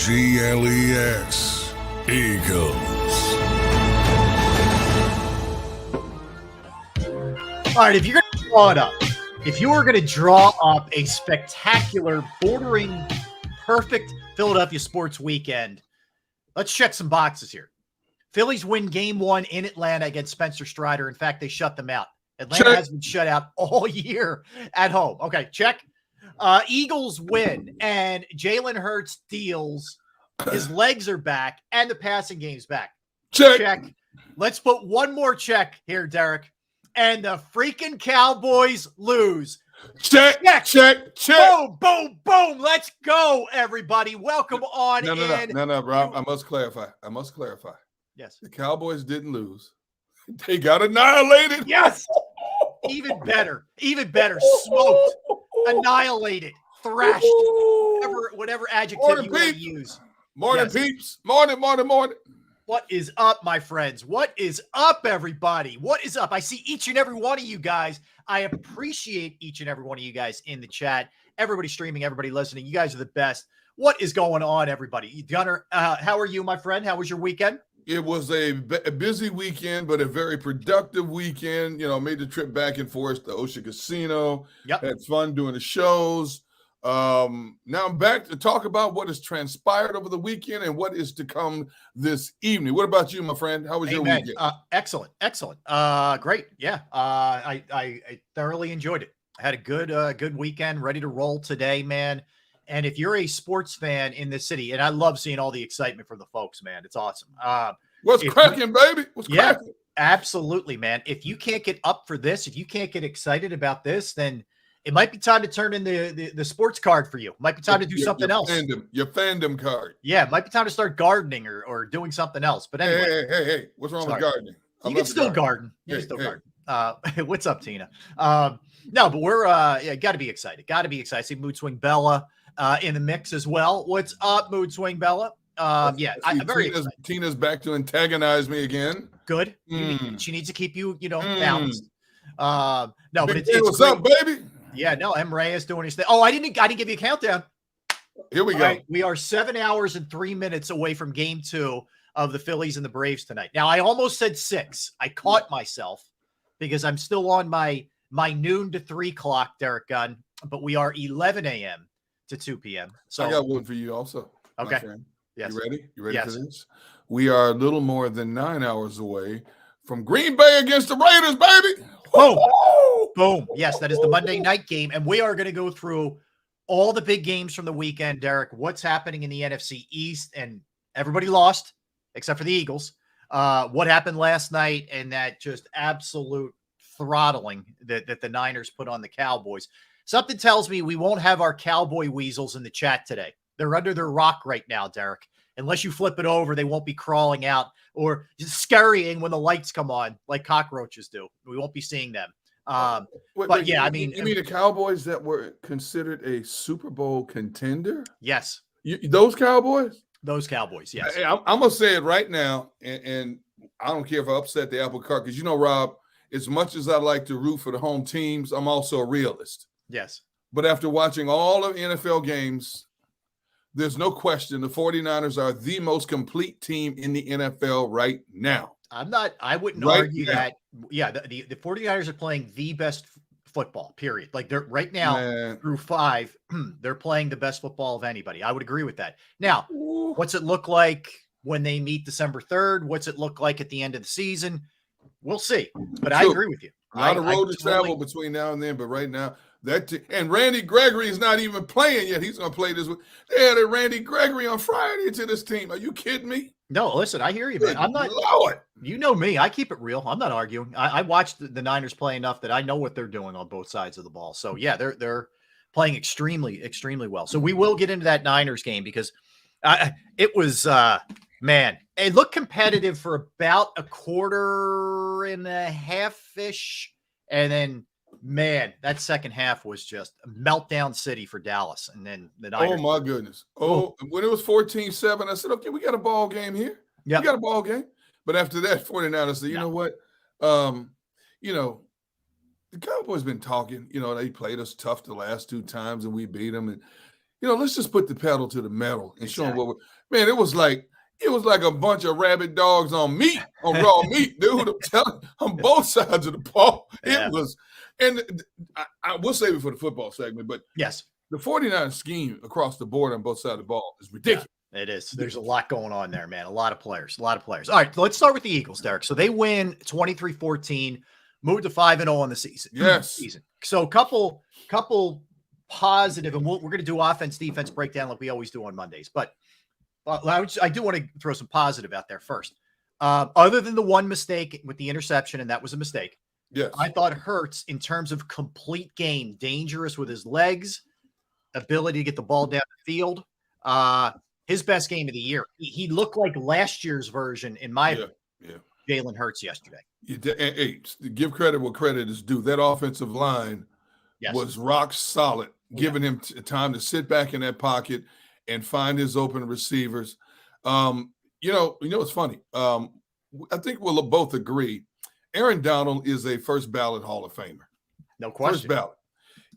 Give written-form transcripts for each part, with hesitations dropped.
EAGLES, Eagles. All right, if you're going to draw it up, if you were going to draw up a spectacular, bordering perfect Philadelphia sports weekend, let's check some boxes here. Phillies win game 1 in Atlanta against Spencer Strider. In fact, they shut them out. Atlanta has been shut out all year at home. Okay, check. Eagles win, and Jalen Hurts deals. His legs are back, and the passing game's back. Check. Let's put one more check here, Derek. And the freaking Cowboys lose. Check. Boom, boom, boom. Let's go, everybody. Welcome on in. No, Rob. I must clarify. Yes. The Cowboys didn't lose. They got annihilated. Yes. Even better. Smoked. Annihilated, thrashed, whatever adjective you want to use. Morning, peeps. Morning. What is up, my friends? What is up, everybody? What is up? I see each and every one of you guys. I appreciate each and every one of you guys in the chat. Everybody streaming, everybody listening. You guys are the best. What is going on, everybody? Gunnar, how are you, my friend? How was your weekend? It was a busy weekend, but a very productive weekend. You know, made the trip back and forth to Ocean Casino. Yep. Had fun doing the shows. Now I'm back to talk about what has transpired over the weekend and what is to come this evening. What about you, my friend? How was your weekend? Excellent. Great. Yeah. I thoroughly enjoyed it. I had a good weekend, ready to roll today, man. And if you're a sports fan in this city, and I love seeing all the excitement from the folks, man, it's awesome. What's cracking, baby? What's cracking? Absolutely, man. If you can't get up for this, if you can't get excited about this, then it might be time to turn in the sports card for you. It might be time to do something else. Your fandom card. Yeah, it might be time to start gardening or doing something else. But anyway. Hey. What's wrong with gardening? You can still garden. Garden. What's up, Tina? No, but we're got to be excited. I see Mood Swing Bella in the mix as well. What's up, Mood Swing Bella? I'm very excited. Tina's back to antagonize me again. Good. She needs to keep you, balanced. No, but it's what's up, baby? Yeah, no, M. Ray is doing his thing. Oh, I didn't give you a countdown. Here we go. Right, we are 7 hours and 3 minutes away from game 2 of the Phillies and the Braves tonight. Now, I almost said 6. I caught myself because I'm still on my noon to 3 clock, Derek Gunn, but we are 11 a.m. to 2 p.m. So I got one for you also. Okay. Yes. You ready? You ready yes. for this? We are a little more than 9 hours away from Green Bay against the Raiders, baby. Boom. Boom. Yes, that is the Monday night game. And we are going to go through all the big games from the weekend, Derek. What's happening in the NFC East? And everybody lost except for the Eagles. What happened last night and that just absolute throttling that the Niners put on the Cowboys. Something tells me we won't have our Cowboy weasels in the chat today. They're under their rock right now, Derek. Unless you flip it over, they won't be crawling out or just scurrying when the lights come on like cockroaches do. We won't be seeing them. I mean, you mean the Cowboys that were considered a Super Bowl contender? Yes. Those Cowboys? Those Cowboys, yes. I'm going to say it right now, and I don't care if I upset the apple cart, because Rob, as much as I like to root for the home teams, I'm also a realist. Yes. But after watching all of NFL games, there's no question the 49ers are the most complete team in the NFL right now. I wouldn't argue that. Yeah, the 49ers are playing the best football, period. Like they're right now through 5, they're playing the best football of anybody. I would agree with that. Now, what's it look like when they meet December 3rd. What's it look like at the end of the season? We'll see. But True. I agree with you. A lot of road to travel between now and then, but right now, and Randy Gregory is not even playing yet. He's going to play this week. They added Randy Gregory on Friday to this team. Are you kidding me? No, listen, I hear you, man. I'm not. Lord. You know me. I keep it real. I'm not arguing. I watched the Niners play enough that I know what they're doing on both sides of the ball. So yeah, they're playing extremely, extremely well. So we will get into that Niners game because it was man, it looked competitive for about a quarter and a half-ish, and then man, that second half was just a meltdown city for Dallas. And then the Niners. Oh my goodness. Oh, when it was 14-7, I said, okay, we got a ball game here. Yeah, we got a ball game. But after that, 49ers said, you know what? You know, the Cowboys been talking. You know, they played us tough the last 2 times and we beat them. And, you know, let's just put the pedal to the metal and show them what we're – man, it was like a bunch of rabid dogs on meat, on raw meat, dude. I'm telling you, on both sides of the ball. Yeah. It was – and I will save it for the football segment, but yes, the 49ers scheme across the board on both sides of the ball is ridiculous. Yeah, it is. There's a lot going on there, man. A lot of players. All right, let's start with the Eagles, Derek. So they win 23-14, moved to 5-0 on the season. Yes. So couple positive, and we're going to do offense, defense breakdown like we always do on Mondays. But I do want to throw some positive out there first. Other than the one mistake with the interception, and that was a mistake. Yes. I thought Hurts, in terms of complete game, dangerous with his legs, ability to get the ball down the field, his best game of the year. He looked like last year's version, in my opinion, Jalen Hurts yesterday. Hey, give credit where credit is due. That offensive line was rock solid, giving him time to sit back in that pocket and find his open receivers. You know, it's funny. I think we'll both agree Aaron Donald is a first ballot Hall of Famer. No question. First ballot.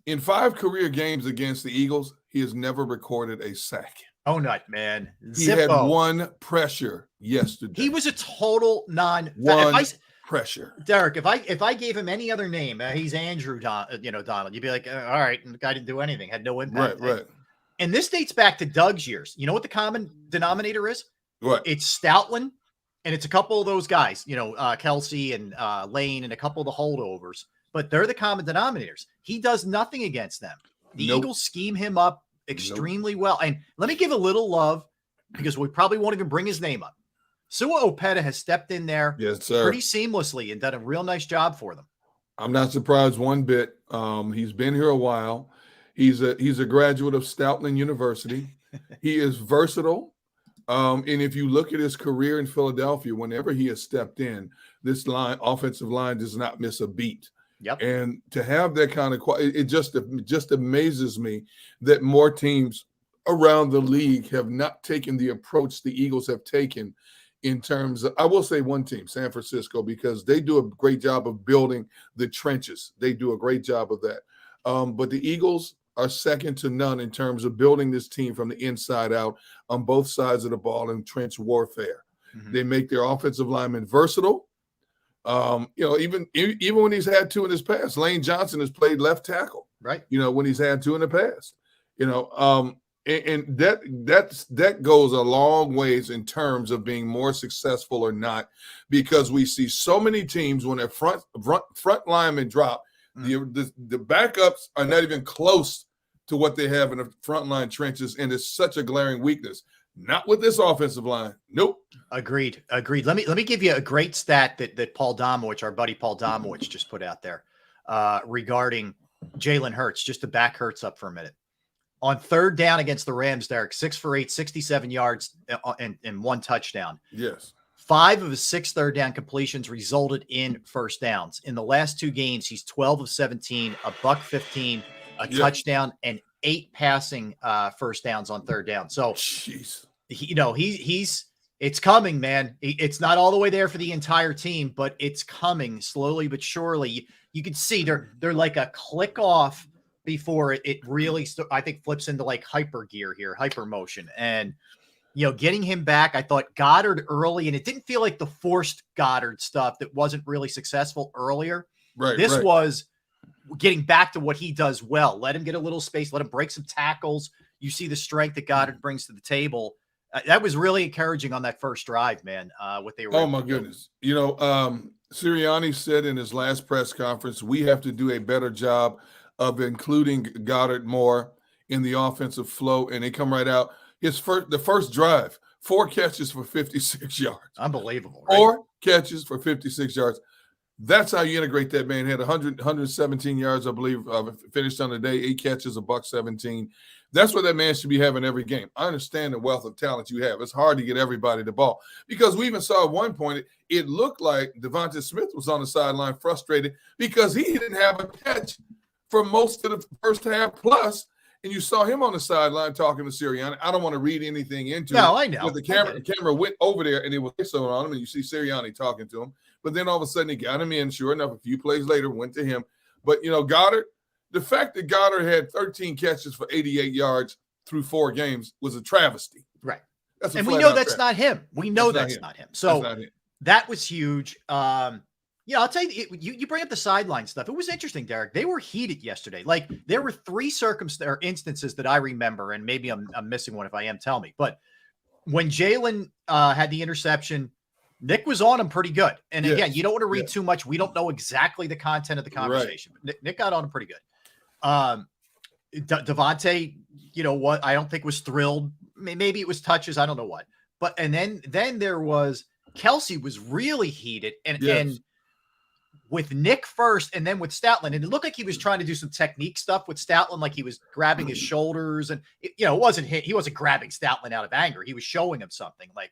In 5 career games against the Eagles, he has never recorded a sack. Oh, nut, man. He had 1 pressure yesterday. He was a total pressure. Derek, if I gave him any other name, he's Andrew Donald, you'd be like, all right, the guy didn't do anything, had no impact. Right. And this dates back to Doug's years. You know what the common denominator is? What? It's Stoutland, and it's a couple of those guys, Kelsey and Lane and a couple of the holdovers, but they're the common denominators. He does nothing against them. The Eagles scheme him up extremely well. And let me give a little love, because we probably won't even bring his name up. Sua Opeta has stepped in there pretty seamlessly and done a real nice job for them. I'm not surprised one bit. He's been here a while. He's a graduate of Stoutland University. He is versatile. And if you look at his career in Philadelphia, whenever he has stepped in, this offensive line does not miss a beat. Yep. And to have that kind of it just amazes me that more teams around the league have not taken the approach the Eagles have taken in terms of, I will say one team, San Francisco, because they do a great job of building the trenches. They do a great job of that. But the Eagles are second to none in terms of building this team from the inside out on both sides of the ball in trench warfare. Mm-hmm. They make their offensive linemen versatile. Even when he's had 2 in his past, Lane Johnson has played left tackle, right? When he's had 2 in the past, and that goes a long ways in terms of being more successful or not, because we see so many teams when their front linemen drop, the backups are not even close to what they have in the front line trenches, and it's such a glaring weakness. Not with this offensive line. Nope. Agreed. Let me give you a great stat that Paul Domowitch, our buddy Paul Domowitch, just put out there regarding Jalen Hurts, just to back Hurts up for a minute. On 3rd down against the Rams, Derek, 6 for 8, 67 yards and 1 touchdown. Yes. 5 of his 6 third down completions resulted in first downs. In the last 2 games, he's 12 of 17, $115, a touchdown, and 8 passing first downs on 3rd down. So, jeez. It's coming, man. It's not all the way there for the entire team, but it's coming slowly but surely. You can see they're like a click off before it really, I think, flips into like hyper gear here, hyper motion. And, getting him back, I thought Goddard early, and it didn't feel like the forced Goddard stuff that wasn't really successful earlier. Right. This was getting back to what he does well. Let him get a little space. Let him break some tackles. You see the strength that Goddard brings to the table. That was really encouraging on that first drive, man. What they were. Oh my goodness. Sirianni said in his last press conference, we have to do a better job of including Goddard more in the offensive flow. And they come right out. The first drive, 4 catches for 56 yards. Unbelievable. Right? 4 catches for 56 yards. That's how you integrate that man. Had 117 yards, I believe, finished on the day, 8 catches, $117. That's what that man should be having every game. I understand the wealth of talent you have. It's hard to get everybody the ball because we even saw at one point it looked like Devonta Smith was on the sideline frustrated because he didn't have a catch for most of the first half plus. And you saw him on the sideline talking to Sirianni. I don't want to read anything into it. No, I know. But the camera went over there and it was so on him, and you see Sirianni talking to him. But then all of a sudden he got him in. Sure enough, a few plays later went to him. But Goddard, the fact that Goddard had 13 catches for 88 yards through 4 games was a travesty. Right. And we know that's not him. We know that's not him. So that was huge. I'll tell you, you bring up the sideline stuff. It was interesting, Derek. They were heated yesterday. Like there were 3 instances that I remember, and maybe I'm missing one. If I am, tell me. But when Jalen had the interception, Nick was on him pretty good. And again, you don't want to read too much. We don't know exactly the content of the conversation. Right. But Nick got on him pretty good. Devontae, what I don't think was thrilled. Maybe it was touches. I don't know what. But and then there was Kelsey was really heated and with Nick first and then with Stoutland. And it looked like he was trying to do some technique stuff with Stoutland, like he was grabbing his shoulders and it wasn't he wasn't grabbing Stoutland out of anger. He was showing him something like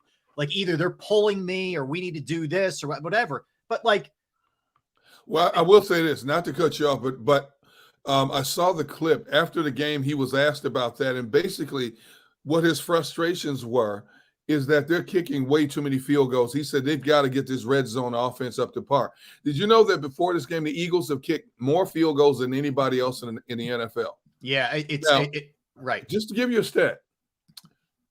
either they're pulling me or we need to do this or whatever. But well, I will say this, not to cut you off, but I saw the clip after the game. He was asked about that. And basically what his frustrations were is that they're kicking way too many field goals. He said they've got to get this red zone offense up to par. Did you know that before this game, the Eagles have kicked more field goals than anybody else in the NFL? Yeah, right. Just to give you a stat,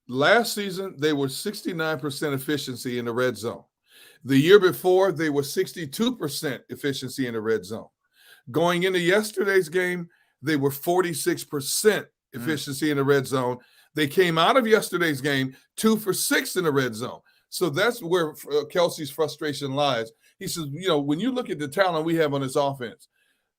last season, they were 69% efficiency in the red zone. The year before, they were 62% efficiency in the red zone. Going into yesterday's game, they were 46% efficiency in the red zone. They came out of yesterday's game 2 for 6 in the red zone. So that's where Kelsey's frustration lies. He says, when you look at the talent we have on this offense,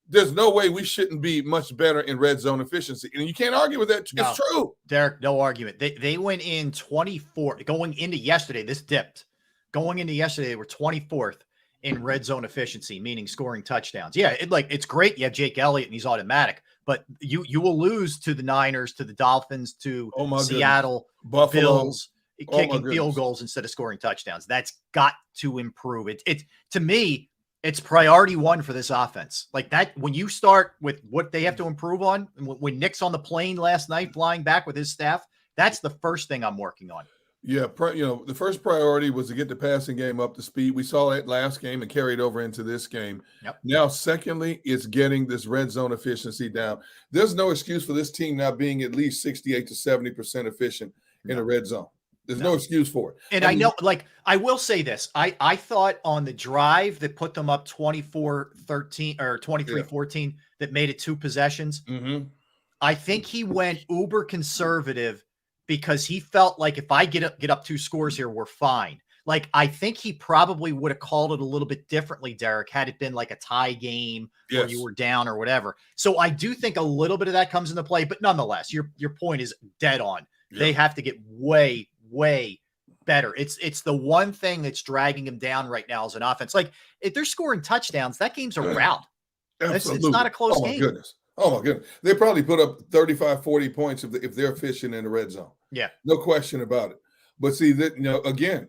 there's no way we shouldn't be much better in red zone efficiency. And you can't argue with that. It's true. Derek, no argument. They went in 24. Going into yesterday, this dipped. Going into yesterday, they were 24th in red zone efficiency, meaning scoring touchdowns. Yeah, it's great. You have Jake Elliott, and he's automatic. But you will lose to the Niners, to the Dolphins, to Seattle, Buffalo, Bills, kicking field goals instead of scoring touchdowns. That's got to improve. It to me, it's priority 1 for this offense. Like that, when you start with what they have to improve on, when Nick's on the plane last night flying back with his staff, that's the first thing I'm working on. Yeah, the first priority was to get the passing game up to speed. We saw that last game and carried over into this game. Yep. Now, secondly, it's getting this red zone efficiency down. There's no excuse for this team not being at least 68 to 70% efficient in the red zone. There's no excuse for it. And I know, I will say this. I thought on the drive that put them up 24-13 or 23-14 that made it 2 possessions, I think he went uber conservative because he felt like if I get up 2 scores here, we're fine. Like, I think he probably would have called it a little bit differently, Derek, had it been like a tie game or you were down or whatever. So I do think a little bit of that comes into play, but nonetheless, your point is dead on. Yeah. They have to get way, way better. It's the one thing that's dragging them down right now as an offense. Like, if they're scoring touchdowns, that game's a rout. It's not a close game. Oh, my goodness. They probably put up 35, 40 points if they're efficient in the red zone. Yeah. No question about it. But see, that again,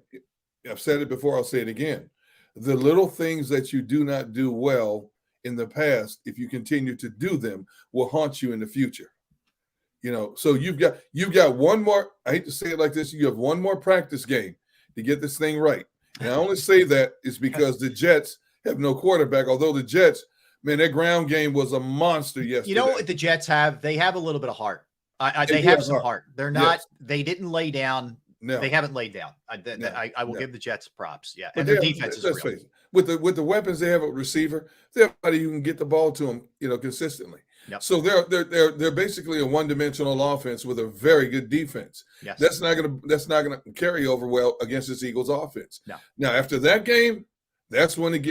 I've said it before, I'll say it again. The little things that you do not do well in the past, if you continue to do them, will haunt you in the future. So you've got one more, I hate to say it like this, you have one more practice game to get this thing right. And I only say that is because the Jets have no quarterback, although the Jets, man, their ground game was a monster yesterday. You know what the Jets have? They have a little bit of heart. They have some heart. They're not. Yes. They didn't lay down. No. They haven't laid down. I will give the Jets props. Yeah, and their defense is real. With the weapons they have at receiver, they have somebody who can get the ball to them, consistently. Yep. So they're basically a one-dimensional offense with a very good defense. Yes. That's not gonna carry over well against this Eagles offense. No. Now after that game, that's when it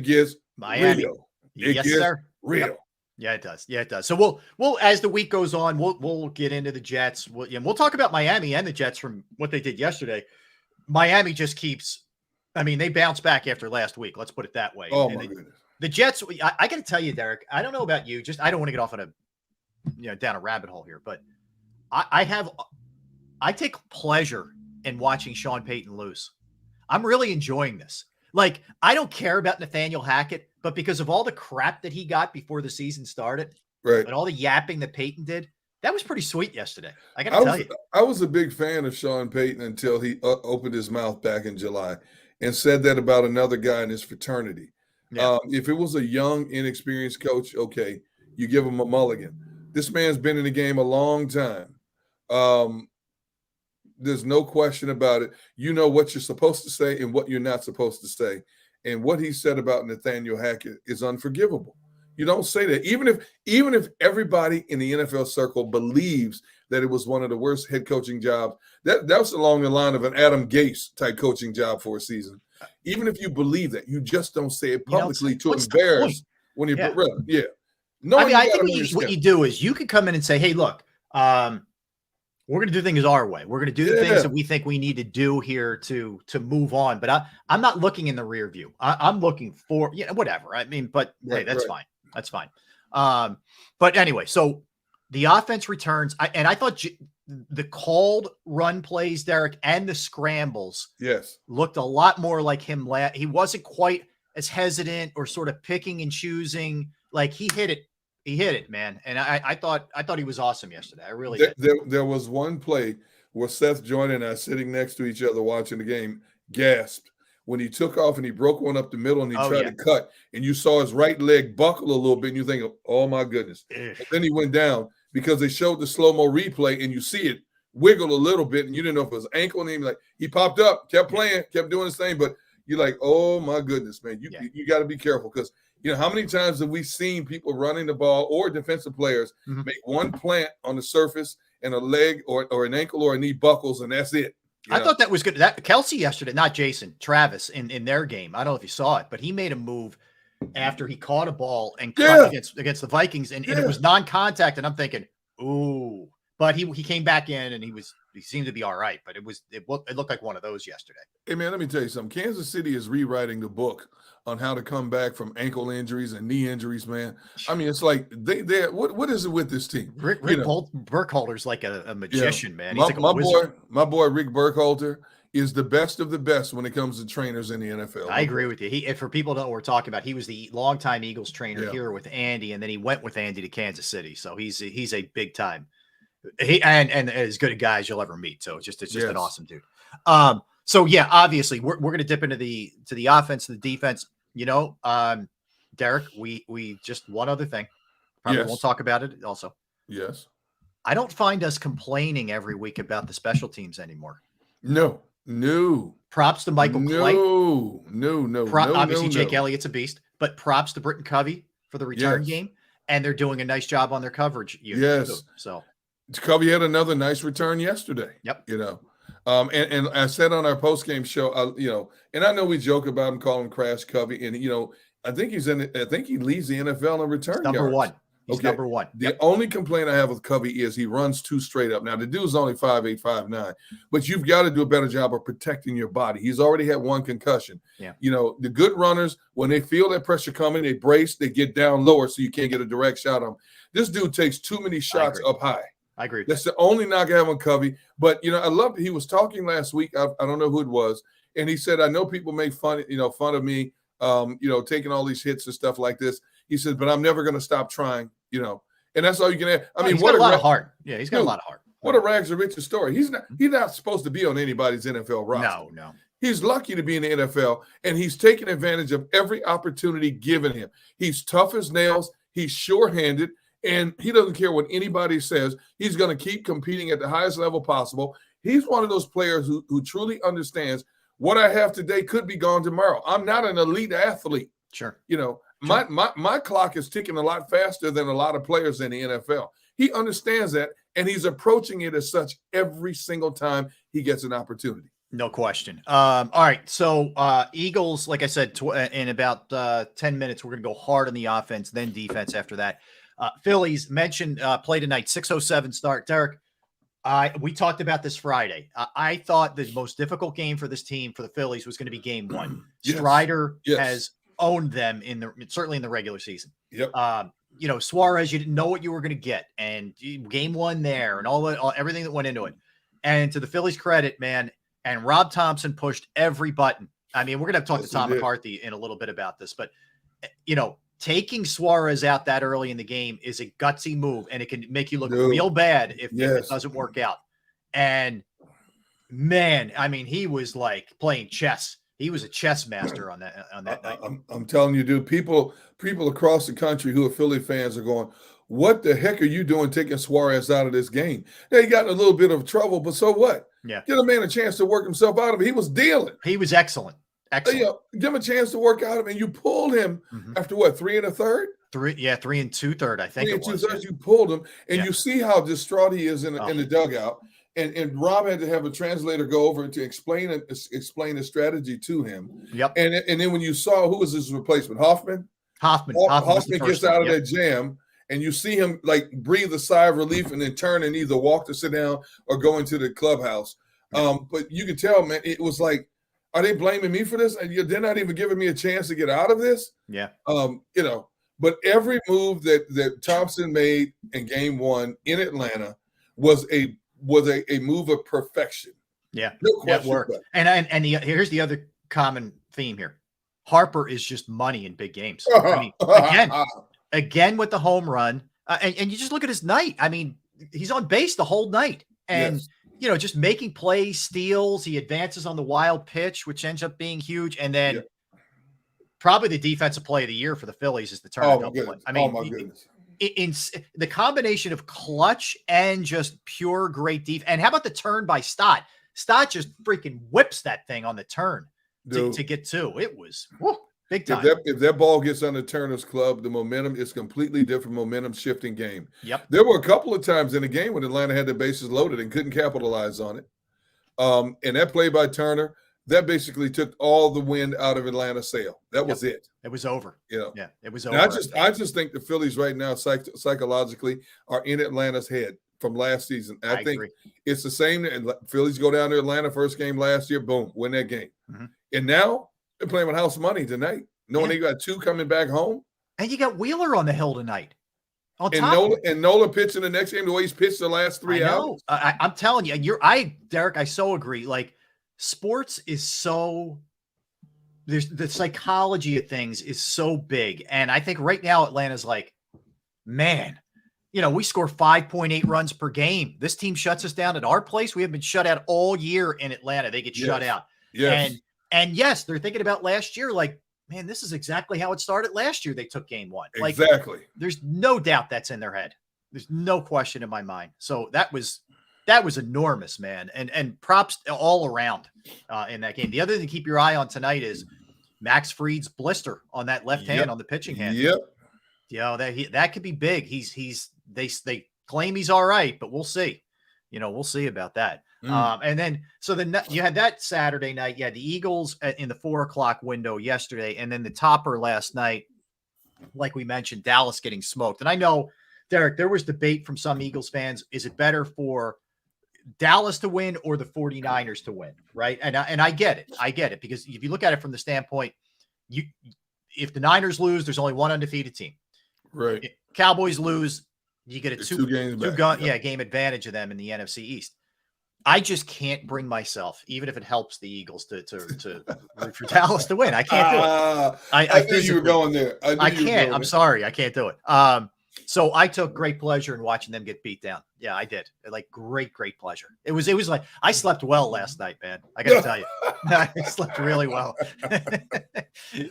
gets Miami. real. Yes, sir. Real. Yep. Yeah, it does. Yeah, it does. So we'll as the week goes on, we'll get into the Jets. We'll talk about Miami and the Jets from what they did yesterday. Miami just keeps. I mean, they bounced back after last week. Let's put it that way. Oh and my goodness. The Jets. I got to tell you, Derek. I don't know about you. Just I don't want to get off on down a rabbit hole here, but I take pleasure in watching Sean Payton lose. I'm really enjoying this. Like, I don't care about Nathaniel Hackett, but because of all the crap that he got before the season started, right, and all the yapping that Peyton did, that was pretty sweet yesterday. I got to tell you. I was a big fan of Sean Payton until he opened his mouth back in July and said that about another guy in his fraternity. Yeah. If it was a young, inexperienced coach, okay, you give him a mulligan. This man's been in the game a long time. There's no question about it. You know what you're supposed to say and what you're not supposed to say. And what he said about Nathaniel Hackett is unforgivable. You don't say that. Even if everybody in the NFL circle believes that it was one of the worst head coaching jobs, that was along the line of an Adam Gase type coaching job for a season. Even if you believe that, you just don't say it publicly to embarrass when you No, I mean, I think what you do is you can come in and say, hey, look, we're going to do things our way. We're going to do the things that we think we need to do here to move on. But I'm not looking in the rear view. I'm looking for, whatever. I mean, but hey, that's fine. That's fine. But anyway, so the offense returns. I thought the called run plays, Derek, and the scrambles looked a lot more like him. He wasn't quite as hesitant or sort of picking and choosing. Like he hit it. He hit it, man. And I thought he was awesome yesterday. I really did. There was one play where Seth Joyner and I, sitting next to each other watching the game, gasped when he took off and he broke one up the middle and he tried to cut, and you saw his right leg buckle a little bit, and you think, oh my goodness. And then he went down because they showed the slow-mo replay, and you see it wiggle a little bit, and you didn't know if it was ankle, and he popped up, kept playing, kept doing his thing, but you're like, oh my goodness, man. You got to be careful because how many times have we seen people running the ball or defensive players make one plant on the surface and a leg or an ankle or a knee buckles, and that's it. I thought that was good. That Kelsey yesterday, not Jason, Travis in their game. I don't know if you saw it, but he made a move after he caught a ball and cut against the Vikings, and it was non-contact. And I'm thinking, ooh, but he came back in and he seemed to be all right. But it looked like one of those yesterday. Hey man, let me tell you something. Kansas City is rewriting the book on how to come back from ankle injuries and knee injuries, man. I mean, it's like they what is it with this team? Rick Burkholder's like a magician, man. He's like a wizard. My boy Rick Burkholder is the best of the best when it comes to trainers in the NFL. I agree with you. For people who don't know what we're talking about, he was the longtime Eagles trainer here with Andy, and then he went with Andy to Kansas City. So he's a big time. And as good a guy as you'll ever meet. So it's just an awesome dude. So yeah, obviously we're going to dip into the offense, the defense. Derek, we just one other thing. Probably won't talk about it. Also, yes, I don't find us complaining every week about the special teams anymore. No. Props to Michael Clay. No. Obviously, Jake Elliott's a beast, but props to Britton Covey for the return game, and they're doing a nice job on their coverage unit. Yes. So Covey had another nice return yesterday. Yep. And I said on our post-game show, and I know we joke about him, call him Crash Covey, and I think he leads the NFL in return yards. Number one. He's number one. The only complaint I have with Covey is he runs too straight up. Now the dude's only 5'8", 5'9", but you've got to do a better job of protecting your body. He's already had one concussion. Yeah. The good runners, when they feel that pressure coming, they brace, they get down lower so you can't get a direct shot on him. This dude takes too many shots up high. I agree. That's the only knock I have on Covey. But I loved it. He was talking last week. I don't know who it was, and he said, "I know people make fun of me, taking all these hits and stuff like this." He said, "But I'm never going to stop trying." And that's all you can add. I mean, he's got a lot of heart. Yeah, he's got a lot of heart. What a rags to riches story. He's not supposed to be on anybody's NFL roster. No. He's lucky to be in the NFL, and he's taking advantage of every opportunity given him. He's tough as nails. He's sure-handed. And he doesn't care what anybody says. He's going to keep competing at the highest level possible. He's one of those players who truly understands what I have today could be gone tomorrow. I'm not an elite athlete. Sure. my clock is ticking a lot faster than a lot of players in the NFL. He understands that, and he's approaching it as such every single time he gets an opportunity. No question. All right. So Eagles, like I said, in about 10 minutes, we're going to go hard on the offense, then defense after that. Phillies mentioned play tonight, 6:07 start. Derek, we talked about this Friday. I thought the most difficult game for this team, for the Phillies, was going to be game one. Yes. Strider Yes. has owned them certainly in the regular season. Yep. Suarez, you didn't know what you were going to get, and game one there, and everything that went into it. And to the Phillies' credit, man, and Rob Thompson pushed every button. I mean, we're going to have to talk to Tom McCarthy in a little bit about this, but taking Suarez out that early in the game is a gutsy move, and it can make you look real bad if it doesn't work out. And man, I mean, he was like playing chess. He was a chess master on that night. I'm telling you, dude, people across the country who are Philly fans are going, what the heck are you doing taking Suarez out of this game? Yeah, he got in a little bit of trouble, but so what? Yeah. Give a man a chance to work himself out of it. He was dealing. He was excellent. Excellent. Give him a chance to work out of it, and you pulled him after what, 3 1/3? 3 2/3, I think. 3 2/3, you pulled him, and you see how distraught he is in the dugout. And Rob had to have a translator go over to explain the strategy to him. Yep. And then when you saw who was his replacement, Hoffman gets out of that jam, and you see him like breathe a sigh of relief and then turn and either walk to sit down or go into the clubhouse. But you could tell, man, it was like, are they blaming me for this? And they're not even giving me a chance to get out of this. Yeah. But every move that Thompson made in game one in Atlanta was a move of perfection. Yeah. No question. That worked. And here's the other common theme here. Harper is just money in big games. I mean, again with the home run. And you just look at his night. I mean, he's on base the whole night. And just making plays, steals. He advances on the wild pitch, which ends up being huge. And then probably the defensive play of the year for the Phillies is the Turner double play. I mean, my goodness. In the combination of clutch and just pure great defense. And how about the turn by Stott? Stott just freaking whips that thing on the turn to get two. It was big time. If that ball gets under Turner's club, the momentum is completely different momentum shifting game. Yep. There were a couple of times in the game when Atlanta had the bases loaded and couldn't capitalize on it. And that play by Turner, that basically took all the wind out of Atlanta's sail. That was it. It was over. Yeah, it was over. I just think the Phillies right now psychologically are in Atlanta's head from last season. I think agree. It's the same. And Phillies go down to Atlanta first game last year, boom, win that game. And now they're playing with house money tonight, knowing they got two coming back home. And you got Wheeler on the hill tonight. Nola pitching the next game the way he's pitched the last 3 hours. I'm telling you, Derek, I so agree. Like, sports is so there's the psychology of things is so big. And I think right now Atlanta's like, man, we score 5.8 runs per game. This team shuts us down at our place. We have been shut out all year in Atlanta. They get shut out. Yes. And yes, they're thinking about last year. Like, man, this is exactly how it started last year. They took game one. Like, exactly. There's no doubt that's in their head. There's no question in my mind. So that was enormous, man. And props all around in that game. The other thing to keep your eye on tonight is Max Fried's blister on that left hand on the pitching hand. Yep. That could be big. They claim he's all right, but we'll see. We'll see about that. And then you had that Saturday night. You had the Eagles in the 4:00 window yesterday, and then the topper last night, like we mentioned, Dallas getting smoked. And I know, Derek, there was debate from some Eagles fans. Is it better for Dallas to win or the 49ers to win? Right. And I get it. I get it, because if you look at it from the standpoint, if the Niners lose, there's only one undefeated team. Right. If Cowboys lose, you get a two games back. Game advantage of them in the NFC East. I just can't bring myself, even if it helps the Eagles, to root for Dallas to win. I can't do it. I knew you were going there. I can't. I'm sorry. I can't do it. So I took great pleasure in watching them get beat down. Yeah, I did. Like, great pleasure. It was like I slept well last night, man. I got to tell you, I slept really well.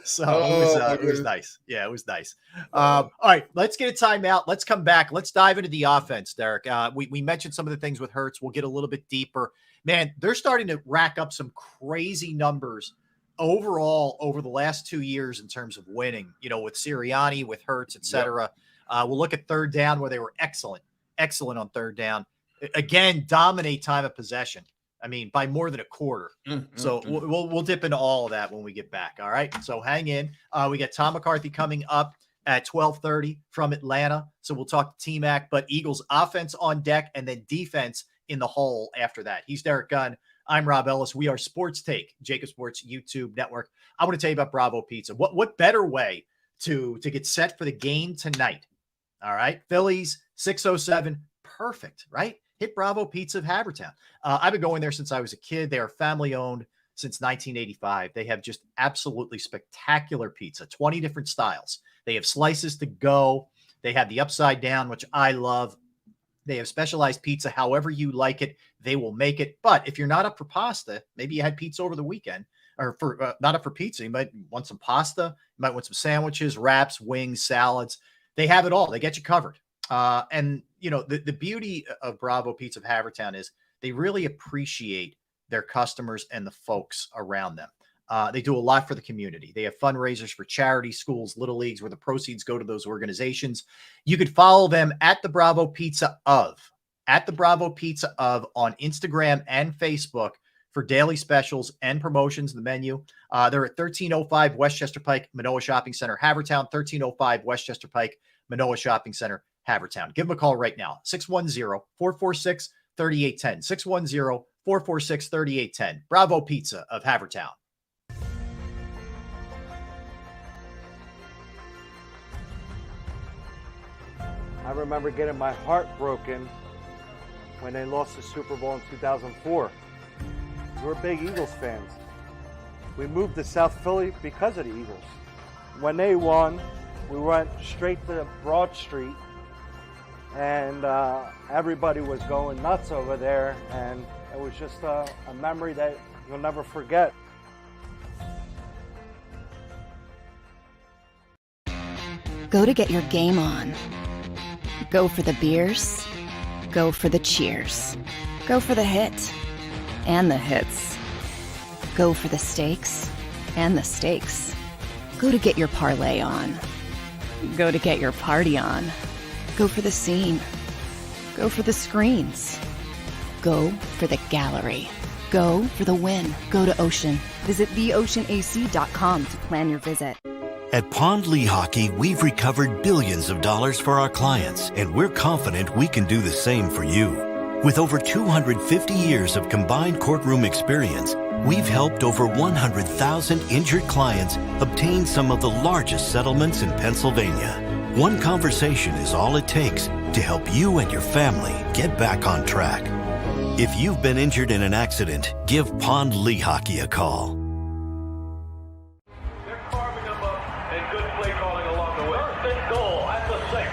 So it was nice. Yeah, it was nice. All right, let's get a timeout. Let's come back. Let's dive into the offense, Derek. We mentioned some of the things with Hurts. We'll get a little bit deeper. Man, they're starting to rack up some crazy numbers overall, over the last 2 years in terms of winning, with Sirianni, with Hurts, et cetera, we'll look at third down where they were excellent on third down. Again, dominate time of possession. I mean, by more than a quarter. So we'll dip into all of that when we get back. All right. So hang in. We got Tom McCarthy coming up at 12:30 from Atlanta. So we'll talk to T-Mac, but Eagles offense on deck and then defense in the hole after that. He's Derek Gunn. I'm Rob Ellis. We are Sports Take, JAKIB Sports YouTube Network. I want to tell you about Bravo Pizza. What better way to get set for the game tonight? All right. Phillies 6:07. Perfect, right? Hit Bravo Pizza of Havertown. I've been going there since I was a kid. They are family owned since 1985. They have just absolutely spectacular pizza, 20 different styles. They have slices to go. They have the upside down, which I love. They have specialized pizza. However you like it, they will make it. But if you're not up for pasta, maybe you had pizza over the weekend, or for not up for pizza, you might want some pasta. You might want some sandwiches, wraps, wings, salads. They have it all. They get you covered. And the beauty of Bravo Pizza of Havertown is they really appreciate their customers and the folks around them. They do a lot for the community. They have fundraisers for charities, schools, little leagues, where the proceeds go to those organizations. You could follow them at the Bravo Pizza of on Instagram and Facebook for daily specials and promotions in the menu. They're at 1305 Westchester Pike, Manoa Shopping Center, Havertown, 1305 Westchester Pike, Manoa Shopping Center, Havertown. Give them a call right now, 610-446-3810, 610-446-3810. Bravo Pizza of Havertown. I remember getting my heart broken when they lost the Super Bowl in 2004. We're big Eagles fans. We moved to South Philly because of the Eagles. When they won, we went straight to Broad Street, and everybody was going nuts over there, and it was just a memory that you'll never forget. Go to get your game on. Go for the beers. Go for the cheers. Go for the hit and the hits. Go for the stakes and the stakes. Go to get your parlay on. Go to get your party on. Go for the scene. Go for the screens. Go for the gallery. Go for the win. Go to Ocean. Visit theoceanac.com to plan your visit. At Pond Lehocky, we've recovered billions of dollars for our clients, and we're confident we can do the same for you. With over 250 years of combined courtroom experience, we've helped over 100,000 injured clients obtain some of the largest settlements in Pennsylvania. One conversation is all it takes to help you and your family get back on track. If you've been injured in an accident, give Pond Lehocky a call. They're carving them up and good play calling along the way. First and goal at the 6.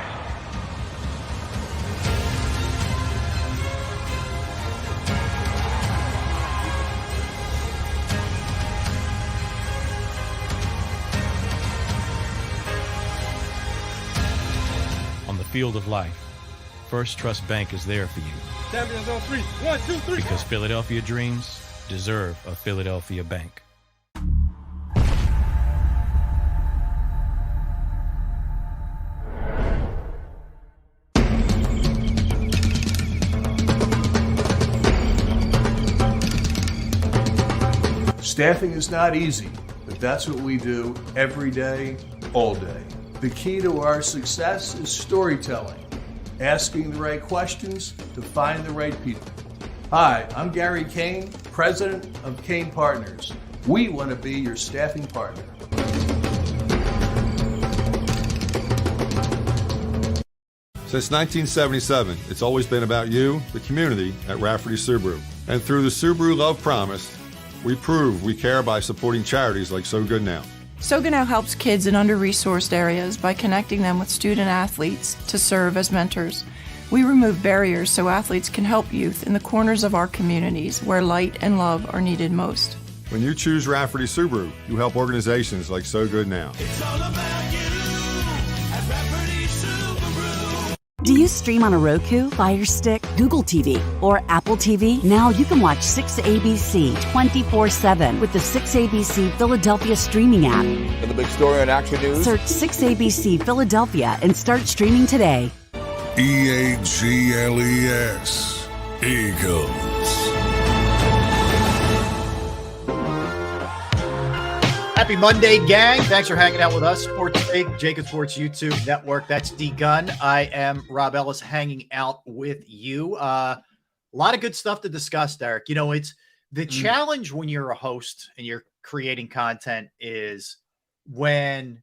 On the field of life, First Trust Bank is there for you. Champions on 3. 1, 2, 3. Because Philadelphia dreams deserve a Philadelphia bank. Staffing is not easy, but that's what we do every day, all day. The key to our success is storytelling, asking the right questions to find the right people. Hi, I'm Gary Kane, president of Kane Partners. We want to be your staffing partner. Since 1977, it's always been about you, the community, at Rafferty Subaru. And through the Subaru Love Promise, we prove we care by supporting charities like So Good Now. So Good Now helps kids in under-resourced areas by connecting them with student athletes to serve as mentors. We remove barriers so athletes can help youth in the corners of our communities where light and love are needed most. When you choose Rafferty Subaru, you help organizations like So Good Now. It's all about you at Rafferty Subaru. Do you stream on a Roku, Fire Stick, Google TV, or Apple TV? Now you can watch 6ABC 24/7 with the 6ABC Philadelphia streaming app. And the big story on Action News? Search 6ABC Philadelphia and start streaming today. EAGLES. Eagles. Happy Monday, gang. Thanks for hanging out with us. Sports Take, JAKIB Sports YouTube Network. That's D Gunn. I am Rob Ellis hanging out with you. A lot of good stuff to discuss, Derek. You know, it's the challenge when you're a host and you're creating content is when,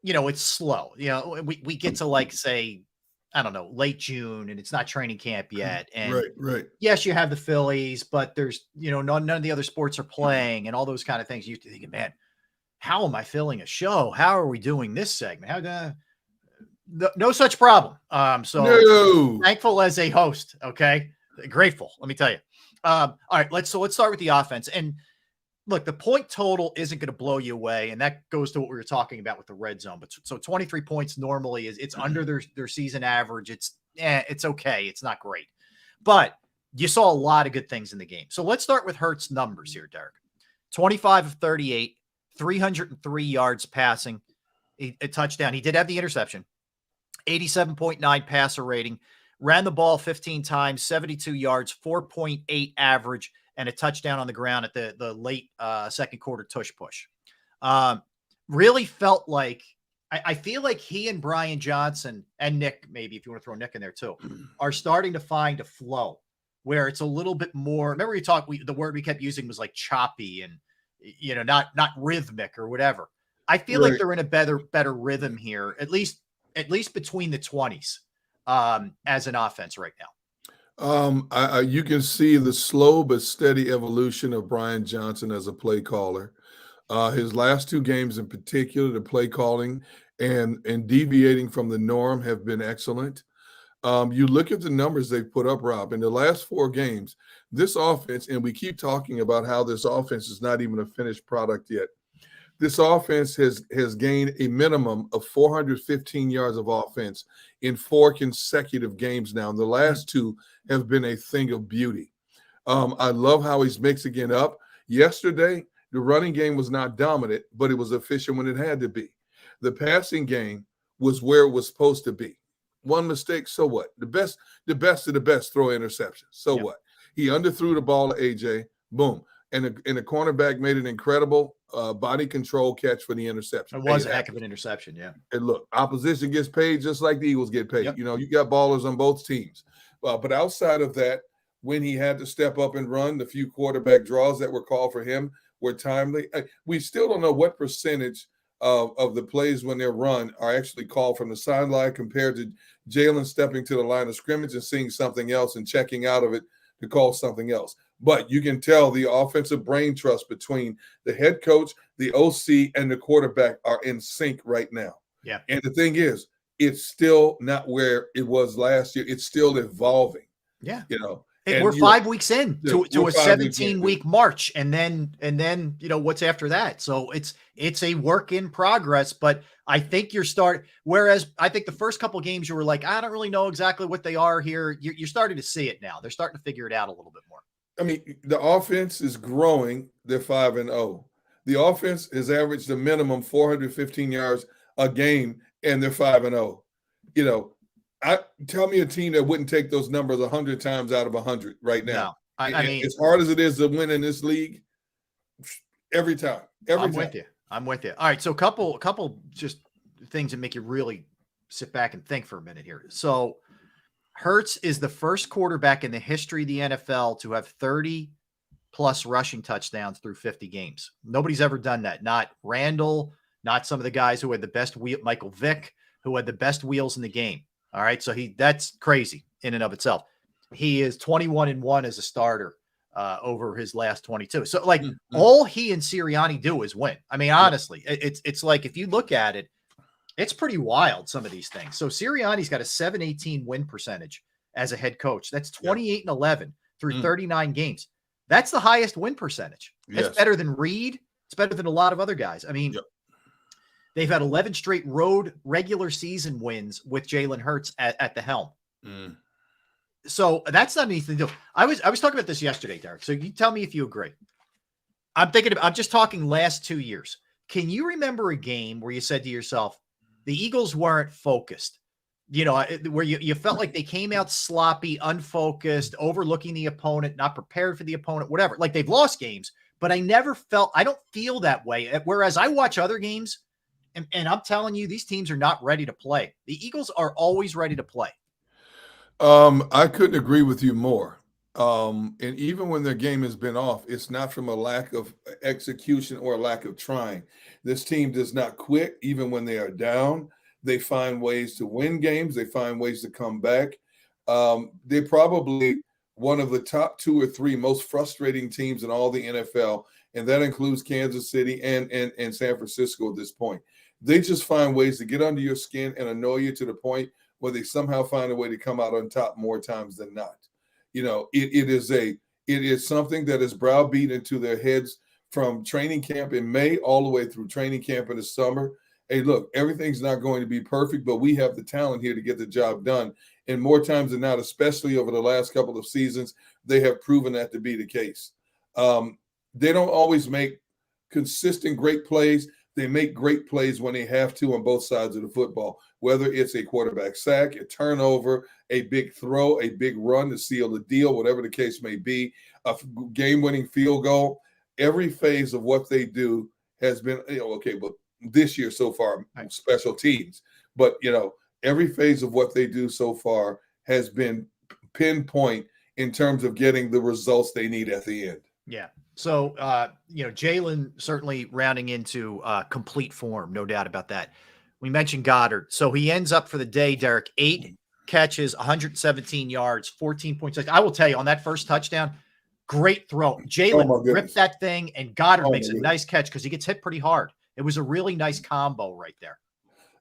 you know, it's slow. You know, we get to like, say, I don't know, late June and it's not training camp yet. And right. Yes, you have the Phillies, but there's, you know, none of the other sports are playing and all those kind of things. You think, man, how am I filling a show? How are we doing this segment? No such problem. So thankful as a host. Okay. Grateful. Let me tell you. All right, let's start with the offense. And look, the point total isn't going to blow you away. And that goes to what we were talking about with the red zone. But so 23 points normally it's under their season average. It's okay. It's not great, but you saw a lot of good things in the game. So let's start with Hurts' numbers here, Derek. 25 of 38, 303 yards passing, a touchdown. He did have the interception, 87.9 passer rating, ran the ball 15 times, 72 yards, 4.8 average, and a touchdown on the ground at the late second quarter tush push. Really felt like, I feel like he and Brian Johnson and Nick, maybe if you want to throw Nick in there too, are starting to find a flow where it's a little bit more. Remember the word we kept using was like choppy and, you know, not rhythmic or whatever. I feel like they're in a better rhythm here, at least between the 20s as an offense right now. You can see the slow but steady evolution of Brian Johnson as a play caller. His last two games in particular, the play calling and deviating from the norm have been excellent. You look at the numbers they've put up, Rob, in the last 4 games, this offense, and we keep talking about how this offense is not even a finished product yet. This offense has gained a minimum of 415 yards of offense in 4 consecutive games now. And the last 2 have been a thing of beauty. I love how he's mixing it up. Yesterday, the running game was not dominant, but it was efficient when it had to be. The passing game was where it was supposed to be. One mistake, so what? The best of the best throw interception. So what? He underthrew the ball to AJ. Boom. And the cornerback made an incredible body control catch for the interception. It was a heck of an interception, yeah. And look, opposition gets paid just like the Eagles get paid. Yep. You know, you got ballers on both teams. But outside of that, when he had to step up and run, the few quarterback draws that were called for him were timely. We still don't know what percentage of the plays when they're run are actually called from the sideline compared to Jalen stepping to the line of scrimmage and seeing something else and checking out of it to call something else. But you can tell the offensive brain trust between the head coach, the OC, and the quarterback are in sync right now. Yeah. And the thing is, it's still not where it was last year. It's still evolving. Yeah. You know, hey, we're 5 weeks in to a 17-week march. And then, you know, what's after that? So it's a work in progress, but I think whereas I think the first couple of games you were like, I don't really know exactly what they are here. You're starting to see it now. They're starting to figure it out a little bit more. I mean, the offense is growing. They're 5-0. The offense has averaged a minimum 415 yards a game, and they're 5-0. You know, tell me a team that wouldn't take those numbers 100 times out of 100 right now. No, I mean, as hard as it is to win in this league, every time. I'm with you. All right, so a couple just things that make you really sit back and think for a minute here. So Hurts is the first quarterback in the history of the NFL to have 30-plus rushing touchdowns through 50 games. Nobody's ever done that. Not Randall, not some of the guys who had the best wheel, Michael Vick, who had the best wheels in the game. All right, so that's crazy in and of itself. He is 21-1 as a starter over his last 22. So, like, all he and Sirianni do is win. I mean, honestly, it's like if you look at it, it's pretty wild, some of these things. So Sirianni's got a 718 win percentage as a head coach. That's 28-11 through 39 games. That's the highest win percentage. It's better than Reed. It's better than a lot of other guys. I mean, They've had 11 straight road regular season wins with Jalen Hurts at the helm. So that's not anything to do. I was talking about this yesterday, Derek. So you tell me if you agree. I'm just talking last 2 years. Can you remember a game where you said to yourself, the Eagles weren't focused? Where you felt like they came out sloppy, unfocused, overlooking the opponent, not prepared for the opponent, whatever. Like they've lost games, but I don't feel that way. Whereas I watch other games and I'm telling you, these teams are not ready to play. The Eagles are always ready to play. I couldn't agree with you more. And even when their game has been off, it's not from a lack of execution or a lack of trying. This team does not quit even when they are down. They find ways to win games. They find ways to come back. They're probably one of the top 2 or 3 most frustrating teams in all the NFL, and that includes Kansas City and San Francisco at this point. They just find ways to get under your skin and annoy you to the point where they somehow find a way to come out on top more times than not. It is something that is browbeat into their heads from training camp in May all the way through training camp in the summer. Hey, look, everything's not going to be perfect, but we have the talent here to get the job done. And more times than not, especially over the last couple of seasons, they have proven that to be the case. They don't always make consistent great plays. They make great plays when they have to on both sides of the football, whether it's a quarterback sack, a turnover, a big throw, a big run to seal the deal, whatever the case may be, a game-winning field goal. Every phase of what they do has been, but this year so far, special teams. But, every phase of what they do so far has been pinpoint in terms of getting the results they need at the end. Yeah. So, Jalen certainly rounding into complete form, no doubt about that. We mentioned Goddard. So he ends up for the day, Derek, 8 catches, 117 yards, 14.6. I will tell you, on that first touchdown, great throw. Jalen ripped that thing, and Goddard makes a nice catch because he gets hit pretty hard. It was a really nice combo right there.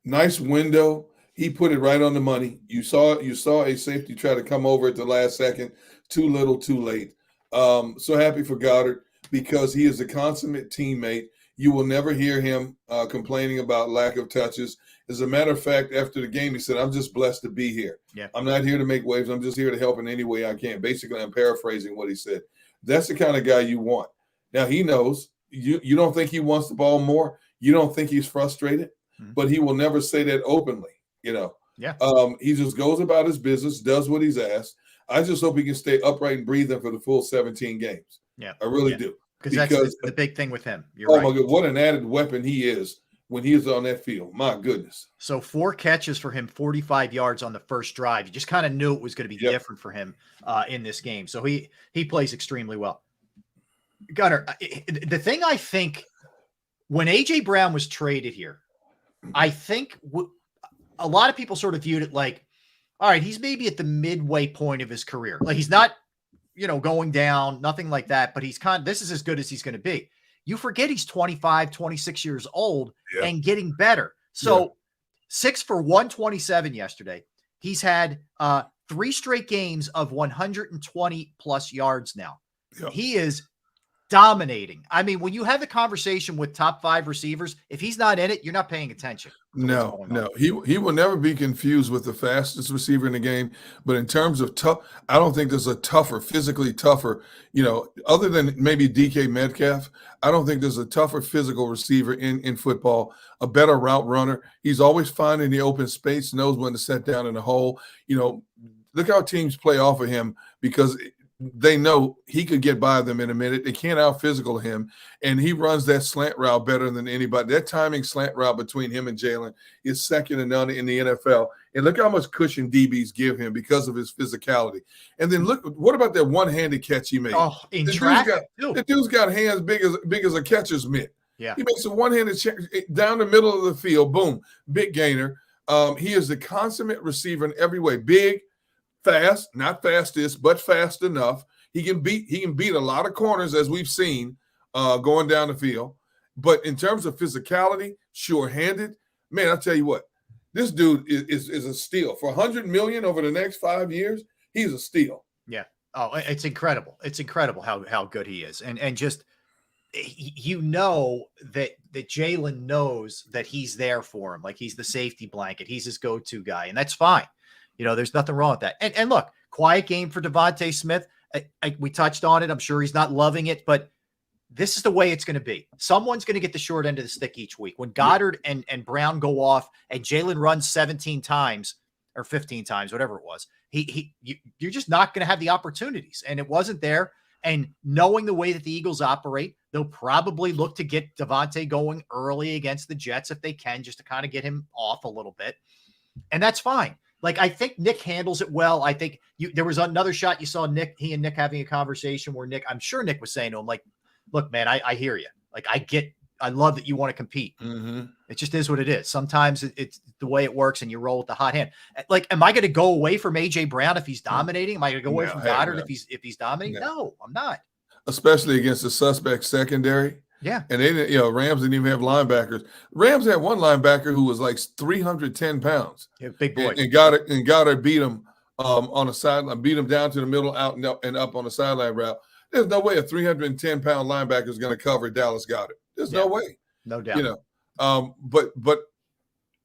Nice window. He put it right on the money. You saw a safety try to come over at the last second. Too little, too late. So happy for Goddard because he is a consummate teammate. You will never hear him complaining about lack of touches. As a matter of fact, after the game, he said, I'm just blessed to be here. Yeah. I'm not here to make waves. I'm just here to help in any way I can. Basically, I'm paraphrasing what he said. That's the kind of guy you want. Now, he knows you don't think he wants the ball more. You don't think he's frustrated, but he will never say that openly, Yeah. He just goes about his business, does what he's asked. I just hope he can stay upright and breathing for the full 17 games. Yeah. I really do. Because that's the big thing with him. You're right. My God, what an added weapon he is when he is on that field. My goodness. So 4 catches for him, 45 yards on the first drive. You just kind of knew it was going to be different for him in this game. So he plays extremely well. Gunnar, the thing I think when A.J. Brown was traded here, I think a lot of people sort of viewed it like, all right, he's maybe at the midway point of his career. Like he's not, going down, nothing like that, but this is as good as he's going to be. You forget he's 25, 26 years old and getting better. So 6 for 127 yesterday. He's had 3 straight games of 120 plus yards now. Yeah. He is dominating. I mean, when you have a conversation with top 5 receivers, if he's not in it, you're not paying attention. No. He will never be confused with the fastest receiver in the game. But in terms of tough, I don't think there's a physically tougher, other than maybe DK Metcalf. I don't think there's a tougher physical receiver in football, a better route runner. He's always finding the open space, knows when to set down in the hole. Look how teams play off of him because they know he could get by them in a minute. They can't out-physical him, and he runs that slant route better than anybody. That timing slant route between him and Jalen is second to none in the NFL. And look how much cushion DBs give him because of his physicality. And then look, what about that one-handed catch he made? Oh, in traffic, too. That dude's got hands big as a catcher's mitt. Yeah. He makes a one-handed check down the middle of the field. Boom, big gainer. He is the consummate receiver in every way. Big, fast, not fastest, but fast enough. He can beat a lot of corners, as we've seen going down the field. But in terms of physicality, sure-handed, man, I'll tell you what, this dude is a steal. For $100 million over the next 5 years, he's a steal. Yeah. Oh, it's incredible. It's incredible how good he is. And just you know that Jalen knows that he's there for him. Like, he's the safety blanket. He's his go-to guy, and that's fine. You know, there's nothing wrong with that. And look, quiet game for Devontae Smith. We touched on it. I'm sure he's not loving it, but this is the way it's going to be. Someone's going to get the short end of the stick each week. When Goddard and Brown go off and Jalen runs 17 times or 15 times, whatever it was, you're just not going to have the opportunities. And it wasn't there. And knowing the way that the Eagles operate, they'll probably look to get Devontae going early against the Jets if they can, just to kind of get him off a little bit. And that's fine. Like, I think Nick handles it well. I think there was another shot you saw he and Nick having a conversation where I'm sure Nick was saying to him, like, look, man, I hear you. Like, I love that you want to compete. Mm-hmm. It just is what it is. Sometimes it's the way it works and you roll with the hot hand. Like, am I going to go away from AJ Brown if he's dominating? Am I going to go away from Goddard if he's dominating? No, I'm not. Especially against the suspect secondary. Yeah. And they didn't, Rams didn't even have linebackers. Rams had one linebacker who was like 310 pounds. Yeah, big boy. And Goddard beat him on the sideline, beat him down to the middle, out and up on the sideline route. There's no way a 310-pound linebacker is going to cover Dallas Goddard. There's no way. No doubt. But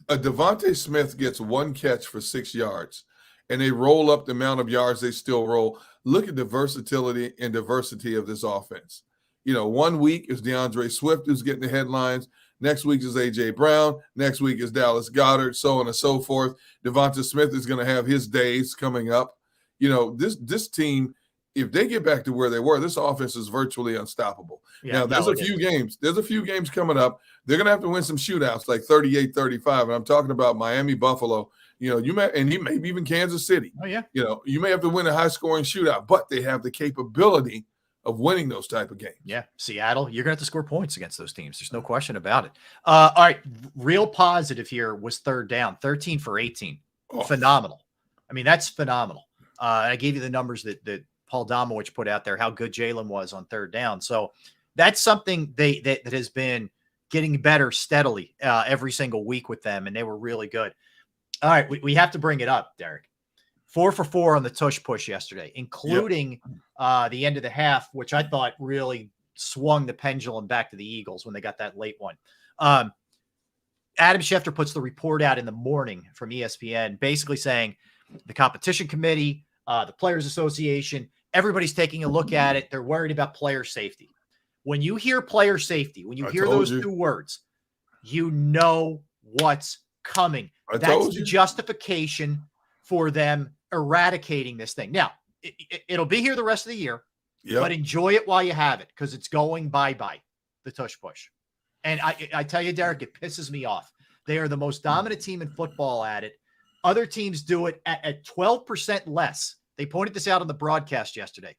a Devontae Smith gets one catch for 6 yards, and they roll up the amount of yards they still roll. Look at the versatility and diversity of this offense. 1 week is DeAndre Swift who's getting the headlines. Next week is A.J. Brown. Next week is Dallas Goddard, so on and so forth. Devonta Smith is going to have his days coming up. This team, if they get back to where they were, this offense is virtually unstoppable. Yeah, now, there's a few games coming up. They're going to have to win some shootouts like 38-35, and I'm talking about Miami, Buffalo. Maybe even Kansas City. Oh, yeah. You may have to win a high-scoring shootout, but they have the capability of winning those type of games. Yeah. Seattle, you're going to have to score points against those teams. There's no question about it. All right. Real positive here was third down, 13 for 18. Oh. Phenomenal. I mean, that's phenomenal. I gave you the numbers that Paul Domowich put out there, how good Jalen was on third down. So that's something that has been getting better steadily every single week with them, and they were really good. All right. We have to bring it up, Derek. 4 for 4 on the tush push yesterday, including the end of the half, which I thought really swung the pendulum back to the Eagles when they got that late one. Adam Schefter puts the report out in the morning from ESPN, basically saying the competition committee, the Players Association, everybody's taking a look at it. They're worried about player safety. When you hear player safety, when you hear those two words, you know what's coming. That's the justification for them eradicating this thing. Now, it'll be here the rest of the year, but enjoy it while you have it, because it's going bye-bye, the tush push. And I tell you, Derek, it pisses me off. They are the most dominant team in football at it. Other teams do it at 12% less. They pointed this out on the broadcast yesterday.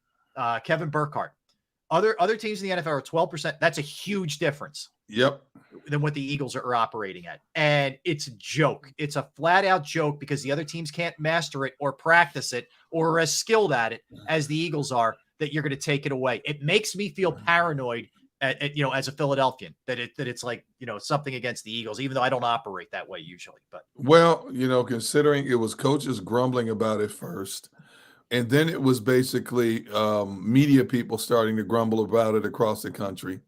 Kevin Burkhardt. Other teams in the NFL are 12%. That's a huge difference. Yep. Than what the Eagles are operating at. And it's a joke. It's a flat out joke because the other teams can't master it or practice it or are as skilled at it as the Eagles are, that you're going to take it away. It makes me feel paranoid as a Philadelphian that it's like, something against the Eagles, even though I don't operate that way usually. But considering it was coaches grumbling about it first, and then it was basically media people starting to grumble about it across the country.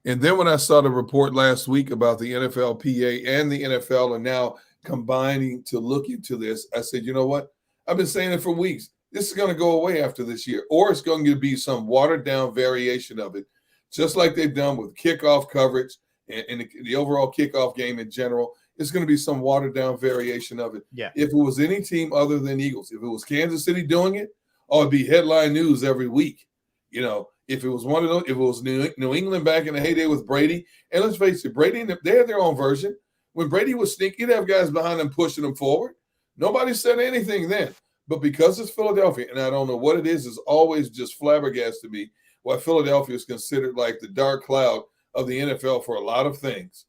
And then when I saw the report last week about the NFLPA and the NFL are now combining to look into this, I said, you know what? I've been saying it for weeks. This is going to go away after this year, or it's going to be some watered down variation of it, just like they've done with kickoff coverage and the overall kickoff game in general. It's going to be some watered down variation of it. Yeah. If it was any team other than Eagles, if it was Kansas City doing it, it'd be headline news every week. If it was one of those, if it was New England back in the heyday with Brady, and let's face it, Brady, they had their own version. When Brady was sneaky, you'd have guys behind him pushing him forward. Nobody said anything then. But because it's Philadelphia, and I don't know what it is always just flabbergasted me why Philadelphia is considered like the dark cloud of the NFL for a lot of things.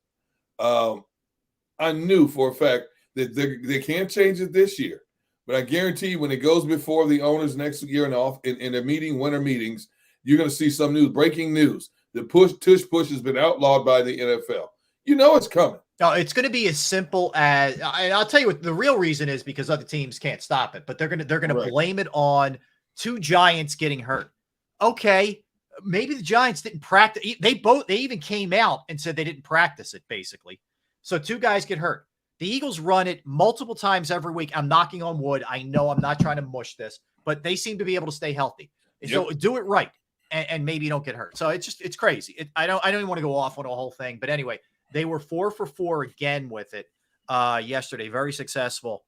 I knew for a fact that they can't change it this year. But I guarantee when it goes before the owners next year in their winter meetings, you're going to see some news, breaking news. The tush push has been outlawed by the NFL. It's coming. No, it's going to be as simple as, I'll tell you what the real reason is, because other teams can't stop it, but they're going to blame it on two giants getting hurt. Okay, maybe the Giants didn't practice. They even came out and said they didn't practice it, basically. So 2 guys get hurt. The Eagles run it multiple times every week. I'm knocking on wood. I know I'm not trying to mush this, but they seem to be able to stay healthy. Yep. So do it right, and maybe you don't get hurt. So it's crazy. I don't even want to go off on the whole thing, but anyway, they were 4 for 4 again with it yesterday. Very successful,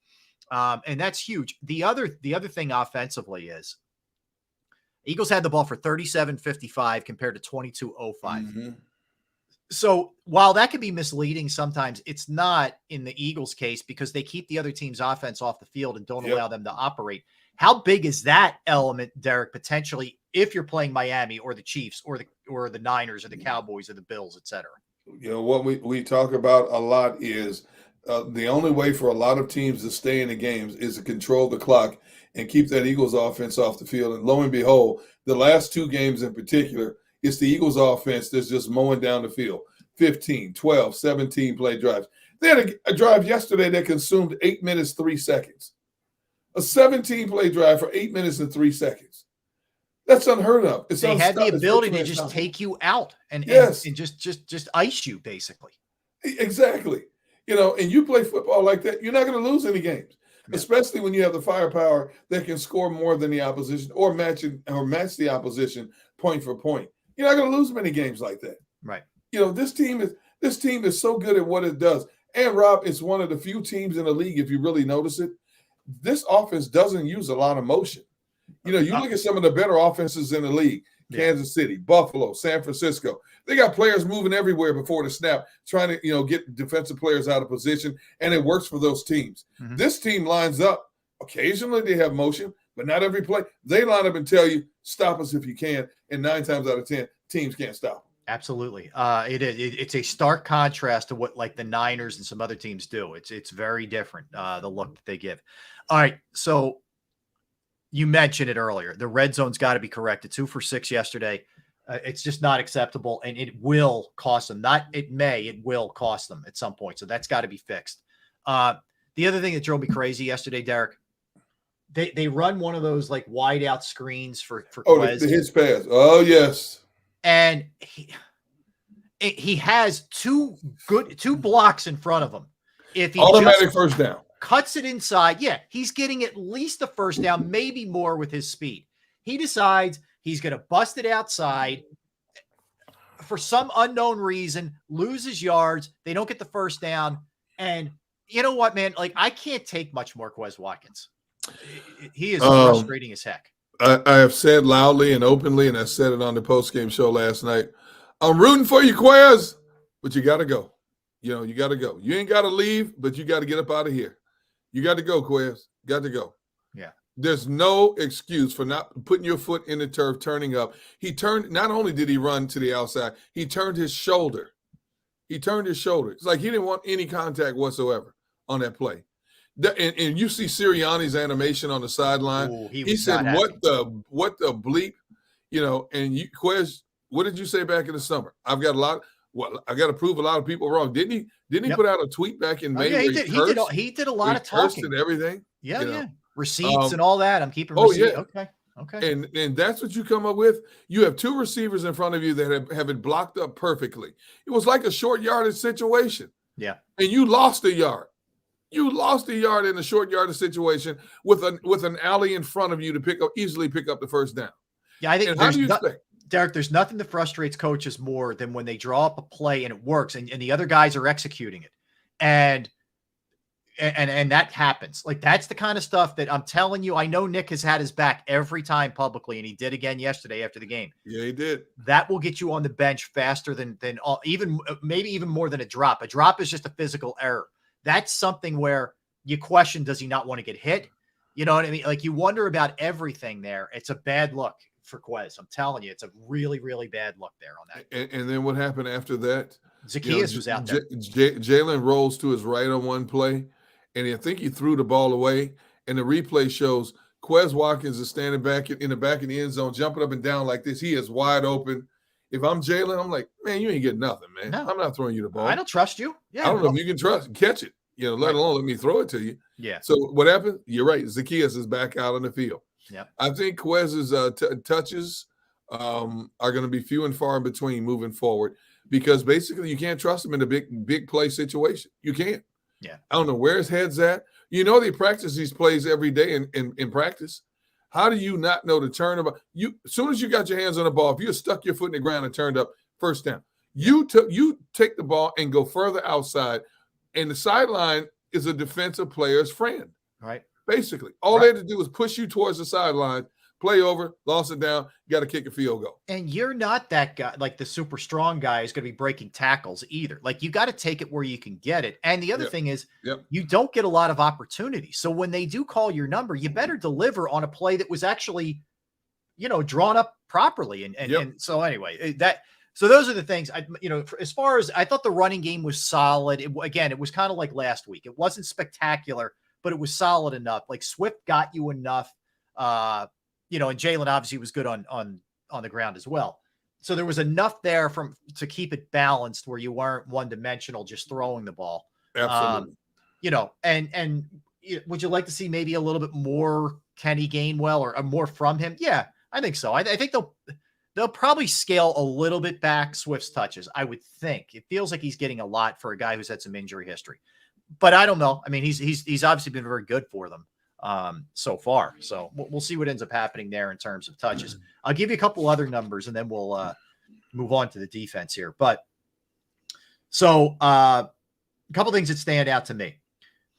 and that's huge. The other thing offensively is Eagles had the ball for 37-55 compared to 22-05. Mm-hmm. So while that can be misleading sometimes, it's not in the Eagles' case because they keep the other team's offense off the field and don't allow them to operate. How big is that element, Derek, potentially, if you're playing Miami or the Chiefs or the Niners or the Cowboys or the Bills, et cetera? What we talk about a lot is the only way for a lot of teams to stay in the games is to control the clock and keep that Eagles offense off the field. And lo and behold, the last 2 games in particular, it's the Eagles offense that's just mowing down the field. 15, 12, 17 play drives. They had a drive yesterday that consumed 8 minutes, 3 seconds. A 17 play drive for 8 minutes and 3 seconds. That's unheard of. They had the ability to just take you out and just ice you, basically. Exactly. And you play football like that, you're not going to lose any games, especially when you have the firepower that can score more than the opposition or match the opposition point for point. You're not going to lose many games like that. Right. This team is so good at what it does. And Rob, it's one of the few teams in the league, if you really notice it, this offense doesn't use a lot of motion. You look at some of the better offenses in the league, Kansas City, Buffalo, San Francisco. They got players moving everywhere before the snap, trying to, get defensive players out of position, and it works for those teams. Mm-hmm. This team lines up. Occasionally they have motion, but not every play. They line up and tell you, stop us if you can, and 9 times out of 10, teams can't stop them. Absolutely. It's a stark contrast to what like the Niners and some other teams do. It's very different, the look that they give. All right. So you mentioned it earlier. The red zone's got to be corrected. 2 for 6 yesterday. It's just not acceptable, and it will cost them. It will cost them at some point. So that's got to be fixed. The other thing that drove me crazy yesterday, Derek, they run one of those like wide out screens for Quez. The hitch pass. Oh, yes. And he has 2 blocks in front of him. If he automatic first down, cuts it inside, he's getting at least a first down, maybe more with his speed. He decides he's going to bust it outside for some unknown reason, loses yards. They don't get the first down. And you know what, man? Like, I can't take much more Quez Watkins. He is frustrating as heck. I have said loudly and openly, and I said it on the postgame show last night, I'm rooting for you, Quez, but you got to go. You got to go. You ain't got to leave, but you got to get up out of here. You got to go, Quez. Got to go. Yeah. There's no excuse for not putting your foot in the turf, turning up. Not only did he run to the outside, he turned his shoulder. It's like he didn't want any contact whatsoever on that play. And you see Sirianni's animation on the sideline. Ooh, he said, what the bleep? And Quez, what did you say back in the summer? I got to prove a lot of people wrong. Didn't he put out a tweet back in May? He did a lot of talking and everything. Yeah. Receipts and all that. I'm keeping receipts. Yeah. Okay. And that's what you come up with. You have 2 receivers in front of you that have it blocked up perfectly. It was like a short yardage situation. Yeah. And you lost a yard. You lost a yard in a short yardage situation with an alley in front of you to easily pick up the first down. Yeah, I think Derek, there's nothing that frustrates coaches more than when they draw up a play and it works and the other guys are executing it. And that happens. Like, that's the kind of stuff that I'm telling you. I know Nick has had his back every time publicly, and he did again yesterday after the game. Yeah, he did. That will get you on the bench faster than maybe even more than a drop. A drop is just a physical error. That's something where you question, does he not want to get hit? You know what I mean? Like, you wonder about everything there. It's a bad look for Quez. I'm telling you, it's a really, really bad look there on that. And then what happened after that? Zacchaeus was out there. Jalen rolls to his right on one play, and I think he threw the ball away. And the replay shows Quez Watkins is standing back in the back of the end zone, jumping up and down like this. He is wide open. If I'm Jalen, I'm like, man, you ain't getting nothing, man. No. I'm not throwing you the ball. I don't trust you. Yeah, I don't know if you can catch it, let alone let me throw it to you. Yeah. So what happened? You're right. Zacchaeus is back out on the field. Yeah. I think Quez's touches are going to be few and far in between moving forward, because basically you can't trust him in a big play situation. You can't. Yeah. I don't know where his head's at. You know, they practice these plays every day in practice. How do you not know to turn about? As soon as you got your hands on the ball, if you stuck your foot in the ground and turned up, first down. You take the ball and go further outside, and the sideline is a defensive player's friend. Right. Basically, all they had to do was push you towards the sideline, play over, lost it down, got to kick a field goal. And you're not that guy, like the super strong guy is going to be breaking tackles either. Like, you got to take it where you can get it. And the other thing is, you don't get a lot of opportunities. So when they do call your number, you better deliver on a play that was actually, drawn up properly. And so anyway, so those are the things as far as I thought the running game was solid. It was kind of like last week. It wasn't spectacular, but it was solid enough. Like, Swift got you enough, and Jalen obviously was good on the ground as well. So there was enough there to keep it balanced where you weren't one-dimensional, just throwing the ball. Absolutely. And would you like to see maybe a little bit more Kenny Gainwell or more from him? Yeah, I think so. I think they'll probably scale a little bit back Swift's touches, I would think. It feels like he's getting a lot for a guy who's had some injury history. But I don't know. I mean, he's obviously been very good for them so far. So we'll see what ends up happening there in terms of touches. I'll give you a couple other numbers and then we'll move on to the defense here. But so a couple things that stand out to me.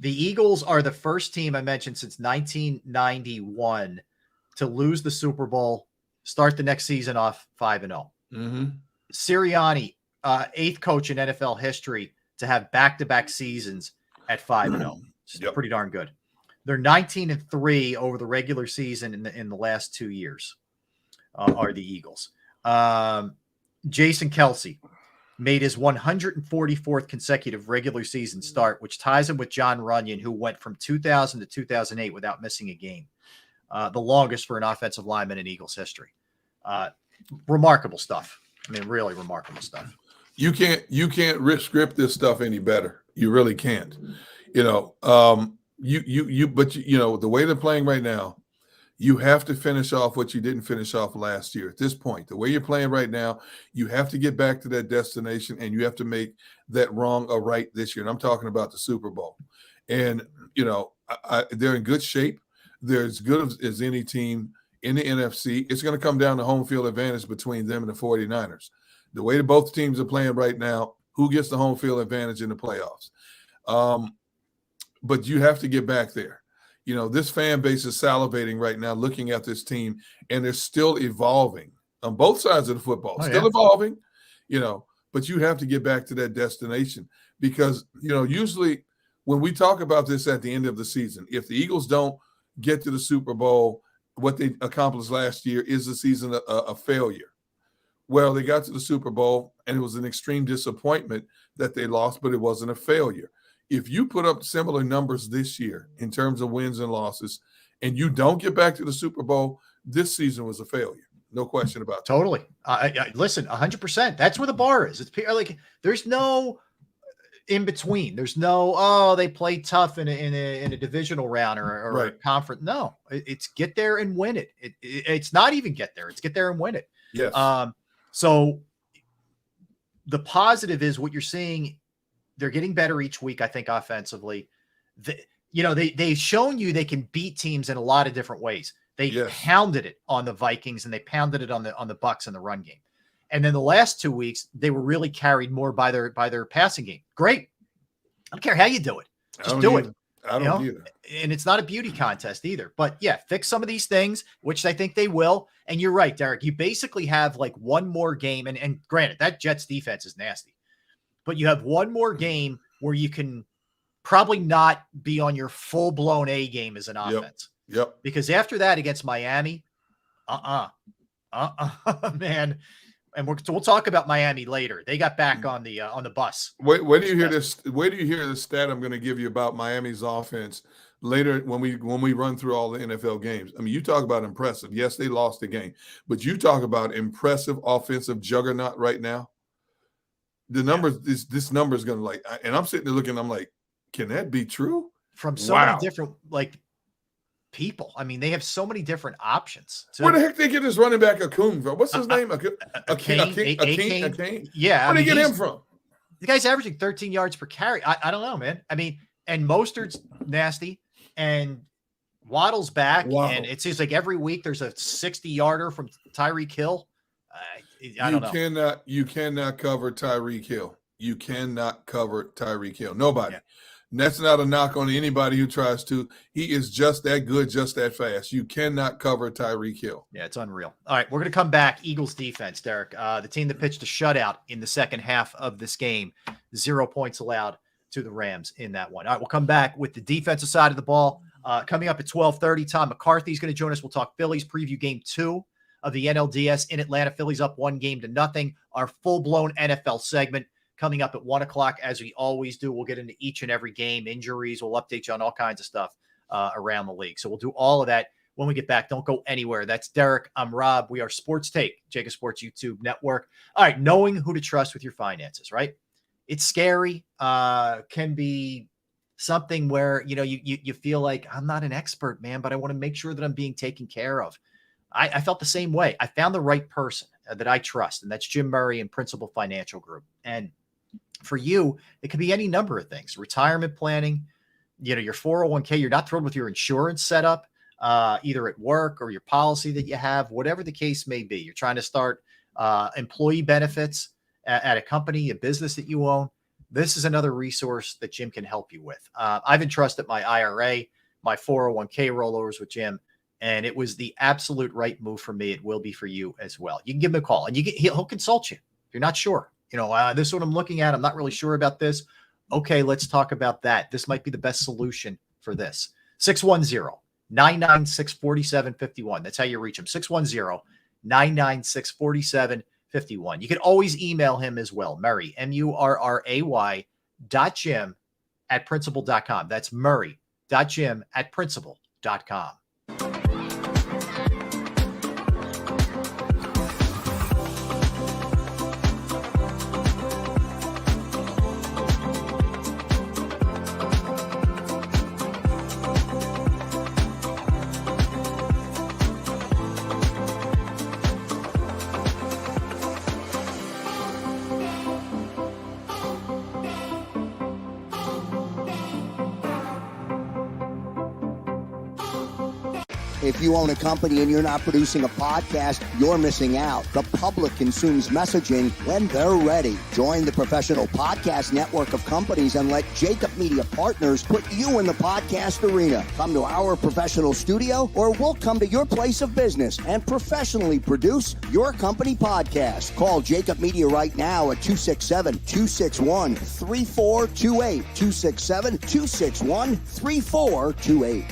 The Eagles are the first team I mentioned since 1991 to lose the Super Bowl, start the next season off 5-0. Mm-hmm. Sirianni, 8th coach in NFL history to have back-to-back seasons at 5-0. It's pretty darn good. They're 19-3 over the regular season in the last 2 years. Are the Eagles? Jason Kelce made his 144th consecutive regular season start, which ties him with John Runyon, who went from 2000 to 2008 without missing a game. The longest for an offensive lineman in Eagles history. Remarkable stuff. I mean, really remarkable stuff. You can't script this stuff any better. You really can't. But the way they're playing right now, you have to finish off what you didn't finish off last year. At this point, the way you're playing right now, you have to get back to that destination, and you have to make that wrong a right this year. And I'm talking about the Super Bowl. And they're in good shape. They're as good as any team in the NFC. It's going to come down to home field advantage between them and the 49ers. The way that both teams are playing right now, who gets the home field advantage in the playoffs? But you have to get back there. This fan base is salivating right now looking at this team, and they're still evolving on both sides of the football. Evolving, but you have to get back to that destination because, usually when we talk about this at the end of the season, if the Eagles don't get to the Super Bowl, what they accomplished last year is the season a failure. Well, they got to the Super Bowl, and it was an extreme disappointment that they lost, but it wasn't a failure. If you put up similar numbers this year in terms of wins and losses, and you don't get back to the Super Bowl, this season was a failure. No question about it. Totally. Listen, 100%. That's where the bar is. It's like there's no in between. There's no, they played tough in a divisional round or a conference. No, it's get there and win it. It's not even get there. It's get there and win it. Yes. So the positive is what you're seeing. They're getting better each week, I think, offensively. They've shown you they can beat teams in a lot of different ways. They pounded it on the Vikings and they pounded it on the Bucs in the run game. And then the last 2 weeks, they were really carried more by their passing game. Great. I don't care how you do it. Just do it. I don't either. And it's not a beauty contest either. But yeah, fix some of these things, which I think they will. And you're right, Derek. You basically have like one more game. And granted, that Jets defense is nasty. But you have one more game where you can probably not be on your full-blown A game as an offense. Yep. Because after that against Miami, man. And we'll talk about Miami later. They got back on the bus. Where do you hear this? Where do you hear the stat I'm going to give you about Miami's offense later when we run through all the NFL games? I mean, you talk about impressive. Yes, they lost the game, but you talk about impressive offensive juggernaut right now. The numbers, this number is going to and I'm sitting there looking, I'm like, can that be true? From so many different, people. I mean, they have so many different options. So, where the heck they get this running back Akun from? What's his name? Akane? Yeah. Where they get him from? The guy's averaging 13 yards per carry. I don't know, man. I mean, and Mostert's nasty, and Waddle's back, and it seems like every week there's a 60-yarder from Tyreek Hill. I don't know. You cannot cover Tyreek Hill. You cannot cover Tyreek Hill. Nobody. Yeah. That's not a knock on anybody who tries to. He is just that good, just that fast. You cannot cover Tyreek Hill. Yeah, it's unreal. All right, we're going to come back. Eagles defense, Derek. The team that pitched a shutout in the second half of this game. 0 points allowed to the Rams in that one. All right, we'll come back with the defensive side of the ball. Coming up at 12:30, Tom McCarthy is going to join us. We'll talk Phillies, preview game 2 of the NLDS in Atlanta. Phillies up 1-0. Our full-blown NFL segment coming up at 1 o'clock, as we always do. We'll get into each and every game, injuries. We'll update you on all kinds of stuff around the league. So we'll do all of that when we get back. Don't go anywhere. That's Derek. I'm Rob. We are Sports Take, JAKIB Sports YouTube Network. All right, knowing who to trust with your finances, right? It's scary. Can be something where, you feel like, I'm not an expert, man, but I want to make sure that I'm being taken care of. I felt the same way. I found the right person that I trust, and that's Jim Murray and Principal Financial Group. And for you, it could be any number of things. Retirement planning, your 401k, you're not thrilled with your insurance setup, either at work or your policy that you have, whatever the case may be. You're trying to start employee benefits at a company, a business that you own. This is another resource that Jim can help you with. I've entrusted my IRA, my 401k rollovers with Jim, and it was the absolute right move for me. It will be for you as well. You can give him a call, and he'll consult you. If you're not sure. This is what I'm looking at. I'm not really sure about this. Okay, let's talk about that. This might be the best solution for this. 610-996-4751. That's how you reach him. 610-996-4751. You can always email him as well. Murray, MURRAY .jim@principal.com. That's Murray.jim@principal.com. If you own a company and you're not producing a podcast, you're missing out. The public consumes messaging when they're ready. Join the professional podcast network of companies and let JAKIB Media Partners put you in the podcast arena. Come to our professional studio, or we'll come to your place of business and professionally produce your company podcast. Call JAKIB Media right now at 267-261-3428. 267-261-3428.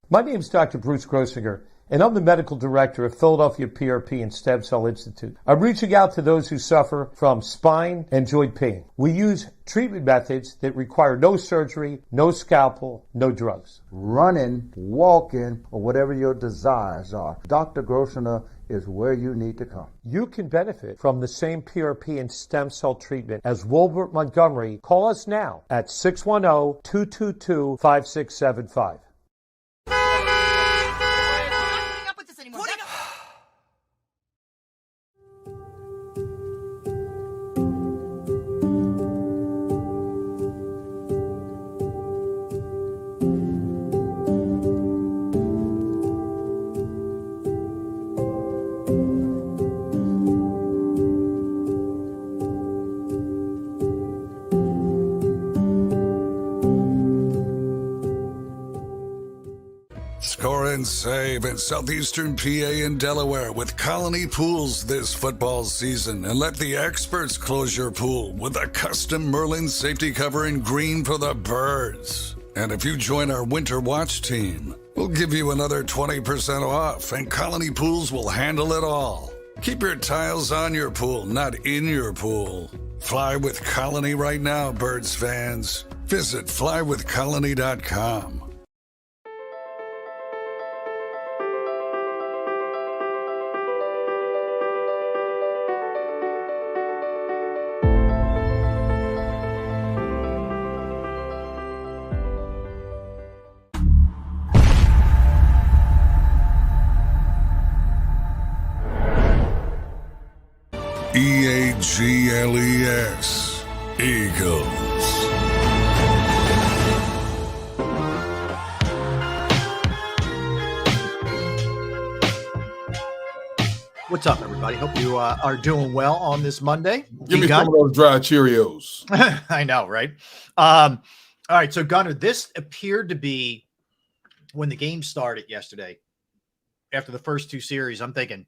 My name is Dr. Bruce Grossinger, and I'm the medical director of Philadelphia PRP and Stem Cell Institute. I'm reaching out to those who suffer from spine and joint pain. We use treatment methods that require no surgery, no scalpel, no drugs. Running, walking, or whatever your desires are, Dr. Grossinger is where you need to come. You can benefit from the same PRP and stem cell treatment as Wilbert Montgomery. Call us now at 610-222-5675. Score and save in southeastern PA and Delaware with Colony Pools this football season, and let the experts close your pool with a custom Merlin safety cover in green for the birds. And if you join our Winter Watch team, we'll give you another 20% off, and Colony Pools will handle it all. Keep your tiles on your pool, not in your pool. Fly with Colony right now, Birds fans. Visit flywithcolony.com. Eagles. Eagles. What's up, everybody? Hope you are doing well on this Monday. Give me some of those dry Cheerios. I know, right? All right, so Gunnar, this appeared to be when the game started yesterday. After the first two series, I'm thinking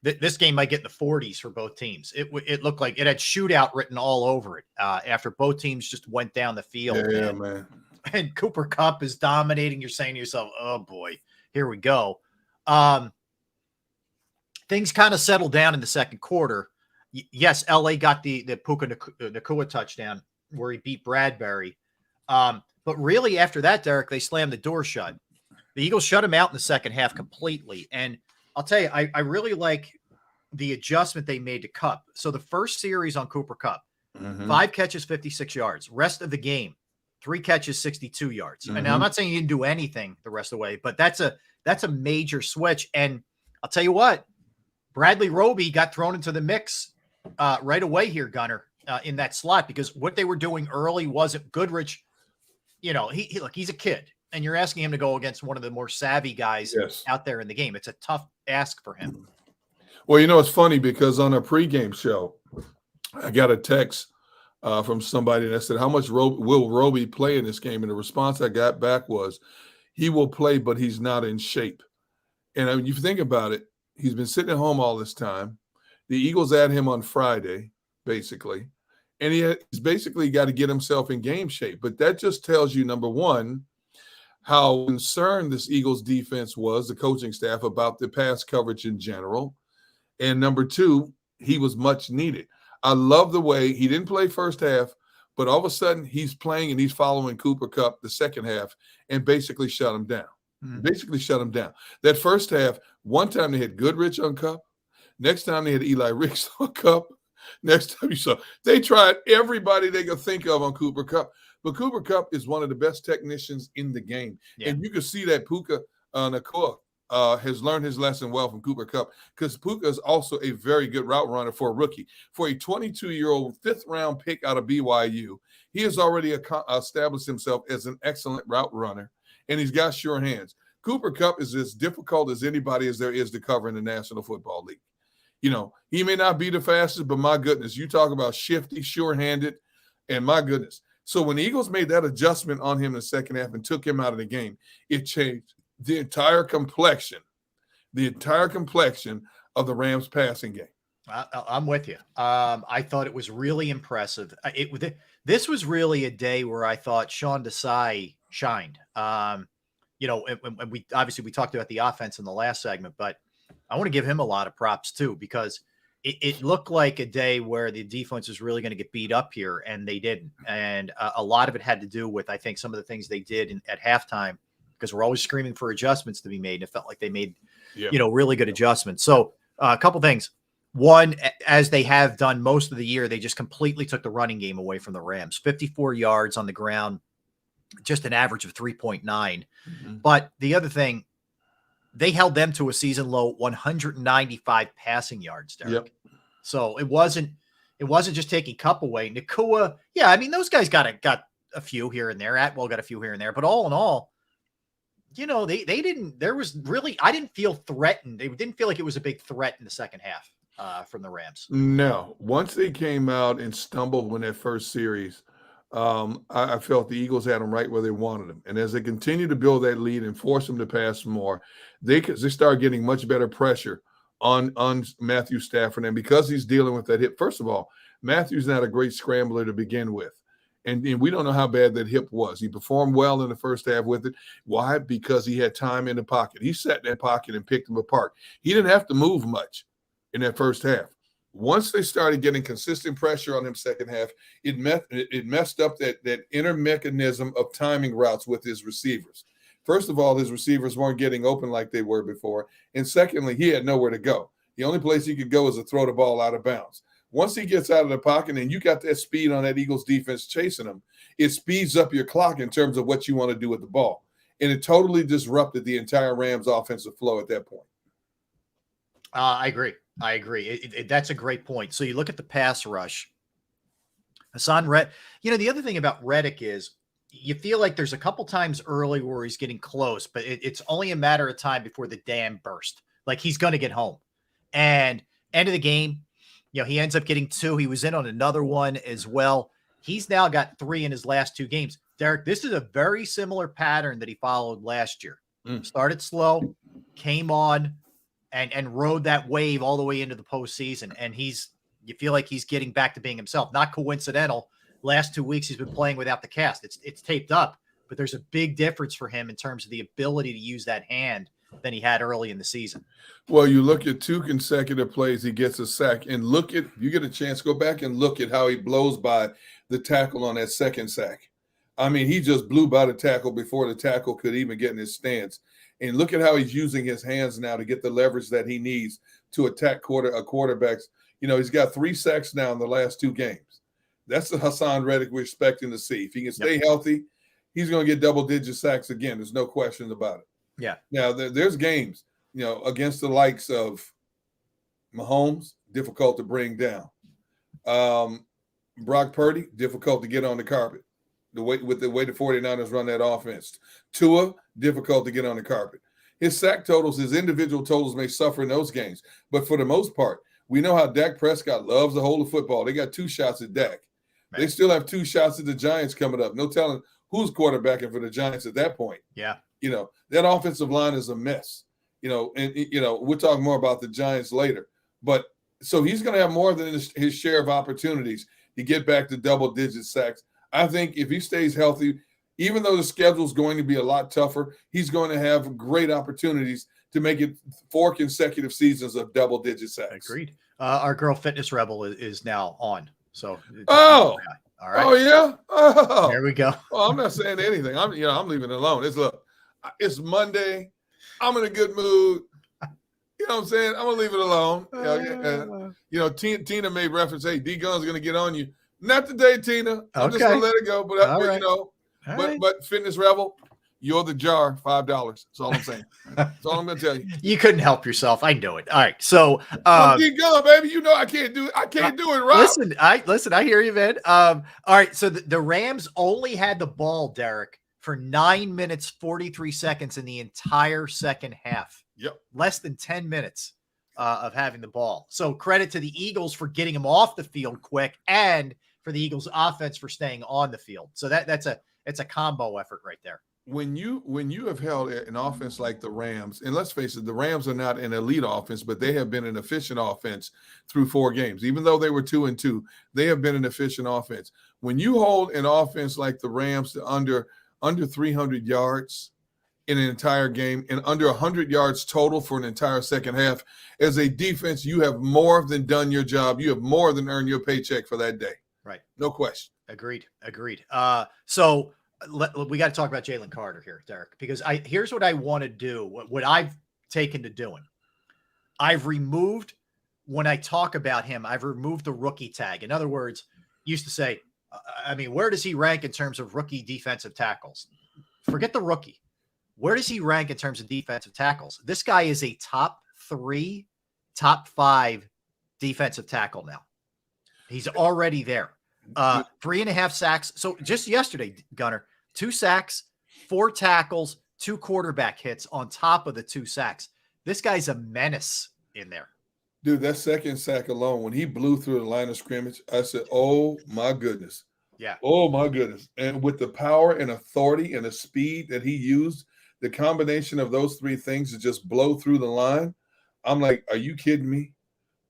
this game might get in the 40s for both teams. It looked like it had shootout written all over it after both teams just went down the field. Yeah, man. And Cooper Kupp is dominating. You're saying to yourself, oh, boy, here we go. Things kind of settled down in the second quarter. Yes, LA got the Puka Nacua touchdown where he beat Bradbury. But really after that, Derek, they slammed the door shut. The Eagles shut him out in the second half completely. And I'll tell you, I really like the adjustment they made to Kupp. So the first series on Cooper Kupp, 5 catches, 56 yards. Rest of the game, 3 catches, 62 yards. And now I'm not saying he didn't do anything the rest of the way, but that's a major switch. And I'll tell you what, Bradley Roby got thrown into the mix right away here, Gunner, in that slot, because what they were doing early wasn't Goodrich. You know, he's a kid, and you're asking him to go against one of the more savvy guys out there in the game. It's a tough ask for him. Well, you know, it's funny because on a pregame show, I got a text from somebody that said, how much will Roby play in this game? And the response I got back was, he will play, but he's not in shape. And I mean, you think about it, he's been sitting at home all this time. The Eagles add him on Friday, basically. And he's basically got to get himself in game shape. But that just tells you, number one, how concerned this Eagles defense was, the coaching staff, about the pass coverage in general. And number two, he was much needed. I love the way he didn't play first half, but all of a sudden he's playing and he's following Cooper Kupp the second half and basically shut him down. Basically shut him down. That first half, one time they had Goodrich on Kupp. Next time they had Eli Ricks on Kupp. Next time you saw, they tried everybody they could think of on Cooper Kupp. But Cooper Kupp is one of the best technicians in the game. Yeah. And you can see that Puka Nacua has learned his lesson well from Cooper Kupp, because Puka is also a very good route runner for a rookie. For a 22-year-old fifth-round pick out of BYU, he has already established himself as an excellent route runner, and he's got sure hands. Cooper Kupp is as difficult as anybody as there is to cover in the National Football League. You know, he may not be the fastest, but my goodness, you talk about shifty, sure-handed, and my goodness. So when the Eagles made that adjustment on him in the second half and took him out of the game, it changed the entire complexion of the Rams passing game. I'm with you. I thought it was really impressive. This was really a day where I thought Sean Desai shined. You know, and we talked about the offense in the last segment, but I want to give him a lot of props too, because it looked like a day where the defense was really going to get beat up here, and they didn't. And a lot of it had to do with, I think, some of the things they did at halftime, because we're always screaming for adjustments to be made. And it felt like they made, really good adjustments. So a couple things. One, as they have done most of the year, they just completely took the running game away from the Rams. 54 yards on the ground, just an average of 3.9. But the other thing, they held them to a season low 195 passing yards, Derek. So it wasn't just taking Kupp away. Nacua, I mean, those guys got a few here and there. Atwell got a few here and there. But all in all, you know, they didn't. There was really, I didn't feel threatened. They didn't feel like it was a big threat in the second half from the Rams. No, once they came out and stumbled in that first series, I felt the Eagles had them right where they wanted them. And as they continue to build that lead and force them to pass more, they start getting much better pressure on Matthew Stafford. And because he's dealing with that hip, first of all, Matthew's not a great scrambler to begin with. And we don't know how bad that hip was. He performed well in the first half with it. Why? Because he had time in the pocket. He sat in that pocket and picked them apart. He didn't have to move much in that first half. Once they started getting consistent pressure on him second half, it messed up that inner mechanism of timing routes with his receivers. First of all, his receivers weren't getting open like they were before. And secondly, he had nowhere to go. The only place he could go is to throw the ball out of bounds. Once he gets out of the pocket and you got that speed on that Eagles defense chasing him, it speeds up your clock in terms of what you want to do with the ball. And it totally disrupted the entire Rams offensive flow at that point. I agree. That's a great point. So you look at the pass rush. Hassan Reddick. The other thing about Reddick is you feel like there's a couple times early where he's getting close, but it's only a matter of time before the dam burst. Like he's going to get home. And end of the game, he ends up getting 2. He was in on another one as well. He's now got 3 in his last 2 games. Derek, this is a very similar pattern that he followed last year. Started slow, came on, and rode that wave all the way into the postseason. And you feel like he's getting back to being himself. Not coincidental. Last 2 weeks, he's been playing without the cast. It's taped up, but there's a big difference for him in terms of the ability to use that hand than he had early in the season. Well, you look at 2 consecutive plays, he gets a sack. And you get a chance, go back and look at how he blows by the tackle on that second sack. I mean, he just blew by the tackle before the tackle could even get in his stance. And look at how he's using his hands now to get the leverage that he needs to attack quarterbacks. He's got 3 sacks now in the last 2 games. That's the Hassan Reddick we're expecting to see. If he can stay healthy, he's going to get double-digit sacks again. There's no question about it. Yeah. Now, there's games, against the likes of Mahomes, difficult to bring down. Brock Purdy, difficult to get on the carpet. The way the 49ers run that offense. Tua, difficult to get on the carpet. His sack totals, his individual totals may suffer in those games. But for the most part, we know how Dak Prescott loves to hold the football. They got 2 shots at Dak. Right. They still have 2 shots at the Giants coming up. No telling who's quarterbacking for the Giants at that point. Yeah. That offensive line is a mess. We'll talk more about the Giants later. But so he's going to have more than his share of opportunities to get back to double-digit sacks. I think if he stays healthy, even though the schedule is going to be a lot tougher, he's going to have great opportunities to make it 4 consecutive seasons of double-digit sacks. Agreed. Our girl Fitness Rebel is now on. So, all right. Oh yeah. Oh, there we go. I'm not saying anything. I'm leaving it alone. It's Monday. I'm in a good mood. You know what I'm saying? I'm gonna leave it alone. Tina made reference. Hey, D Gun's gonna get on you. Not today, Tina. I'm just gonna let it go. But but Fitness Rebel, you're the jar, $5. That's all I'm saying. That's all I'm gonna tell you. You couldn't help yourself. I know it. All right. So D Gun, baby, I can't do it. I can't do it, right? Listen, I hear you, man. All right. So the Rams only had the ball, Derek, for 9 minutes, 43 seconds in the entire second half. Yep. Less than 10 minutes of having the ball. So credit to the Eagles for getting him off the field quick and for the Eagles offense for staying on the field. So it's a combo effort right there. When you have held an offense like the Rams, and let's face it, the Rams are not an elite offense, but they have been an efficient offense through 4 games. Even though they were 2-2, they have been an efficient offense. When you hold an offense like the Rams to under 300 yards in an entire game and under 100 yards total for an entire second half, as a defense, you have more than done your job. You have more than earned your paycheck for that day. Right. No question. Agreed. So we got to talk about Jalen Carter here, Derek, because here's what I want to do. What I've taken to doing. I've removed, when I talk about him, I've removed the rookie tag. In other words, used to say, where does he rank in terms of rookie defensive tackles? Forget the rookie. Where does he rank in terms of defensive tackles? This guy is a top 3, top 5 defensive tackle now. He's already there. 3.5 sacks. So just yesterday, Gunner, 2 sacks, 4 tackles, 2 quarterback hits on top of the 2 sacks. This guy's a menace in there. Dude, that second sack alone, when he blew through the line of scrimmage, I said, oh my goodness. Yeah. Oh my goodness. And with the power and authority and the speed that he used, the combination of those 3 things to just blow through the line, I'm like, are you kidding me?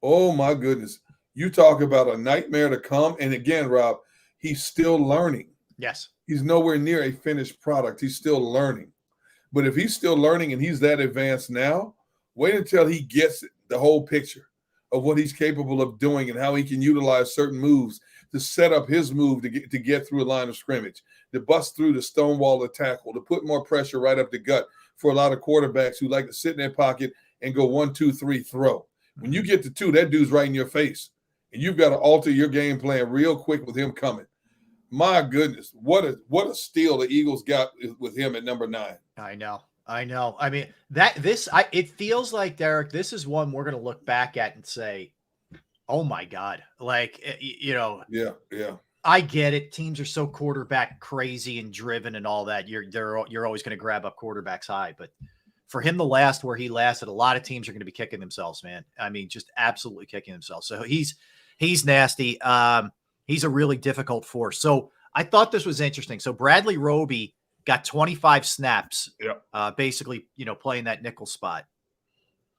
Oh my goodness. You talk about a nightmare to come. And again, Rob, he's still learning. Yes. He's nowhere near a finished product. He's still learning. But if he's still learning and he's that advanced now, wait until he gets the whole picture of what he's capable of doing and how he can utilize certain moves to set up his move to get through a line of scrimmage, to bust through the stonewall of tackle, to put more pressure right up the gut for a lot of quarterbacks who like to sit in their pocket and go 1, 2, 3, throw. When you get to 2, that dude's right in your face. And you've got to alter your game plan real quick with him coming. My goodness, what a steal the Eagles got with him at number 9. I know. I know. I mean, it feels like, Derek, this is one we're going to look back at and say, oh my God. Like, Yeah. I get it. Teams are so quarterback crazy and driven and all that. You're always going to grab up quarterbacks high, but for him to last where he lasted, a lot of teams are going to be kicking themselves, man. I mean, just absolutely kicking themselves. So he's nasty. He's a really difficult force. So I thought this was interesting. So Bradley Roby got 25 snaps, basically, playing that nickel spot,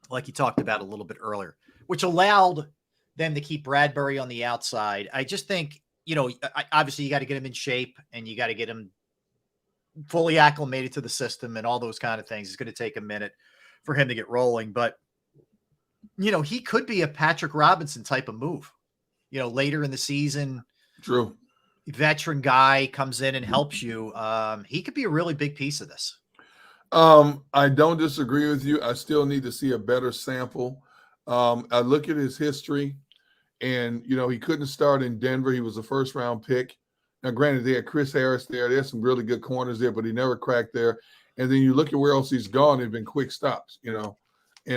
like you talked about a little bit earlier, which allowed them to keep Bradbury on the outside. I just think, obviously you got to get him in shape and you got to get him fully acclimated to the system and all those kind of things. It's going to take a minute for him to get rolling, but he could be a Patrick Robinson type of move, later in the season. True. Veteran guy comes in and helps you. He could be a really big piece of this. I don't disagree with you. I still need to see a better sample. I look at his history and, he couldn't start in Denver. He was a first round pick. Now, granted, they had Chris Harris there. There's some really good corners there, but he never cracked there. And then you look at where else he's gone. They've been quick stops, and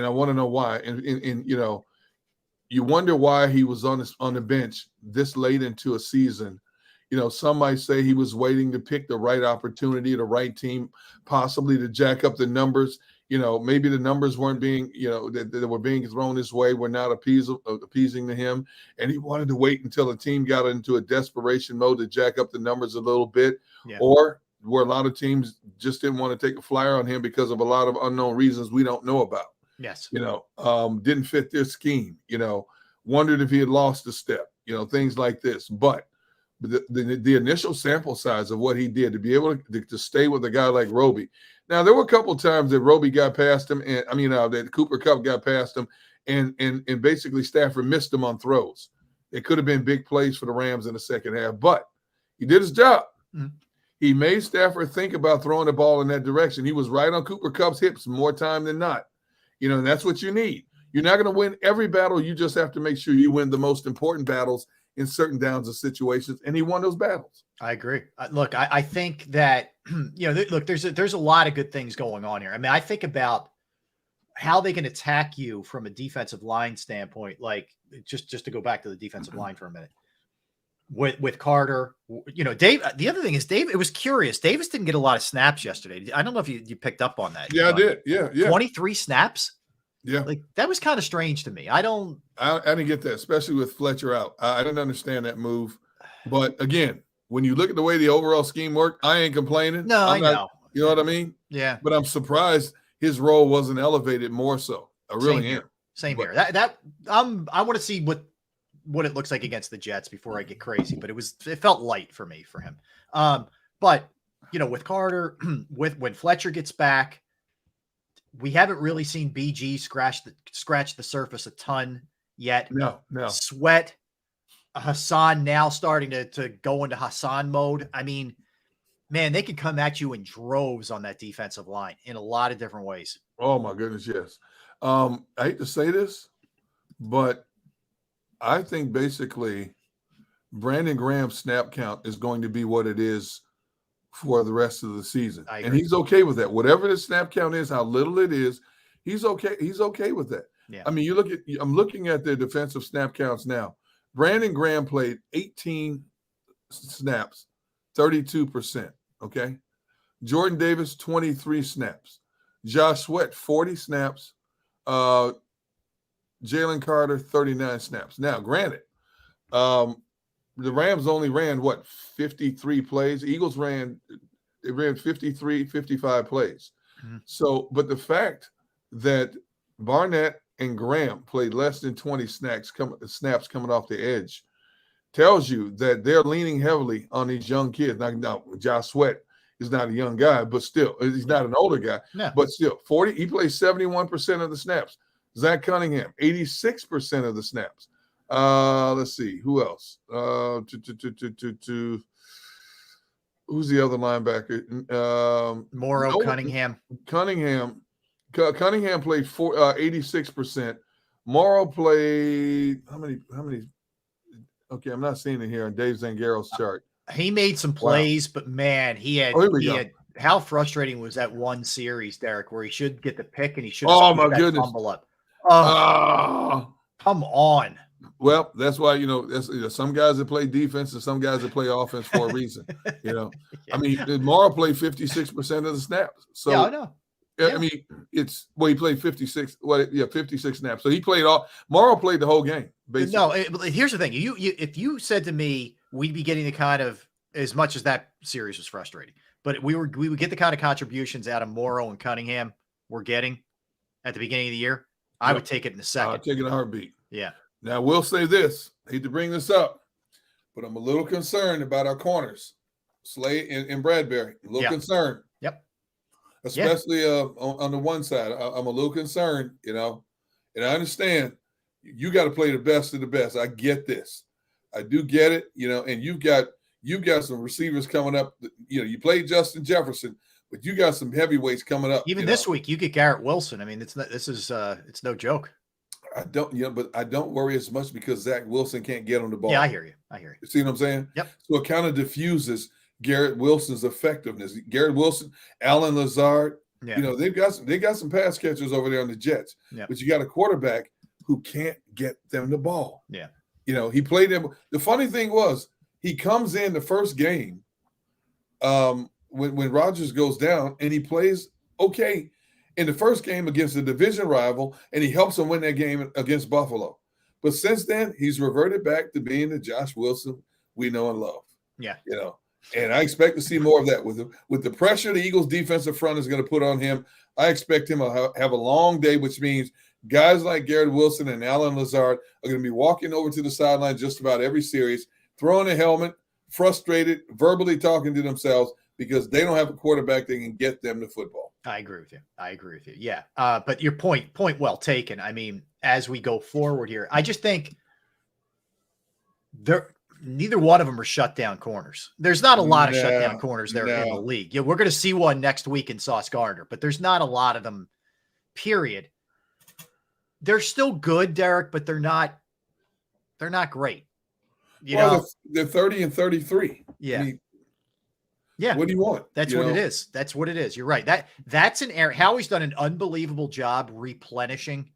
I want to know why. And you wonder why he was on the bench this late into a season. Some might say he was waiting to pick the right opportunity, the right team, possibly to jack up the numbers. Maybe the numbers weren't being, that were being thrown his way were not appeasing to him. And he wanted to wait until the team got into a desperation mode to jack up the numbers a little bit. Yeah. Or where a lot of teams just didn't want to take a flyer on him because of a lot of unknown reasons we don't know about. Yes. Didn't fit their scheme, wondered if he had lost a step, things like this. But the initial sample size of what he did to be able to stay with a guy like Roby. Now, there were a couple of times that Roby got past him, and that Cooper Kupp got past him, and basically Stafford missed him on throws. It could have been big plays for the Rams in the second half, but he did his job. Mm-hmm. He made Stafford think about throwing the ball in that direction. He was right on Cooper Kupp's hips more time than not. And that's what you need. You're not going to win every battle. You just have to make sure you win the most important battles in certain downs of situations, and he won those battles. I agree. Look, I think that, there's a lot of good things going on here. I mean, I think about how they can attack you from a defensive line standpoint, like just to go back to the defensive line for a minute. With Carter, Dave. The other thing is, Dave. It was curious. Davis didn't get a lot of snaps yesterday. I don't know if you picked up on that. Yeah, I did. Yeah. 23 snaps. Yeah, like that was kind of strange to me. I didn't get that, especially with Fletcher out. I didn't understand that move. But again, when you look at the way the overall scheme worked, I ain't complaining. No, I know. You know what I mean? Yeah. But I'm surprised his role wasn't elevated more so. I really am. Same here. I want to see what it looks like against the Jets before I get crazy. But it felt light for me for him. But with Carter, when Fletcher gets back, we haven't really seen BG scratch the surface a ton yet. No. Sweat, Hassan now starting to go into Hassan mode. I mean, man, they could come at you in droves on that defensive line in a lot of different ways. Oh my goodness, yes. I hate to say this, but I think basically Brandon Graham's snap count is going to be what it is for the rest of the season. And he's okay with that. Whatever the snap count is, how little it is, he's okay. He's okay with that. Yeah. I mean, I'm looking at the defensive snap counts now. Brandon Graham played 18 snaps, 32%. Okay. Jordan Davis, 23 snaps. Josh Sweat, 40 snaps. Jalen Carter, 39 snaps. Now, granted, the Rams only ran 53 plays. Eagles ran 53, 55 plays. Mm-hmm. So, but the fact that Barnett and Graham played less than 20 snaps coming off the edge tells you that they're leaning heavily on these young kids. Now Josh Sweat is not a young guy, but still, he's not an older guy. No. But still, he plays 71% of the snaps. Zach Cunningham, 86% of the snaps. Let's see who else. Who's the other linebacker? Morrow, Cunningham. Cunningham played 86%. Morrow played how many? Okay, I'm not seeing it here on Dave Zangaro's chart. He made some plays, but man, he had how frustrating was that one series, Derek, where he should get the pick and he should Oh my goodness. fumble up. Oh, come on. Well, that's why, that's some guys that play defense and some guys that play offense for a reason. Yeah. I mean, Morrow played 56% of the snaps. So yeah, I know. I mean, he played 56. 56 snaps. So he played Morrow played the whole game, basically. No, here's the thing. You if you said to me we'd be getting the kind of, as much as that series was frustrating, but we would get the kind of contributions out of Morrow and Cunningham we're getting at the beginning of the year, I would take it in a second. I'd take it in a heartbeat. Yeah. Now, we'll say this. I hate to bring this up, but I'm a little concerned about our corners, Slade and Bradbury. A little concerned. Yep. Especially on the one side. I'm a little concerned, and I understand you got to play the best of the best. I get this. I do get it, and you've got some receivers coming up. You played Justin Jefferson, but you got some heavyweights coming up. Even this week, you get Garrett Wilson. I mean, it's no joke. I don't, but I don't worry as much because Zach Wilson can't get on the ball. Yeah, I hear you. You see what I'm saying? Yep. So it kind of diffuses Garrett Wilson's effectiveness. Garrett Wilson, Alan Lazard, they got some pass catchers over there on the Jets. Yep. But you got a quarterback who can't get them the ball. Yeah. He played them. The funny thing was he comes in the first game when Rodgers goes down, and he plays okay in the first game against a division rival, and he helps them win that game against Buffalo. But since then, he's reverted back to being the Josh Wilson we know and love. Yeah. And I expect to see more of that with the pressure the Eagles defensive front is going to put on him. I expect him to have a long day, which means guys like Garrett Wilson and Alan Lazard are going to be walking over to the sideline just about every series, throwing a helmet, frustrated, verbally talking to themselves because they don't have a quarterback that can get them the football. I agree with you. Yeah. But your point well taken. I mean, as we go forward here, I just think neither one of them are shutdown corners. There's not a lot of shutdown corners there in the league. Yeah, we're going to see one next week in Sauce Gardner, but there's not a lot of them, period. They're still good, Derek, but they're not great. They're 30 and 33. Yeah. I mean, yeah. What do you want? That's what it is. That's what it is. You're right. That's an area. Howie's done an unbelievable job replenishing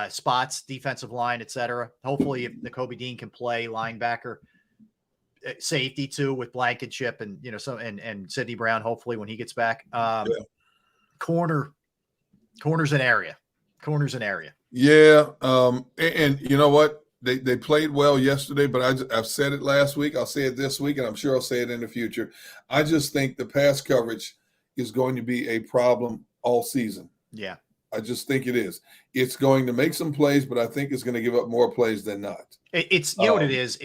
spots, defensive line, etc. Hopefully, if Nakobe Dean can play linebacker, safety too with Blankenship and and Sidney Brown. Hopefully, when he gets back, corner's an area. Yeah. And you know what? They played well yesterday, but I've said it last week. I'll say it this week, and I'm sure I'll say it in the future. I just think the pass coverage is going to be a problem all season. Yeah. I just think it is. It's going to make some plays, but I think it's going to give up more plays than not. It's what it is.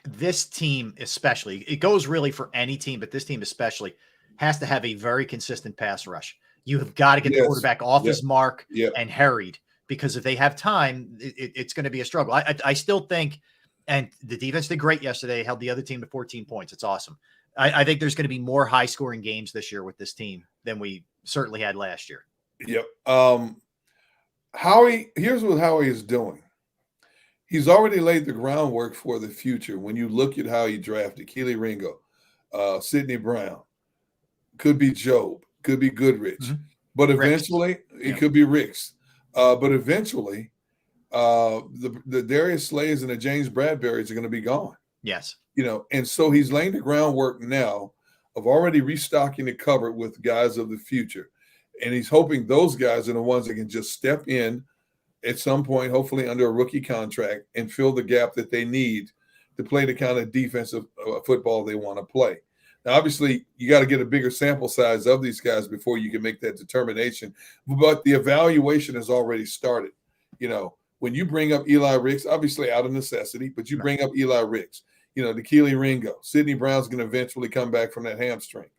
This team especially, it goes really for any team, but this team especially has to have a very consistent pass rush. You have got to get the quarterback off his mark and harried. Because if they have time, it's going to be a struggle. I still think, and the defense did great yesterday, held the other team to 14 points. It's awesome. I think there's going to be more high-scoring games this year with this team than we certainly had last year. Yep. Here's what Howie is doing. He's already laid the groundwork for the future. When you look at how he drafted Keely Ringo, Sidney Brown, could be Job, could be Goodrich, but eventually it could be Ricks. But eventually, the Darius Slays and the James Bradburys are going to be gone. Yes. And so he's laying the groundwork now of already restocking the cupboard with guys of the future. And he's hoping those guys are the ones that can just step in at some point, hopefully under a rookie contract, and fill the gap that they need to play the kind of defensive football they want to play. Now, obviously, you got to get a bigger sample size of these guys before you can make that determination. But the evaluation has already started. When you bring up Eli Ricks, obviously out of necessity, but you bring up Eli Ricks, the Keely Ringo, Sidney Brown's going to eventually come back from that hamstring.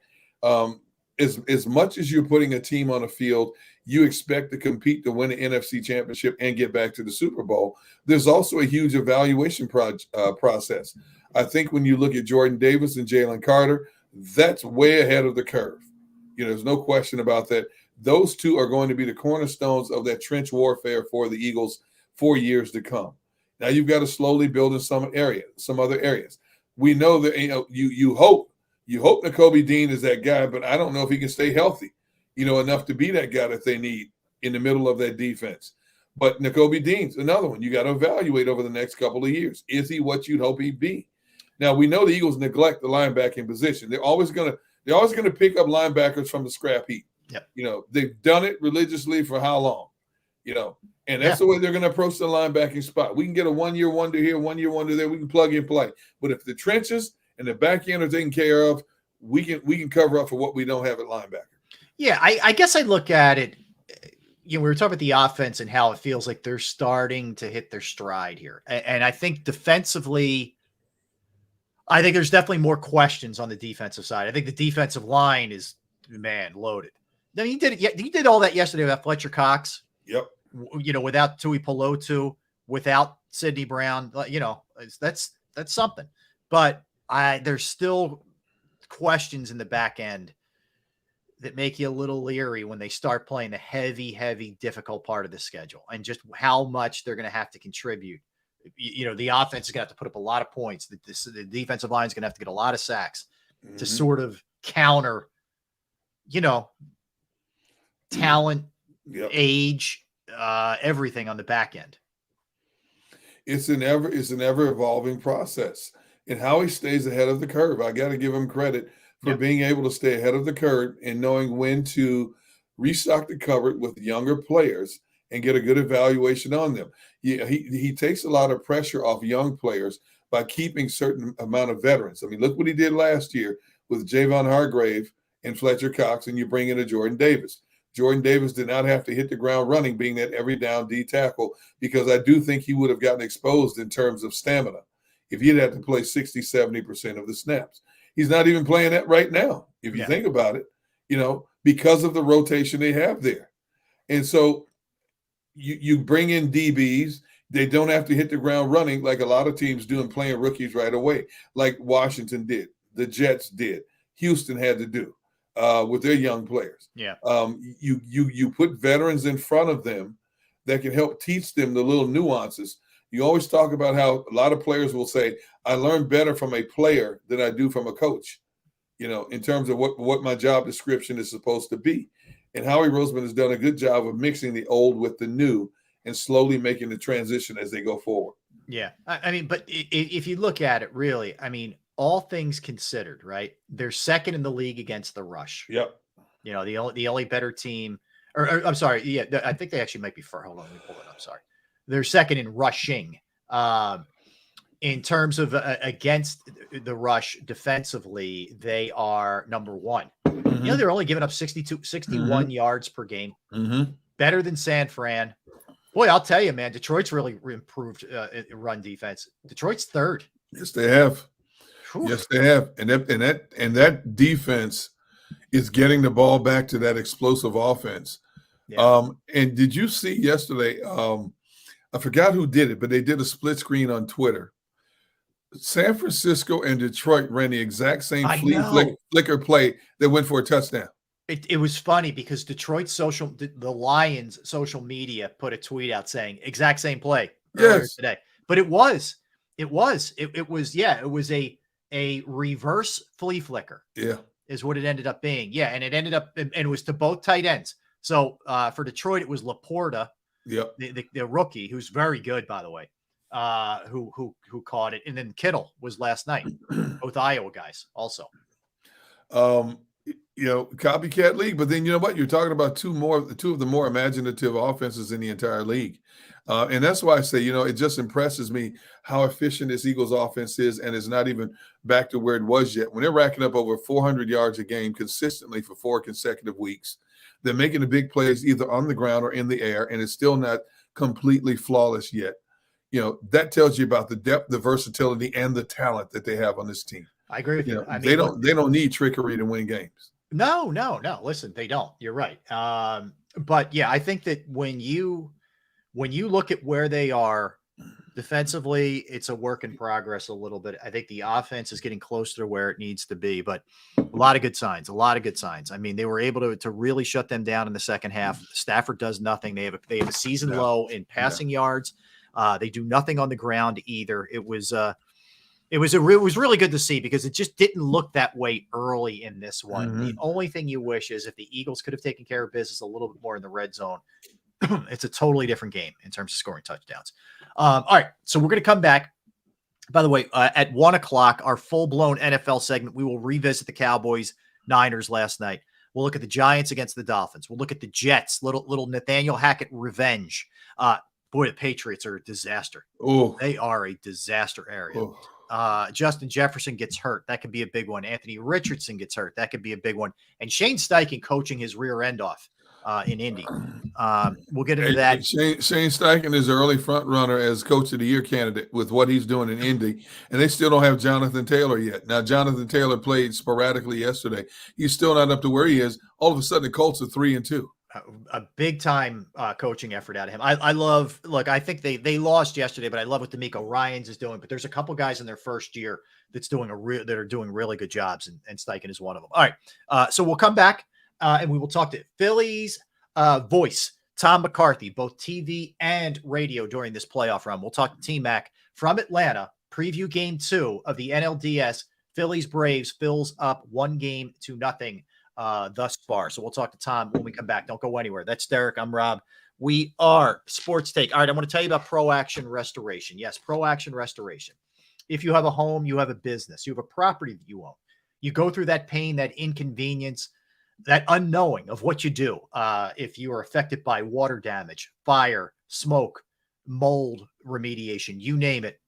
As much as you're putting a team on the field, you expect to compete to win the NFC Championship and get back to the Super Bowl. There's also a huge evaluation process. I think when you look at Jordan Davis and Jalen Carter, that's way ahead of the curve. There's no question about that. Those two are going to be the cornerstones of that trench warfare for the Eagles for years to come. Now you've got to slowly build in some other areas. We know that you hope You hope Nakobe Dean is that guy, but I don't know if he can stay healthy, enough to be that guy that they need in the middle of that defense. But Nakobe Dean's another one you got to evaluate over the next couple of years. Is he what you'd hope he'd be? Now, we know the Eagles neglect the linebacking position. They're always going to pick up linebackers from the scrap heap. Yep. They've done it religiously for how long? And that's the way they're going to approach the linebacking spot. We can get a 1-year wonder here, 1-year wonder there. We can plug and play. But if the trenches and the back end are taken care of, we can cover up for what we don't have at linebacker. Yeah, I guess I look at it. We were talking about the offense and how it feels like they're starting to hit their stride here. And I think defensively, I think there's definitely more questions on the defensive side. I think the defensive line is, loaded. Now, he did all that yesterday without Fletcher Cox. Yep. Without Tui Pelotu, without Sidney Brown, that's something. But there's still questions in the back end that make you a little leery when they start playing the heavy, difficult part of the schedule and just how much they're going to have to contribute. The offense is going to have to put up a lot of points. The defensive line is going to have to get a lot of sacks to sort of counter, talent, age, everything on the back end. It's an ever evolving process, and how he stays ahead of the curve. I got to give him credit for being able to stay ahead of the curve and knowing when to restock the cupboard with younger players and get a good evaluation on them. He takes a lot of pressure off young players by keeping certain amount of veterans. I mean, look what he did last year with Javon Hargrave and Fletcher Cox, and you bring in a Jordan Davis. Jordan Davis did not have to hit the ground running, being that every down D tackle, because I do think he would have gotten exposed in terms of stamina if he'd had to play 60, 70% of the snaps. He's not even playing that right now, if you think about it, because of the rotation they have there. And so you bring in DBs. They don't have to hit the ground running like a lot of teams do and playing rookies right away, like Washington did, the Jets did, Houston had to do with their young players. Yeah. You put veterans in front of them that can help teach them the little nuances. You always talk about how a lot of players will say, I learn better from a player than I do from a coach, in terms of what my job description is supposed to be. And Howie Roseman has done a good job of mixing the old with the new and slowly making the transition as they go forward. Yeah. I mean, but if you look at it really, all things considered, right? They're second in the league against the rush. Yep. The only better team, or I'm sorry. Yeah. I think they actually might be first. Hold on. Let me pull it up. Sorry. They're second in rushing. In terms of against the rush defensively, they are number one. Mm-hmm. They're only giving up 61 yards per game. Mm-hmm. Better than San Fran. Boy, I'll tell you, man, Detroit's really improved run defense. Detroit's third. Yes, they have. Whew. Yes, they have. And that defense is getting the ball back to that explosive offense. Yeah. And did you see yesterday? I forgot who did it, but they did a split screen on Twitter. San Francisco and Detroit ran the exact same flicker play that went for a touchdown. It was funny because the Lions social media put a tweet out saying exact same play today. But it was a reverse flea flicker. Yeah. Is what it ended up being. Yeah. And it ended up, and it was to both tight ends. So for Detroit, it was Laporta. Yep. The rookie, who's very good, by the way, who caught it. And then Kittle was last night, both Iowa guys also. Copycat league, but then you know what? You're talking about two of the more imaginative offenses in the entire league. And that's why I say, it just impresses me how efficient this Eagles offense is, and it's not even back to where it was yet. When they're racking up over 400 yards a game consistently for 4 consecutive weeks, they're making the big plays either on the ground or in the air, and it's still not completely flawless yet. That tells you about the depth, the versatility, and the talent that they have on this team. I agree with you. They don't need trickery to win games. No. Listen, they don't. You're right. But yeah, I think that when you look at where they are defensively, it's a work in progress a little bit. I think the offense is getting closer to where it needs to be, but a lot of good signs. I mean, they were able to really shut them down in the second half. Stafford does nothing. They have a season low in passing yards. They do nothing on the ground either. It was It was really good to see because it just didn't look that way early in this one. Mm-hmm. The only thing you wish is if the Eagles could have taken care of business a little bit more in the red zone, it's a totally different game in terms of scoring touchdowns. All right, so we're going to come back. By the way, at 1 o'clock, our full-blown NFL segment, we will revisit the Cowboys-Niners last night. We'll look at the Giants against the Dolphins. We'll look at the Jets, little Nathaniel Hackett revenge. Boy, the Patriots are a disaster. Oh, they are a disaster area. Oh. Justin Jefferson gets hurt. That could be a big one. Anthony Richardson gets hurt. That could be a big one. And Shane Steichen coaching his rear end off in Indy. We'll get into that. Shane Steichen is the early front runner as coach of the year candidate with what he's doing in Indy. And they still don't have Jonathan Taylor yet. Now, Jonathan Taylor played sporadically yesterday. He's still not up to where he is. All of a sudden, the Colts are 3-2. A big time coaching effort out of him. I love, look, I think they lost yesterday, but I love what D'Amico Ryans is doing. But there's a couple guys in their first year that are doing really good jobs, and Steichen is one of them. All right. So we'll come back and we will talk to Phillies voice, Tom McCarthy, both TV and radio during this playoff run. We'll talk to T-Mac from Atlanta, preview game 2 of the NLDS. Phillies Braves fills up 1-0 thus far. So we'll talk to Tom when we come back. Don't go anywhere. That's Derek. I'm Rob. We are Sports Take. All right, I'm going to tell you about Pro Action Restoration. Yes, Pro Action Restoration. If you have a home, you have a business, you have a property that you own, you go through that pain, that inconvenience, that unknowing of what you do. If you are affected by water damage, fire, smoke, mold remediation, you name it.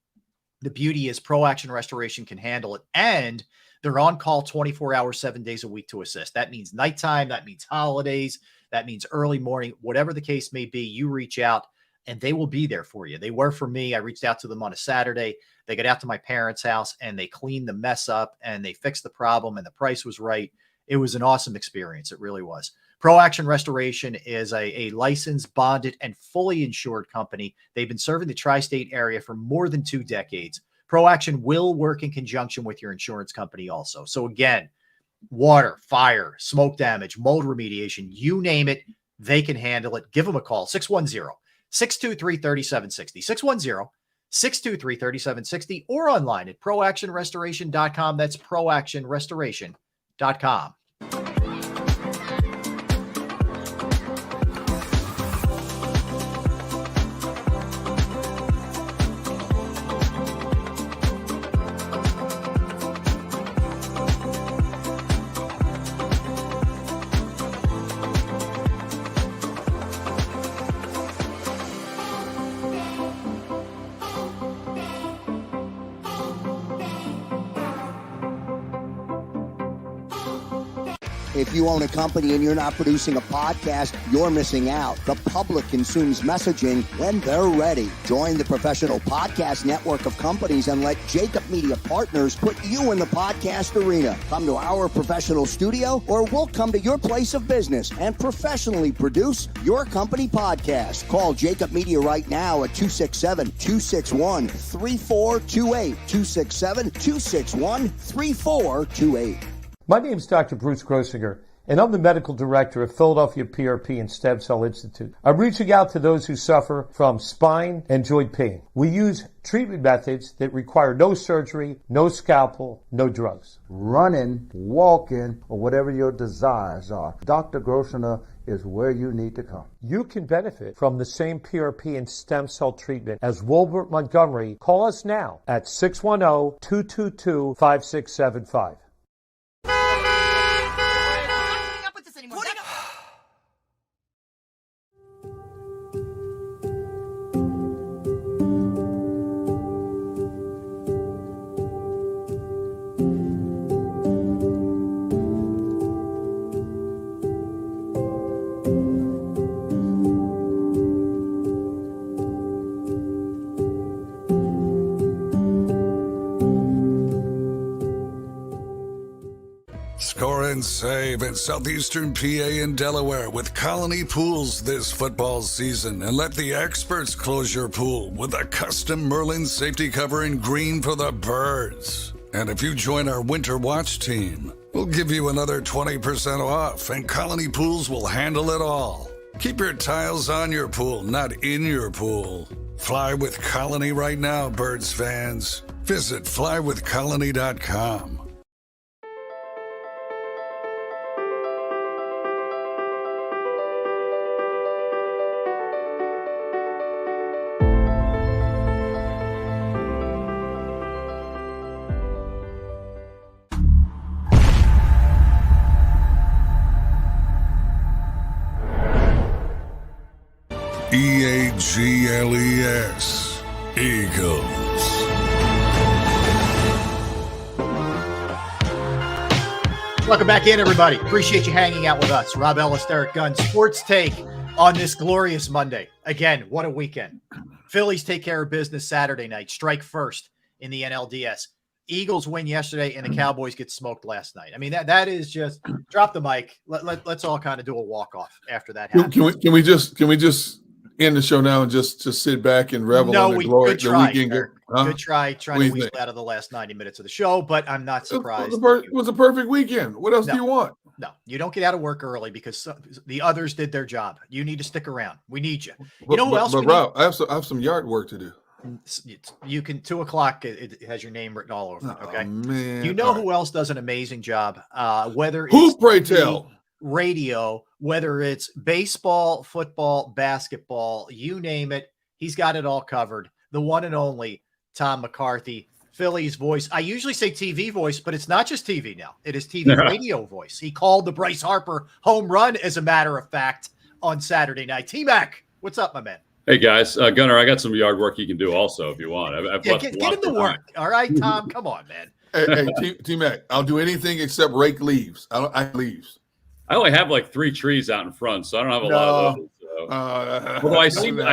The beauty is Pro Action Restoration can handle it, and they're on call 24 hours, 7 days a week to assist. That means nighttime. That means holidays. That means early morning. Whatever the case may be, you reach out and they will be there for you. They were for me. I reached out to them on a Saturday. They got out to my parents' house and they cleaned the mess up and they fixed the problem and the price was right. It was an awesome experience. It really was. Pro Action Restoration is a licensed, bonded, and fully insured company. They've been serving the tri-state area for more than 2 decades. Pro Action will work in conjunction with your insurance company also. So again, water, fire, smoke damage, mold remediation, you name it, they can handle it. Give them a call, 610-623-3760, 610-623-3760, or online at proactionrestoration.com. That's proactionrestoration.com. If you own a company and you're not producing a podcast, you're missing out. The public consumes messaging when they're ready. Join the professional podcast network of companies and let JAKIB Media Partners put you in the podcast arena. Come to our professional studio or we'll come to your place of business and professionally produce your company podcast. Call JAKIB Media right now at 267-261-3428. 267-261-3428. My name is Dr. Bruce Grossinger, and I'm the medical director of Philadelphia PRP and Stem Cell Institute. I'm reaching out to those who suffer from spine and joint pain. We use treatment methods that require no surgery, no scalpel, no drugs. Running, walking, or whatever your desires are, Dr. Grossinger is where you need to come. You can benefit from the same PRP and stem cell treatment as Wilbert Montgomery. Call us now at 610-222-5675. Score and save in southeastern PA and Delaware with Colony Pools this football season, and let the experts close your pool with a custom Merlin safety cover in green for the birds. And if you join our Winter Watch team, we'll give you another 20% off, and Colony Pools will handle it all. Keep your tiles on your pool, not in your pool. Fly with Colony right now, Birds fans. Visit flywithcolony.com. EAGLES, Eagles. Welcome back in, everybody. Appreciate you hanging out with us. Rob Ellis, Derek Gunn, Sports Take on this glorious Monday. Again, what a weekend. Phillies take care of business Saturday night, strike first in the NLDS. Eagles win yesterday, and the Cowboys get smoked last night. I mean, that is just drop the mic. Let's all kind of do a walk-off after that happens. Can we just end the show now and just sit back and revel in the glory of the weekend? Good try trying to weasel out of the last 90 minutes of the show, but I'm not surprised. It was a perfect weekend. What else do you want? No, you don't get out of work early because the others did their job. You need to stick around. We need you. You know who else? But Rob, I have some yard work to do. You can 2:00. It has your name written all over it. Okay, man. You know who else does an amazing job? Whether who it's pray tell radio, whether it's baseball, football, basketball, you name it, he's got it all covered. The one and only Tom McCarthy, Phillies voice. I usually say TV voice, but it's not just TV now. It is TV radio voice. He called the Bryce Harper home run, as a matter of fact, on Saturday night. T-Mac, what's up, my man? Hey, guys. Gunnar, I got some yard work you can do also if you want. Get in the work. All right, Tom, come on, man. Hey, T-Mac, I'll do anything except rake leaves. I leaves. I only have like 3 trees out in front, so I don't have a lot of those. Although I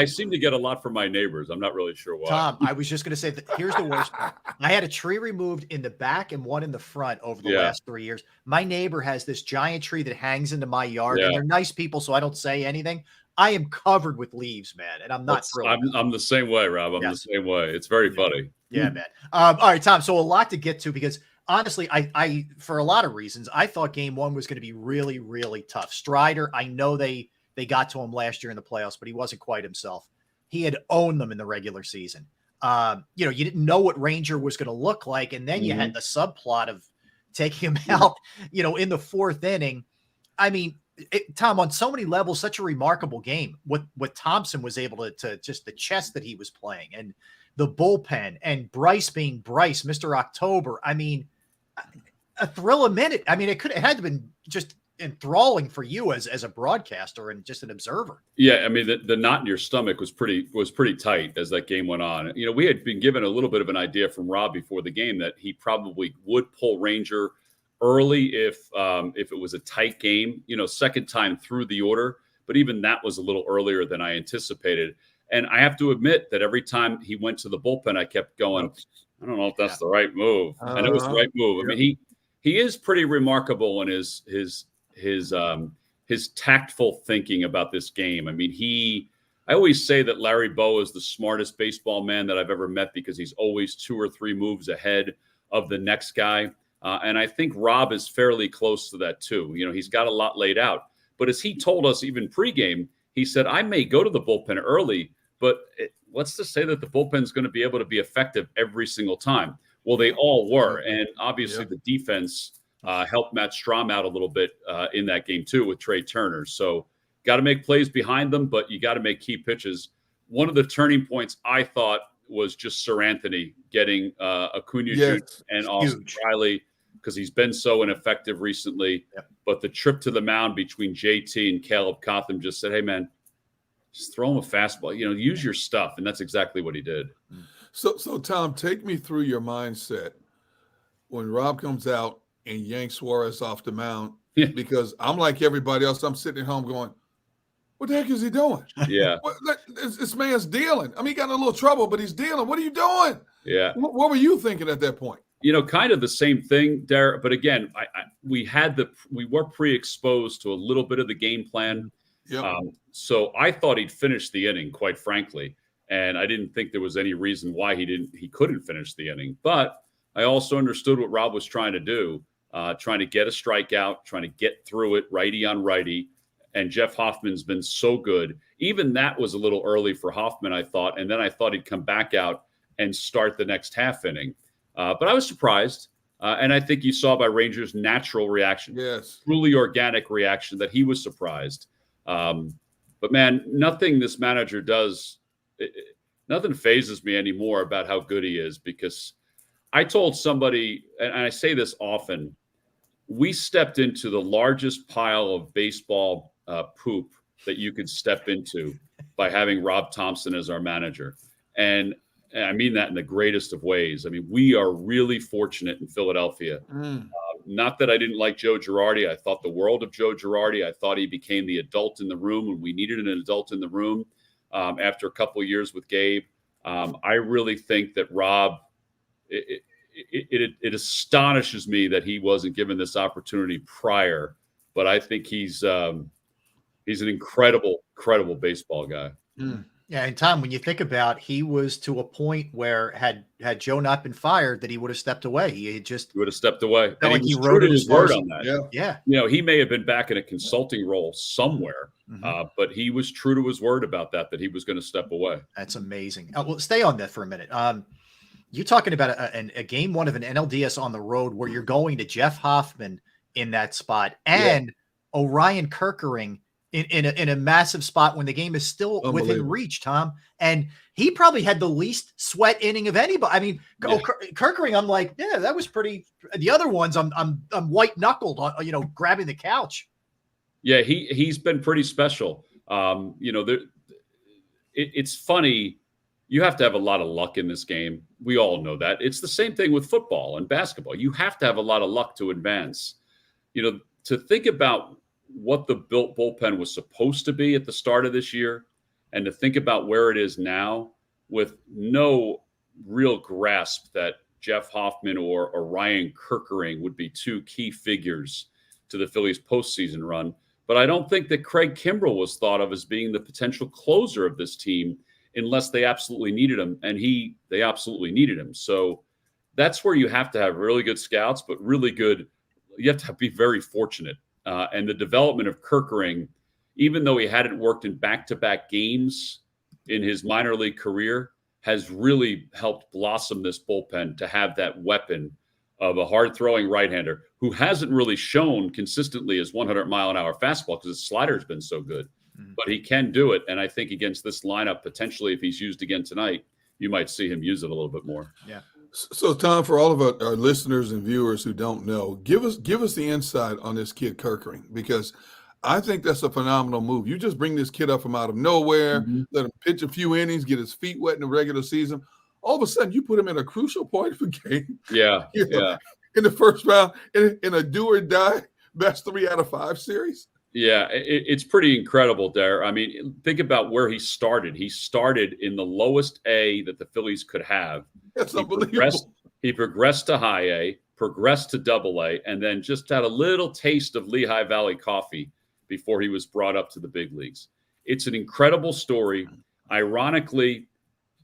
seem to get a lot from my neighbors. I'm not really sure why. Tom, I was just going to say that here's the worst part. I had a tree removed in the back and one in the front over the last 3 years. My neighbor has this giant tree that hangs into my yard, and they're nice people, so I don't say anything. I am covered with leaves, man, and I'm not thrilled. I'm the same way, Rob. I'm the same way. It's very funny. Yeah, man. All right, Tom. So a lot to get to because honestly, I for a lot of reasons, I thought game 1 was going to be really, really tough. Strider, I know they got to him last year in the playoffs, but he wasn't quite himself. He had owned them in the regular season. You didn't know what Ranger was going to look like, and then you had the subplot of taking him out, in the 4th inning. I mean, Tom, on so many levels, such a remarkable game. What Thompson was able to just the chess that he was playing, and the bullpen, and Bryce being Bryce, Mr. October. I mean, a thrill a minute. I mean, it had to have been just enthralling for you as a broadcaster and just an observer. Yeah, I mean, the knot in your stomach was pretty tight as that game went on. We had been given a little bit of an idea from Rob before the game that he probably would pull Ranger early if it was a tight game, second time through the order. But even that was a little earlier than I anticipated. And I have to admit that every time he went to the bullpen, I kept going, I don't know if that's the right move. And it was the right move. I mean, he is pretty remarkable in his tactful thinking about this game. I mean, I always say that Larry Bowa is the smartest baseball man that I've ever met because he's always 2 or 3 moves ahead of the next guy. And I think Rob is fairly close to that too. He's got a lot laid out. But as he told us even pregame, he said, I may go to the bullpen early, but what's to say that the bullpen is going to be able to be effective every single time? Well, they all were. And obviously the defense helped Matt Strahm out a little bit in that game too with Trey Turner. So got to make plays behind them, but you got to make key pitches. One of the turning points I thought was just Sir Anthony getting Acuna Jr. and Austin Riley because he's been so ineffective recently. Yep. But the trip to the mound between JT and Caleb Cotham just said, hey, man, just throw him a fastball. Use your stuff. And that's exactly what he did. So Tom, take me through your mindset when Rob comes out and yanks Suarez off the mound, because I'm like everybody else. I'm sitting at home going, what the heck is he doing? Yeah. This man's dealing. I mean, he got in a little trouble, but he's dealing. What are you doing? Yeah. What were you thinking at that point? Kind of the same thing, Derek. But again, we were pre-exposed to a little bit of the game plan. Yep. So I thought he'd finish the inning, quite frankly. And I didn't think there was any reason why he couldn't finish the inning. But I also understood what Rob was trying to do, trying to get a strikeout, trying to get through it, righty on righty. And Jeff Hoffman's been so good. Even that was a little early for Hoffman, I thought. And then I thought he'd come back out and start the next half inning. But I was surprised. And I think you saw by Rangers' natural reaction, truly organic reaction, that he was surprised. But man, nothing this manager does, nothing phases me anymore about how good he is, because I told somebody, and I say this often, we stepped into the largest pile of baseball poop that you could step into by having Rob Thompson as our manager. And I mean that in the greatest of ways. I mean, we are really fortunate in Philadelphia. Not that I didn't like Joe Girardi. I thought the world of Joe Girardi. I thought he became the adult in the room when we needed an adult in the room after a couple of years with Gabe. I really think that Rob, it astonishes me that he wasn't given this opportunity prior, but I think he's an incredible baseball guy. Yeah, and Tom, when you think about, he was to a point where had Joe not been fired, that he would have stepped away. He would have stepped away. And like he wrote his word on that. Yeah. You know, he may have been back in a consulting role somewhere, but he was true to his word about that he was going to step away. That's amazing. Well, stay on that for a minute. You're talking about a game one of an NLDS on the road where you're going to Jeff Hoffman in that spot and Orion Kerkering in a massive spot when the game is still within reach, Tom. And he probably had the least sweat inning of anybody. I mean, Kerkering, I'm like, yeah, that was pretty. The other ones, I'm white knuckled, grabbing the couch. Yeah, he's been pretty special. It's funny. You have to have a lot of luck in this game. We all know that. It's the same thing with football and basketball. You have to have a lot of luck to advance. To think about what the bullpen was supposed to be at the start of this year, and to think about where it is now with no real grasp that Jeff Hoffman or Orion Kerkering would be two key figures to the Phillies postseason run. But I don't think that Craig Kimbrell was thought of as being the potential closer of this team unless they absolutely needed him, and they absolutely needed him. So that's where you have to have really good scouts, but really good. You have to be very fortunate. And the development of Kerkering, even though he hadn't worked in back-to-back games in his minor league career, has really helped blossom this bullpen to have that weapon of a hard-throwing right-hander who hasn't really shown consistently his 100-mile-an-hour fastball because his slider's been so good. But he can do it, and I think against this lineup, potentially, if he's used again tonight, you might see him use it a little bit more. Yeah. So, Tom, for all of our listeners and viewers who don't know, give us the insight on this kid Kerkering, because I think that's a phenomenal move. You just bring this kid up from out of nowhere, let him pitch a few innings, get his feet wet in the regular season. All of a sudden, you put him in a crucial point of a game. Yeah, in the first round, in a do or die best 3 out of 5 series. Yeah, it's pretty incredible there. I mean, think about where he started. He started in the lowest A that the Phillies could have. That's unbelievable. He progressed to high A, progressed to double A, and then just had a little taste of Lehigh Valley coffee before he was brought up to the big leagues. It's an incredible story. Ironically,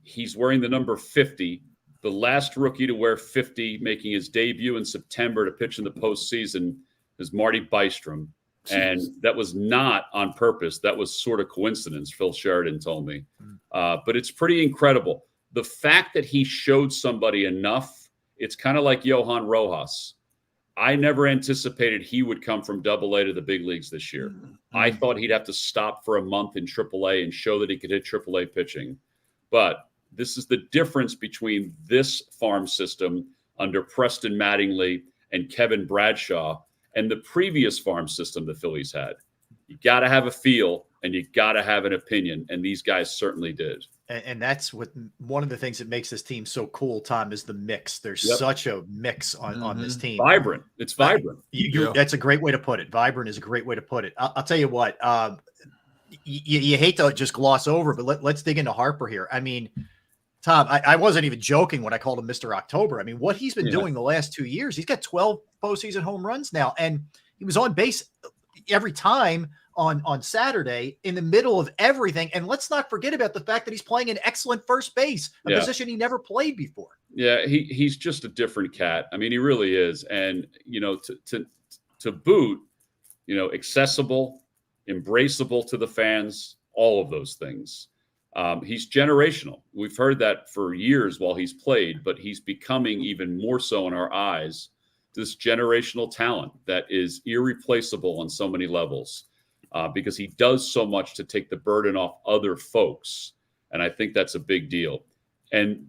he's wearing the number 50, the last rookie to wear 50, making his debut in September to pitch in the postseason, is Marty Bystrom. And that was not on purpose. That was sort of coincidence, Phil Sheridan told me. But it's pretty incredible. The fact that he showed somebody enough, it's kind of like Johan Rojas. I never anticipated he would come from Double-A to the big leagues this year. I thought he'd have to stop for a month in Triple-A and show that he could hit Triple-A pitching. But this is the difference between this farm system under Preston Mattingly and Kevin Bradshaw and the previous farm system the Phillies had. You got to have a feel and you got to have an opinion, and these guys certainly did. And that's one of the things that makes this team so cool, Tom, is the mix. There's such a mix on this team. Vibrant. It's vibrant. That's a great way to put it. Vibrant is a great way to put it. I'll tell you what, you hate to just gloss over, but let's dig into Harper here. I mean, Tom, I wasn't even joking when I called him Mr. October. I mean, what he's been doing the last 2 years, he's got 12 postseason home runs now, and he was on base every time on Saturday in the middle of everything. And let's not forget about the fact that he's playing an excellent first base, a position he never played before. Yeah, he's just a different cat. I mean, he really is. And, to boot, accessible, embraceable to the fans, all of those things. He's generational. We've heard that for years while he's played, but he's becoming even more so in our eyes, this generational talent that is irreplaceable on so many levels because he does so much to take the burden off other folks. And I think that's a big deal. And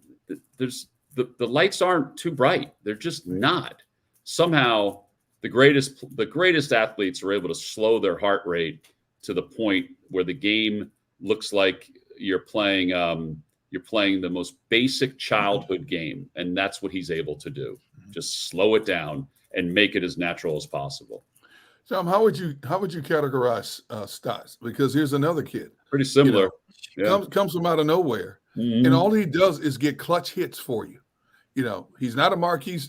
there's the lights aren't too bright. They're just not. Somehow the greatest athletes are able to slow their heart rate to the point where the game looks like you're playing the most basic childhood game, and that's what he's able to do. Just slow it down and make it as natural as possible. Tom, how would you categorize Stotts? Because here's another kid, pretty similar, comes from out of nowhere, and all he does is get clutch hits for you. He's not a marquee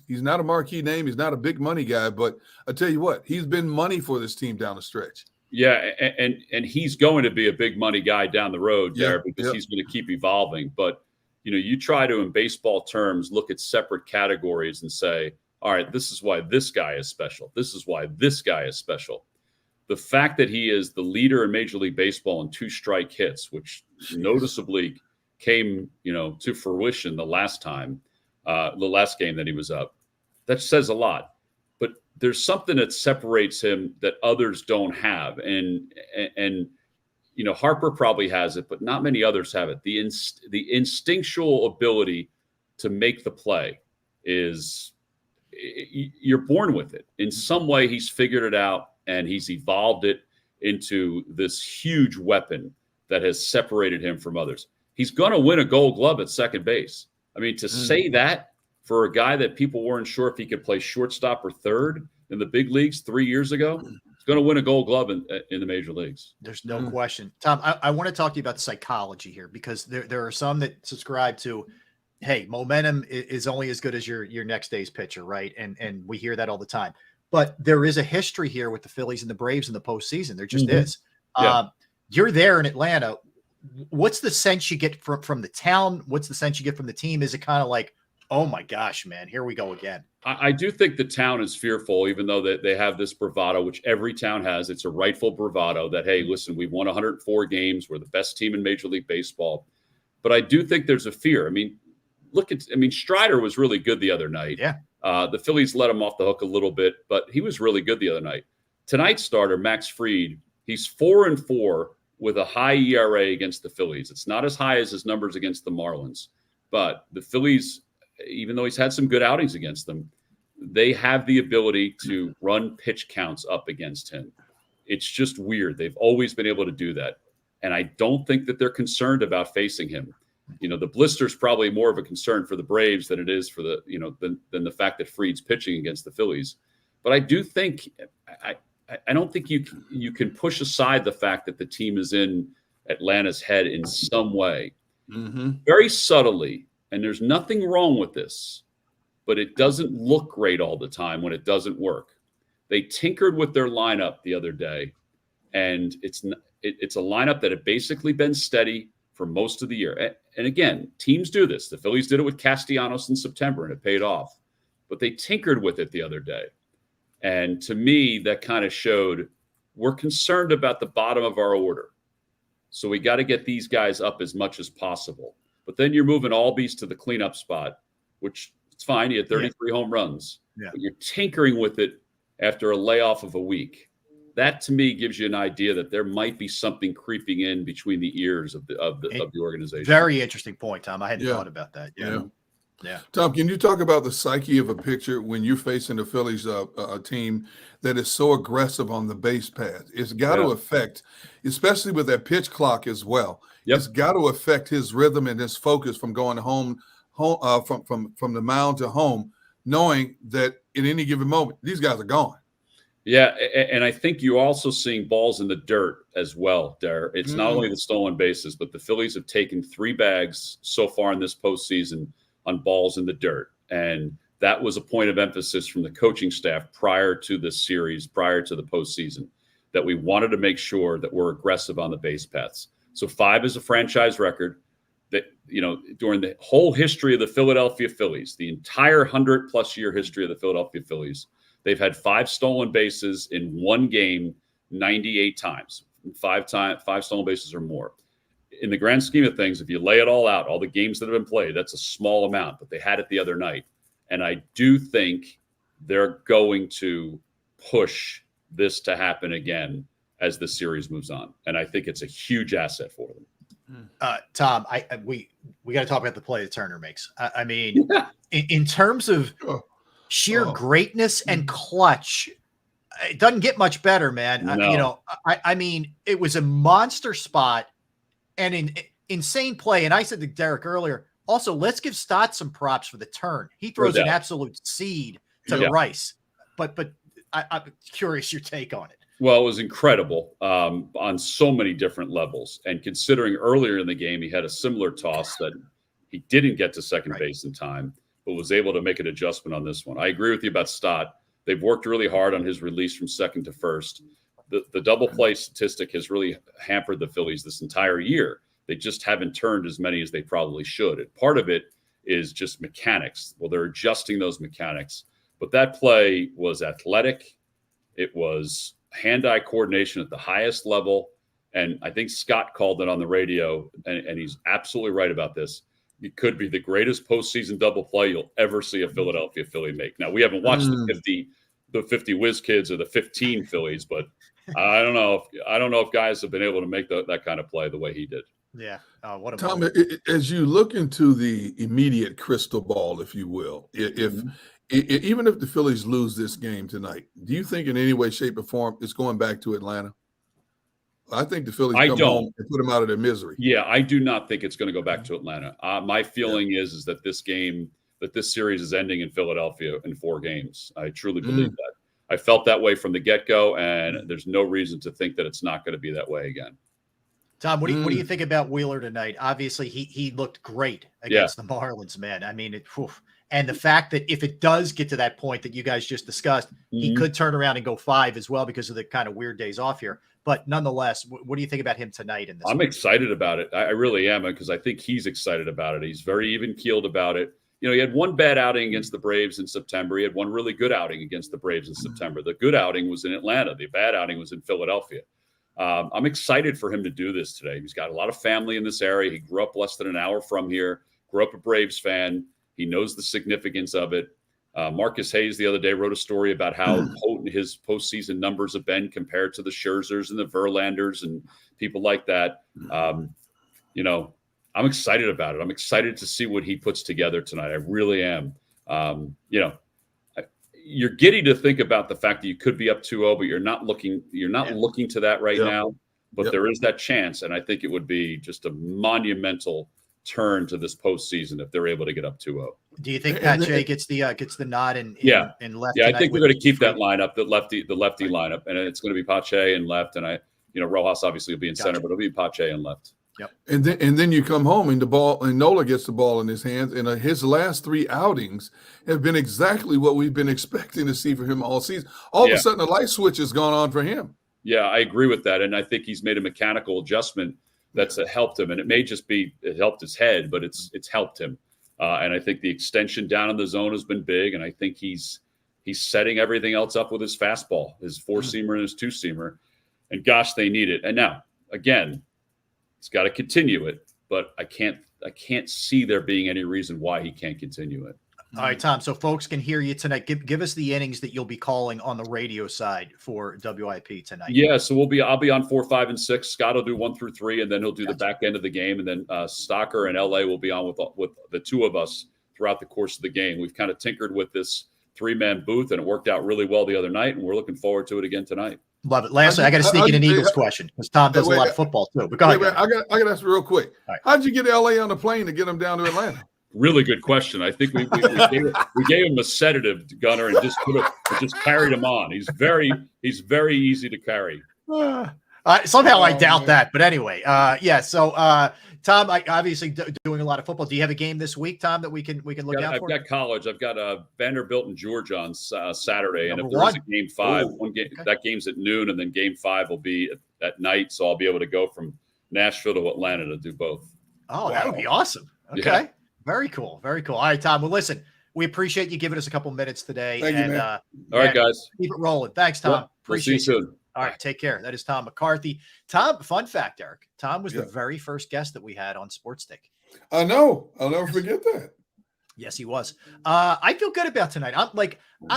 name, he's not a big money guy, but I tell you what, he's been money for this team down the stretch. Yeah, and he's going to be a big money guy down the road there because he's going to keep evolving. But, you try to, in baseball terms, look at separate categories and say, all right, this is why this guy is special. This is why this guy is special. The fact that he is the leader in Major League Baseball in 2-strike hits, which noticeably came, to fruition the last game that he was up, that says a lot. But there's something that separates him that others don't have. And Harper probably has it, but not many others have it. The instinctual ability to make the play is you're born with it. In some way, he's figured it out and he's evolved it into this huge weapon that has separated him from others. He's going to win a Gold Glove at second base. I mean, to say that for a guy that people weren't sure if he could play shortstop or third in the big leagues 3 years ago, he's going to win a Gold Glove in the major leagues. There's no question. Tom, I want to talk to you about the psychology here because there are some that subscribe to, hey, momentum is only as good as your next day's pitcher, right? And we hear that all the time. But there is a history here with the Phillies and the Braves in the postseason. There just is. Yeah. You're there in Atlanta. What's the sense you get from the town? What's the sense you get from the team? Is it kind of like, oh my gosh, man, here we go again? I do think the town is fearful, even though they have this bravado, which every town has. It's a rightful bravado that, hey, listen, we've won 104 games. We're the best team in Major League Baseball. But I do think there's a fear. I mean, Strider was really good the other night. Yeah. The Phillies let him off the hook a little bit, but he was really good the other night. Tonight's starter, Max Fried, he's 4-4 with a high ERA against the Phillies. It's not as high as his numbers against the Marlins, but the Phillies, even though he's had some good outings against them, they have the ability to run pitch counts up against him. It's just weird. They've always been able to do that. And I don't think that they're concerned about facing him. The blister's probably more of a concern for the Braves than it is for than the fact that Fried's pitching against the Phillies. But I do think, I don't think you can push aside the fact that the team is in Atlanta's head in some way. Very subtly. And there's nothing wrong with this, but it doesn't look great all the time when it doesn't work. They tinkered with their lineup the other day, and it's a lineup that had basically been steady for most of the year. And again, teams do this. The Phillies did it with Castellanos in September, and it paid off. But they tinkered with it the other day. And to me, that kind of showed we're concerned about the bottom of our order. So we got to get these guys up as much as possible. But then you're moving Albies to the cleanup spot, which it's fine. You had 33 home runs. Yeah. But you're tinkering with it after a layoff of a week. That to me gives you an idea that there might be something creeping in between the ears of the organization. Very interesting point, Tom. I hadn't thought about that. Yeah. Tom, can you talk about the psyche of a pitcher when you're facing the Phillies a team that is so aggressive on the base path? It's got to affect, especially with that pitch clock as well. It's got to affect his rhythm and his focus from going home from the mound to home, knowing that in any given moment these guys are gone. Yeah, and I think you're also seeing balls in the dirt as well, Dar. It's not only the stolen bases, but the Phillies have taken 3 bags so far in this postseason on balls in the dirt. And that was a point of emphasis from the coaching staff prior to this series, prior to the postseason, that we wanted to make sure that we're aggressive on the base paths. So 5 is a franchise record that, during the whole history of the Philadelphia Phillies, the entire 100+ year history of the Philadelphia Phillies, they've had 5 stolen bases in one game 98 times, 5 stolen bases or more. in the grand scheme of things, if you lay it all out, all the games that have been played, that's a small amount, but they had it the other night. And I do think they're going to push this to happen again as the series moves on. And I think it's a huge asset for them. Tom, we got to talk about the play that Turner makes. I mean, in terms of sheer greatness and clutch, it doesn't get much better, man. No. I mean, it was a monster spot and an insane play. And I said to Derek earlier, also, let's give Stott some props for the turn. He throws an absolute seed to Rice. But I'm curious your take on it. Well, it was incredible on so many different levels. And considering earlier in the game, he had a similar toss that he didn't get to second base in time, but was able to make an adjustment on this one. I agree with you about Stott. They've worked really hard on his release from second to first. The double play statistic has really hampered the Phillies this entire year. They just haven't turned as many as they probably should. And part of it is just mechanics. Well, they're adjusting those mechanics. But that play was athletic. It was hand-eye coordination at the highest level. And I think Scott called it on the radio, and he's absolutely right about this. It could be the greatest postseason double play you'll ever see a Philadelphia Philly make. Now, we haven't watched the 50 Whiz Kids or the 15 Phillies, but I don't know if guys have been able to make that kind of play the way he did. Yeah. What a Tom, as you look into the immediate crystal ball, if you will, even if the Phillies lose this game tonight, do you think in any way, shape, or form it's going back to Atlanta? I think the Phillies come home and put them out of their misery. Yeah, I do not think it's going to go back to Atlanta. My feeling is that this series is ending in Philadelphia in 4 games. I truly believe that. I felt that way from the get-go, and there's no reason to think that it's not going to be that way again. Tom, what do you think about Wheeler tonight? Obviously, he looked great against the Marlins, man. I mean, and the fact that if it does get to that point that you guys just discussed, he could turn around and go 5 as well because of the kind of weird days off here. But nonetheless, what do you think about him tonight? I'm excited about it. I really am, because I think he's excited about it. He's very even-keeled about it. You know, he had one bad outing against the Braves in September. He had one really good outing against the Braves in September. The good outing was in Atlanta. The bad outing was in Philadelphia. I'm excited for him to do this today. He's got a lot of family in this area. He grew up less than an hour from here, grew up a Braves fan. He knows the significance of it. Marcus Hayes the other day wrote a story about how potent his postseason numbers have been compared to the Scherzers and the Verlanders and people like that. You know, I'm excited about it. I'm excited to see what he puts together tonight. I really am. You know, you're giddy to think about the fact that you could be up 2-0, but you're not looking to that right now. But there is that chance, and I think it would be just a monumental turn to this postseason if they're able to get up 2-0. Do you think Pat Shea gets the nod in left? Yeah, I think we're going to keep that lineup, the lefty lineup, and it's going to be Pache in left, and Rojas obviously will be in center, but it'll be Pache in left. Yep. And then you come home and Nola gets the ball in his hands, and his last 3 outings have been exactly what we've been expecting to see for him all season. All of a sudden, a light switch has gone on for him. Yeah, I agree with that, and I think he's made a mechanical adjustment that's helped him, and it may just be it helped his head, but it's helped him. And I think the extension down in the zone has been big, and I think he's setting everything else up with his fastball, his 4-seamer and his 2-seamer, and gosh, they need it. And now again, he's got to continue it, but I can't see there being any reason why he can't continue it. All right, Tom. So folks can hear you tonight. Give us the innings that you'll be calling on the radio side for WIP tonight. Yeah, so I'll be on 4, 5, and 6. Scott will do 1 through 3, and then he'll do the back end of the game, and then Stocker and LA will be on with the 2 of us throughout the course of the game. We've kind of tinkered with this 3-man booth, and it worked out really well the other night, and we're looking forward to it again tonight. Love it. Lastly, I got to sneak in an Eagles question because Tom does a lot of football too. But go ahead. I got to ask real quick. Right. How did you get LA on the plane to get him down to Atlanta? Really good question. I think we gave him a sedative, Gunner, and just carried him on. He's very easy to carry. Somehow I doubt that, but anyway, So Tom, obviously doing a lot of football. Do you have a game this week, Tom, that we can look out for? I've got college. I've got Vanderbilt and Georgia on Saturday, and if Number there's one. a game 5, that game's at noon, and then game 5 will be at night. So I'll be able to go from Nashville to Atlanta to do both. Oh, that would be awesome. Okay. Yeah. Very cool. Very cool. All right, Tom. Well, listen, we appreciate you giving us a couple minutes today. Thank you, man. All right, guys. Keep it rolling. Thanks, Tom. Yeah, we'll see you soon. All right, take care. That is Tom McCarthy. Tom, fun fact, Eric. Tom was the very first guest that we had on Sports Stick. I know. I'll never forget that. Yes, he was. I feel good about tonight.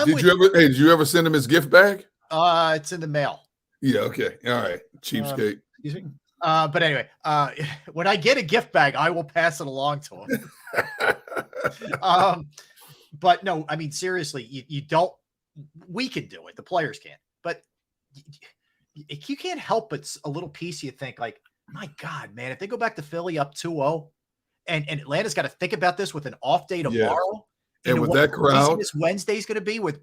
Did you ever send him his gift bag? It's in the mail. Yeah. Okay. All right. Cheapskate. Excuse me. But anyway, when I get a gift bag, I will pass it along to him. But no, I mean, seriously, you don't, we can do it. The players can't, but you can't help but a little piece. You think like, my God, man, if they go back to Philly up 2-0 and Atlanta's got to think about this with an off day tomorrow. And with that crowd, this Wednesday's going to be with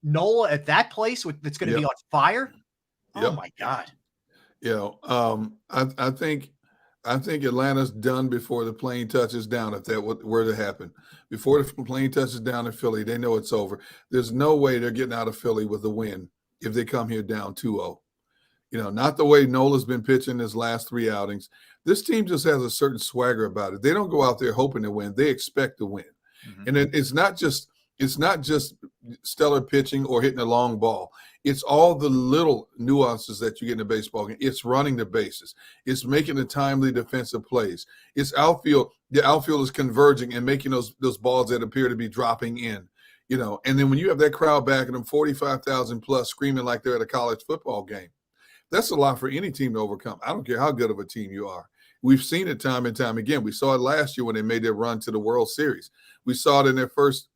Nola at that place that's going to be on fire. Oh my God. You know, I think Atlanta's done before the plane touches down. If that were to happen, before the plane touches down in Philly, they know it's over. There's no way they're getting out of Philly with a win if they come here down 2-0. You know, not the way Nola's been pitching his last 3 outings. This team just has a certain swagger about it. They don't go out there hoping to win. They expect to win. And it's not just stellar pitching or hitting a long ball. It's all the little nuances that you get in a baseball game. It's running the bases. It's making the timely defensive plays. It's outfield. The outfield is converging and making those balls that appear to be dropping in. You know, and then when you have that crowd backing them 45,000 plus screaming like they're at a college football game, that's a lot for any team to overcome. I don't care how good of a team you are. We've seen it time and time again. We saw it last year when they made their run to the World Series. We saw it in their first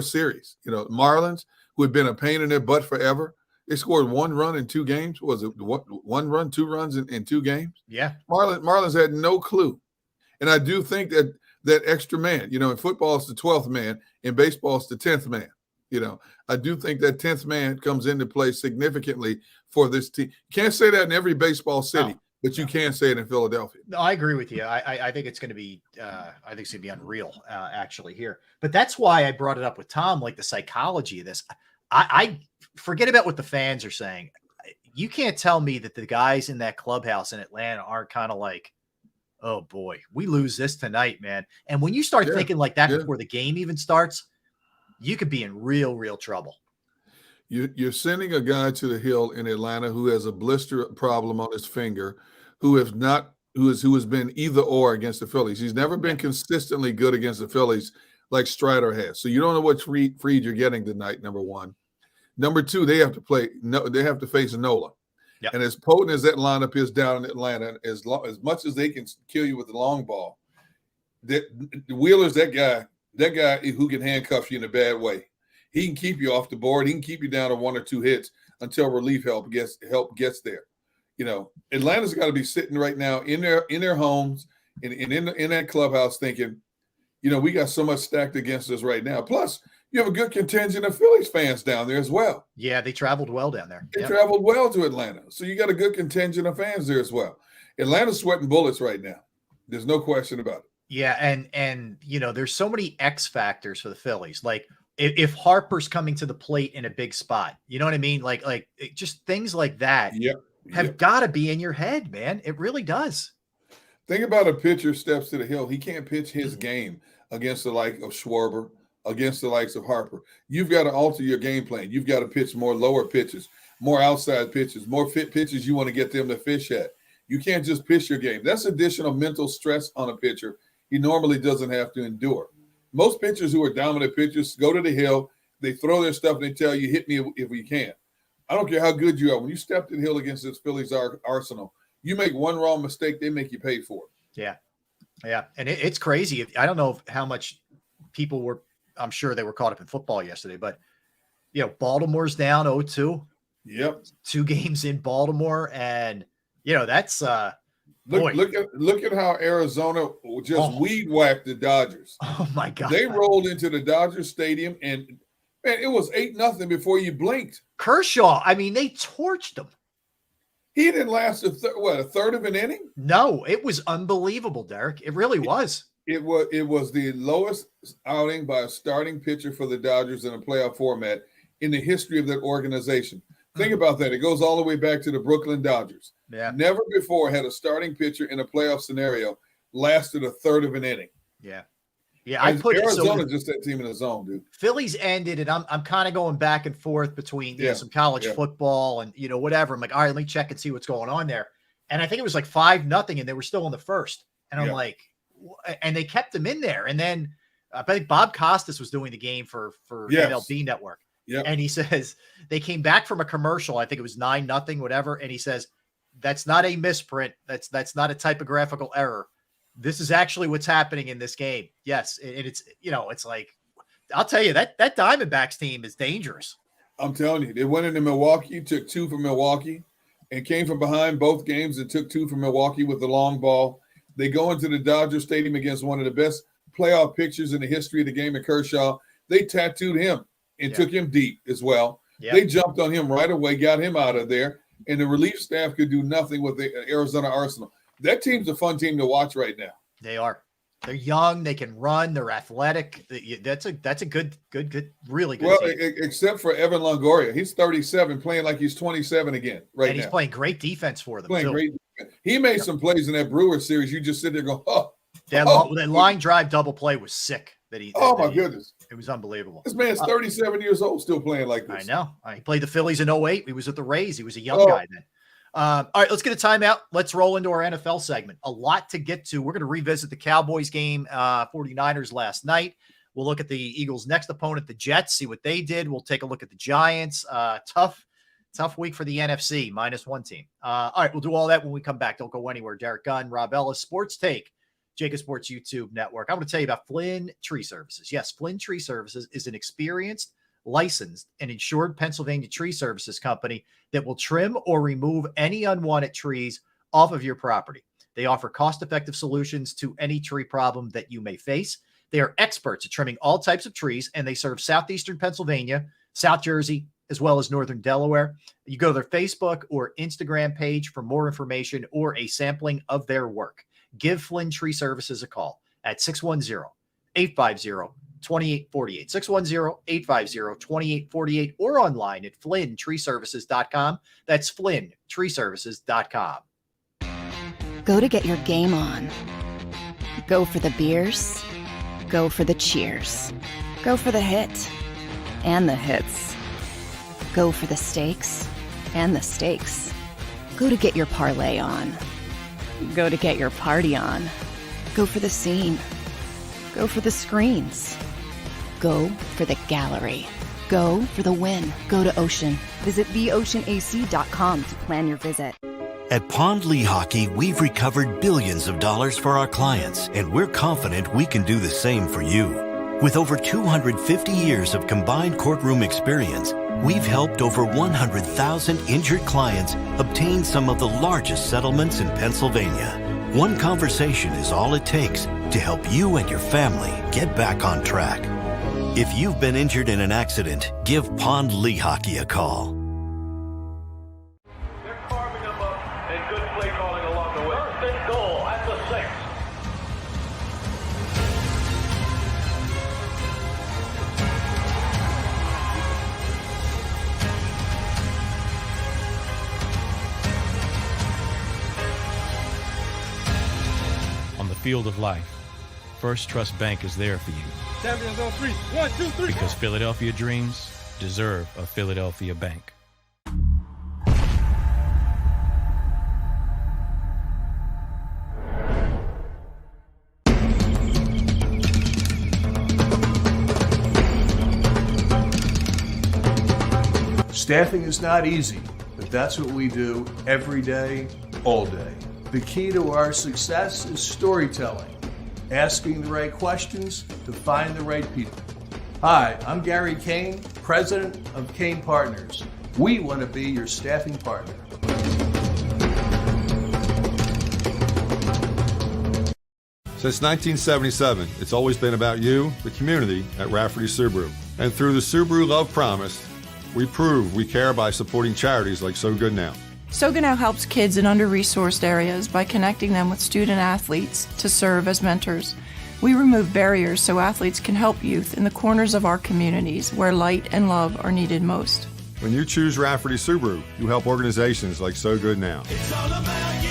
series. You know, Marlins, who had been a pain in their butt forever, they scored 1 run in 2 games. Was it 1 run, 2 runs in 2 games? Yeah. Marlins had no clue. And I do think that extra man, you know, in football it's the 12th man, in baseball it's the 10th man. You know, I do think that 10th man comes into play significantly for this team. You can't say that in every baseball city. No. But you can say it in Philadelphia. No, I agree with you. I think it's going to be, unreal actually here. But that's why I brought it up with Tom, like the psychology of this. I forget about what the fans are saying. You can't tell me that the guys in that clubhouse in Atlanta aren't kind of like, oh boy, we lose this tonight, man. And when you start thinking like that before the game even starts, you could be in real trouble. You're sending a guy to the hill in Atlanta who has a blister problem on his finger, who has been either or against the Phillies. He's never been consistently good against the Phillies like Strider has. So you don't know what Fried you're getting tonight. Number one. Number two, they have to face Nola. Yep. And as potent as that lineup is down in Atlanta, as much as they can kill you with the long ball, Wheeler's that guy who can handcuff you in a bad way. He can keep you off the board. He can keep you down to 1 or 2 hits until relief help gets there. You know, Atlanta's got to be sitting right now in their homes and in that clubhouse thinking, you know, we got so much stacked against us right now. Plus, you have a good contingent of Phillies fans down there as well. Yeah, they traveled well down there. They traveled well to Atlanta. So you got a good contingent of fans there as well. Atlanta's sweating bullets right now. There's no question about it. Yeah, and you know, there's so many X factors for the Phillies. Like if Harper's coming to the plate in a big spot, you know what I mean? Like just things like that have got to be in your head, man. It really does. Think about a pitcher steps to the hill. He can't pitch his game against the like of Schwarber, against the likes of Harper. You've got to alter your game plan. You've got to pitch more lower pitches, more outside pitches, more fit pitches you want to get them to fish at. You can't just pitch your game. That's additional mental stress on a pitcher he normally doesn't have to endure. Most pitchers who are dominant pitchers go to the hill, they throw their stuff, and they tell you, hit me if you can. I don't care how good you are. When you step to the hill against this Phillies arsenal, you make one wrong mistake, they make you pay for it. Yeah. And it's crazy. I don't know how much people were, I'm sure they were caught up in football yesterday, but, you know, Baltimore's down 0-2. Yep. 2 games in Baltimore. And, you know, that's Look at how Arizona just weed whacked the Dodgers. Oh my God! They rolled into the Dodgers stadium, and man, it was 8-0 before you blinked. Kershaw, I mean, they torched him. He didn't last a third of an inning. No, it was unbelievable, Derek. It really was. It was the lowest outing by a starting pitcher for the Dodgers in a playoff format in the history of that organization. Think about that. It goes all the way back to the Brooklyn Dodgers. Yeah. Never before had a starting pitcher in a playoff scenario lasted a third of an inning. Yeah. Yeah, I put Arizona just that team in the zone, dude. Phillies ended, and I'm kind of going back and forth between some college football and whatever. I'm like, all right, let me check and see what's going on there. And I think it was like 5-0, and they were still in the first. And I'm like, and they kept them in there. And then I think Bob Costas was doing the game for MLB Network. Yeah. And he says they came back from a commercial. I think it was 9-0, whatever. And he says, that's not a misprint. That's not a typographical error. This is actually what's happening in this game. Yes. And it's, it's like, I'll tell you that Diamondbacks team is dangerous. I'm telling you, they went into Milwaukee, took 2 from Milwaukee, and came from behind both games and took 2 from Milwaukee with the long ball. They go into the Dodger Stadium against one of the best playoff pitchers in the history of the game in Kershaw. They tattooed him and took him deep as well. Yeah. They jumped on him right away, got him out of there, and the relief staff could do nothing with the Arizona Arsenal. That team's a fun team to watch right now. They are. They're young. They can run. They're athletic. That's a good, really good team. Except for Evan Longoria. He's 37, playing like he's 27 again right now. And he's playing great defense for them. Playing great defense. He made some plays in that Brewers series. You just sit there going, that line drive double play was sick. My goodness. It was unbelievable. This man's 37 years old, still playing like this. I know. He played the Phillies in 2008. He was with the Rays. He was a young guy then. All right, let's get a timeout. Let's roll into our NFL segment. A lot to get to. We're going to revisit the Cowboys game, 49ers last night. We'll look at the Eagles' next opponent, the Jets, see what they did. We'll take a look at the Giants. Tough week for the NFC, -1 team. All right, we'll do all that when we come back. Don't go anywhere. Derek Gunn, Rob Ellis, Sports Take, JAKIB Sports YouTube Network. I'm going to tell you about Flynn Tree Services. Yes, Flynn Tree Services is an experienced, licensed, and insured Pennsylvania tree services company that will trim or remove any unwanted trees off of your property. They offer cost-effective solutions to any tree problem that you may face. They are experts at trimming all types of trees, and they serve southeastern Pennsylvania, South Jersey, as well as northern Delaware. You go to their Facebook or Instagram page for more information or a sampling of their work. Give Flynn Tree Services a call at 610-850-2848, 610-850-2848, or online at flynntreeservices.com. That's flynntreeservices.com. Go to get your game on. Go for the beers. Go for the cheers. Go for the hit and the hits. Go for the stakes and the stakes. Go to get your parlay on. Go to get your party on. Go for the scene. Go for the screens. Go for the gallery. Go for the win. Go to Ocean. Visit theoceanac.com to plan your visit. At Pond Lehocky, we've recovered billions of dollars for our clients, and we're confident we can do the same for you. With over 250 years of combined courtroom experience, we've helped over 100,000 injured clients obtain some of the largest settlements in Pennsylvania. One conversation is all it takes to help you and your family get back on track. If you've been injured in an accident, give Pond Lehocky a call. They're carving them up, and good play calling along the way. First and goal at the 6. On the field of life, First Trust Bank is there for you. Champions on 3. 1, 2, 3. Because Philadelphia dreams deserve a Philadelphia bank. Staffing is not easy, but that's what we do every day, all day. The key to our success is storytelling, asking the right questions to find the right people. Hi, I'm Gary Kane, president of Kane Partners. We want to be your staffing partner. Since 1977, it's always been about you, the community, at Rafferty Subaru. And through the Subaru Love Promise, we prove we care by supporting charities like So Good Now. So Good Now helps kids in under-resourced areas by connecting them with student athletes to serve as mentors. We remove barriers so athletes can help youth in the corners of our communities where light and love are needed most. When you choose Rafferty Subaru, you help organizations like So Good Now. It's all about you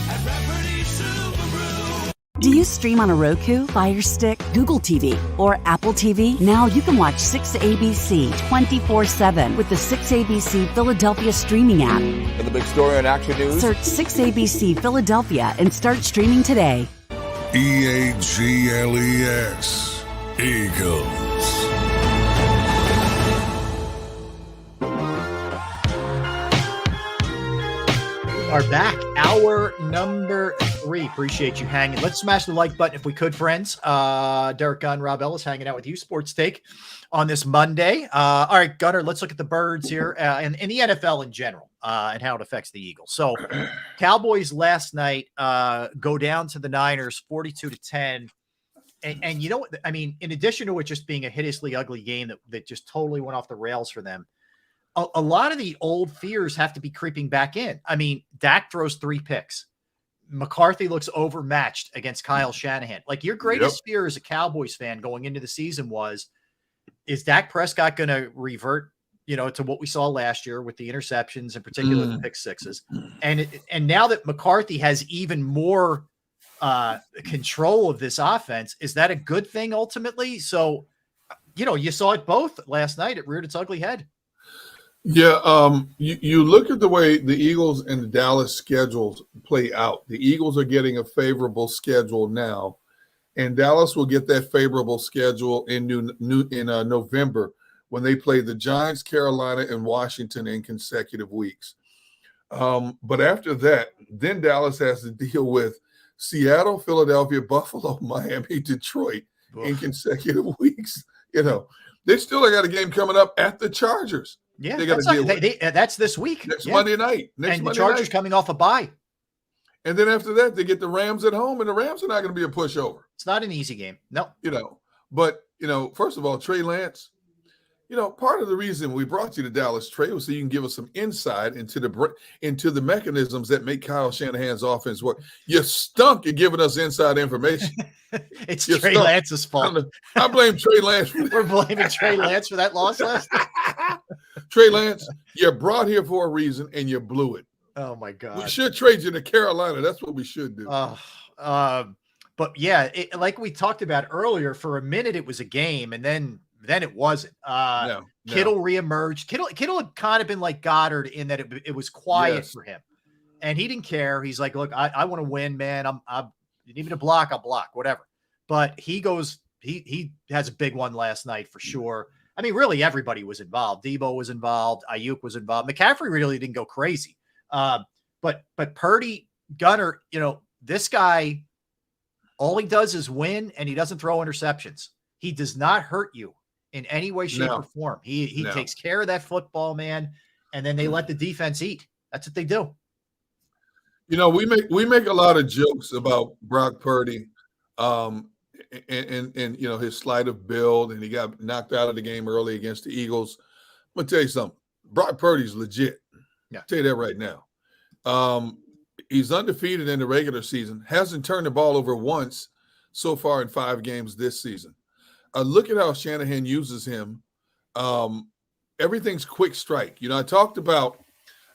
at Rafferty Subaru. Do you stream on a Roku, Fire Stick, Google TV, or Apple TV? Now you can watch 6ABC 24/7 with the 6ABC Philadelphia streaming app. For the big story on Action News, Search 6ABC Philadelphia and start streaming today. EAGLES, Eagles. Are back. Hour number 3. Appreciate you hanging. Let's smash the like button if we could, friends. Derek Gunn, Rob Ellis hanging out with you, Sports Take, on this Monday. All right, Gunner, let's look at the birds here and the NFL in general and how it affects the Eagles. So Cowboys last night go down to the Niners 42-10. And you know what? I mean, in addition to it just being a hideously ugly game that just totally went off the rails for them, a lot of the old fears have to be creeping back in. I mean, Dak throws 3 picks. McCarthy looks overmatched against Kyle Shanahan. Like, your greatest fear as a Cowboys fan going into the season is Dak Prescott going to revert, to what we saw last year with the interceptions, in particular the pick sixes. And now that McCarthy has even more control of this offense, is that a good thing ultimately? So, you saw it both last night. It reared its ugly head. Yeah, you look at the way the Eagles and the Dallas schedules play out. The Eagles are getting a favorable schedule now, and Dallas will get that favorable schedule in November when they play the Giants, Carolina, and Washington in consecutive weeks. But after that, then Dallas has to deal with Seattle, Philadelphia, Buffalo, Miami, Detroit in consecutive weeks. They still got a game coming up at the Chargers. Yeah, they got to deal with. That's this week. Next Monday night. The Chargers coming off a bye. And then after that, they get the Rams at home, and the Rams are not going to be a pushover. It's not an easy game. No. But, first of all, Trey Lance, part of the reason we brought you to Dallas, Trey, was so you can give us some insight into the mechanisms that make Kyle Shanahan's offense work. You stunk at giving us inside information. It's Trey Lance's fault. I blame Trey Lance. We're blaming Trey Lance for that loss last night. Trey Lance, you're brought here for a reason, and you blew it. Oh, my God. We should trade you to Carolina. That's what we should do. But, yeah, like we talked about earlier, for a minute it was a game, and then it wasn't. Kittle reemerged. Kittle had kind of been like Goddard in that it was quiet for him, and he didn't care. He's like, look, I want to win, man. You need me to block, I'll block, whatever. But he has a big one last night for sure. I mean, really everybody was involved. Debo was involved. Ayuk was involved. McCaffrey really didn't go crazy. But Purdy, Gunner, this guy, all he does is win, and he doesn't throw interceptions. He does not hurt you in any way, shape, or form. He takes care of that football, man, and then they let the defense eat. That's what they do. We make a lot of jokes about Brock Purdy, and his sleight of build, and he got knocked out of the game early against the Eagles. I'm gonna tell you something. Brock Purdy's legit. Yeah, I'll tell you that right now. He's undefeated in the regular season. Hasn't turned the ball over once so far in 5 games this season. Look at how Shanahan uses him. Everything's quick strike. I talked about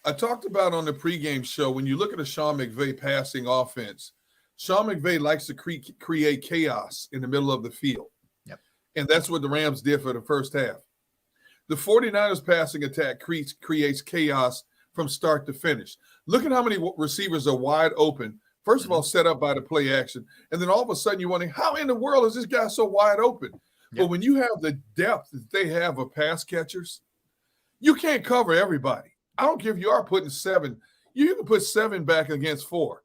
on the pregame show, when you look at a Sean McVay passing offense, Sean McVay likes to create chaos in the middle of the field. Yep. And that's what the Rams did for the first half. The 49ers passing attack creates chaos from start to finish. Look at how many receivers are wide open. First of all, set up by the play action. And then all of a sudden you're wondering, how in the world is this guy so wide open? Yep. But when you have the depth that they have of pass catchers, you can't cover everybody. I don't care if you are putting 7. You can put 7 back against 4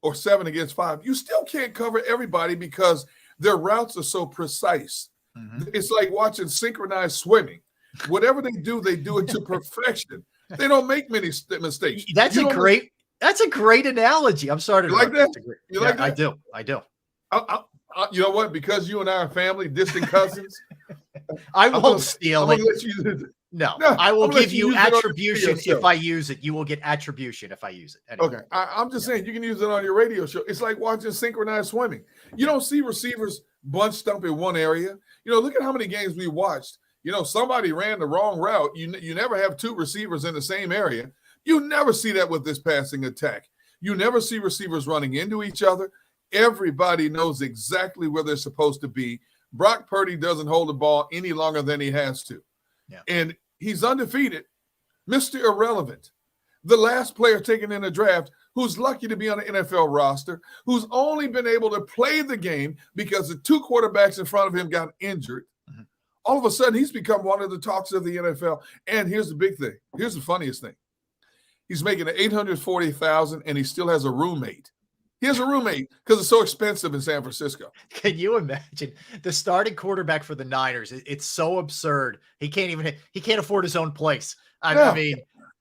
or 7 against 5. You still can't cover everybody because their routes are so precise. Mm-hmm. It's like watching synchronized swimming. Whatever they do it to perfection. They don't make many mistakes. That's a great analogy. I'm sorry to like that. You like that? I do. You know what? Because you and I are family, distant cousins. I won't steal it. No, I will give you attribution if I use it. You will get attribution if I use it. Anyway. Okay. I'm just saying you can use it on your radio show. It's like watching synchronized swimming. You don't see receivers bunched up in one area. Look at how many games we watched. Somebody ran the wrong route. You never have 2 receivers in the same area. You never see that with this passing attack. You never see receivers running into each other. Everybody knows exactly where they're supposed to be. Brock Purdy doesn't hold the ball any longer than he has to. Yeah. And he's undefeated, Mr. Irrelevant. The last player taken in the draft who's lucky to be on the NFL roster, who's only been able to play the game because the two quarterbacks in front of him got injured. Mm-hmm. All of a sudden, he's become one of the talks of the NFL. And here's the big thing. Here's the funniest thing. He's making $840,000 and he still has a roommate. He has a roommate because it's so expensive in San Francisco. Can you imagine the starting quarterback for the Niners? It's so absurd. He can't afford his own place. I mean,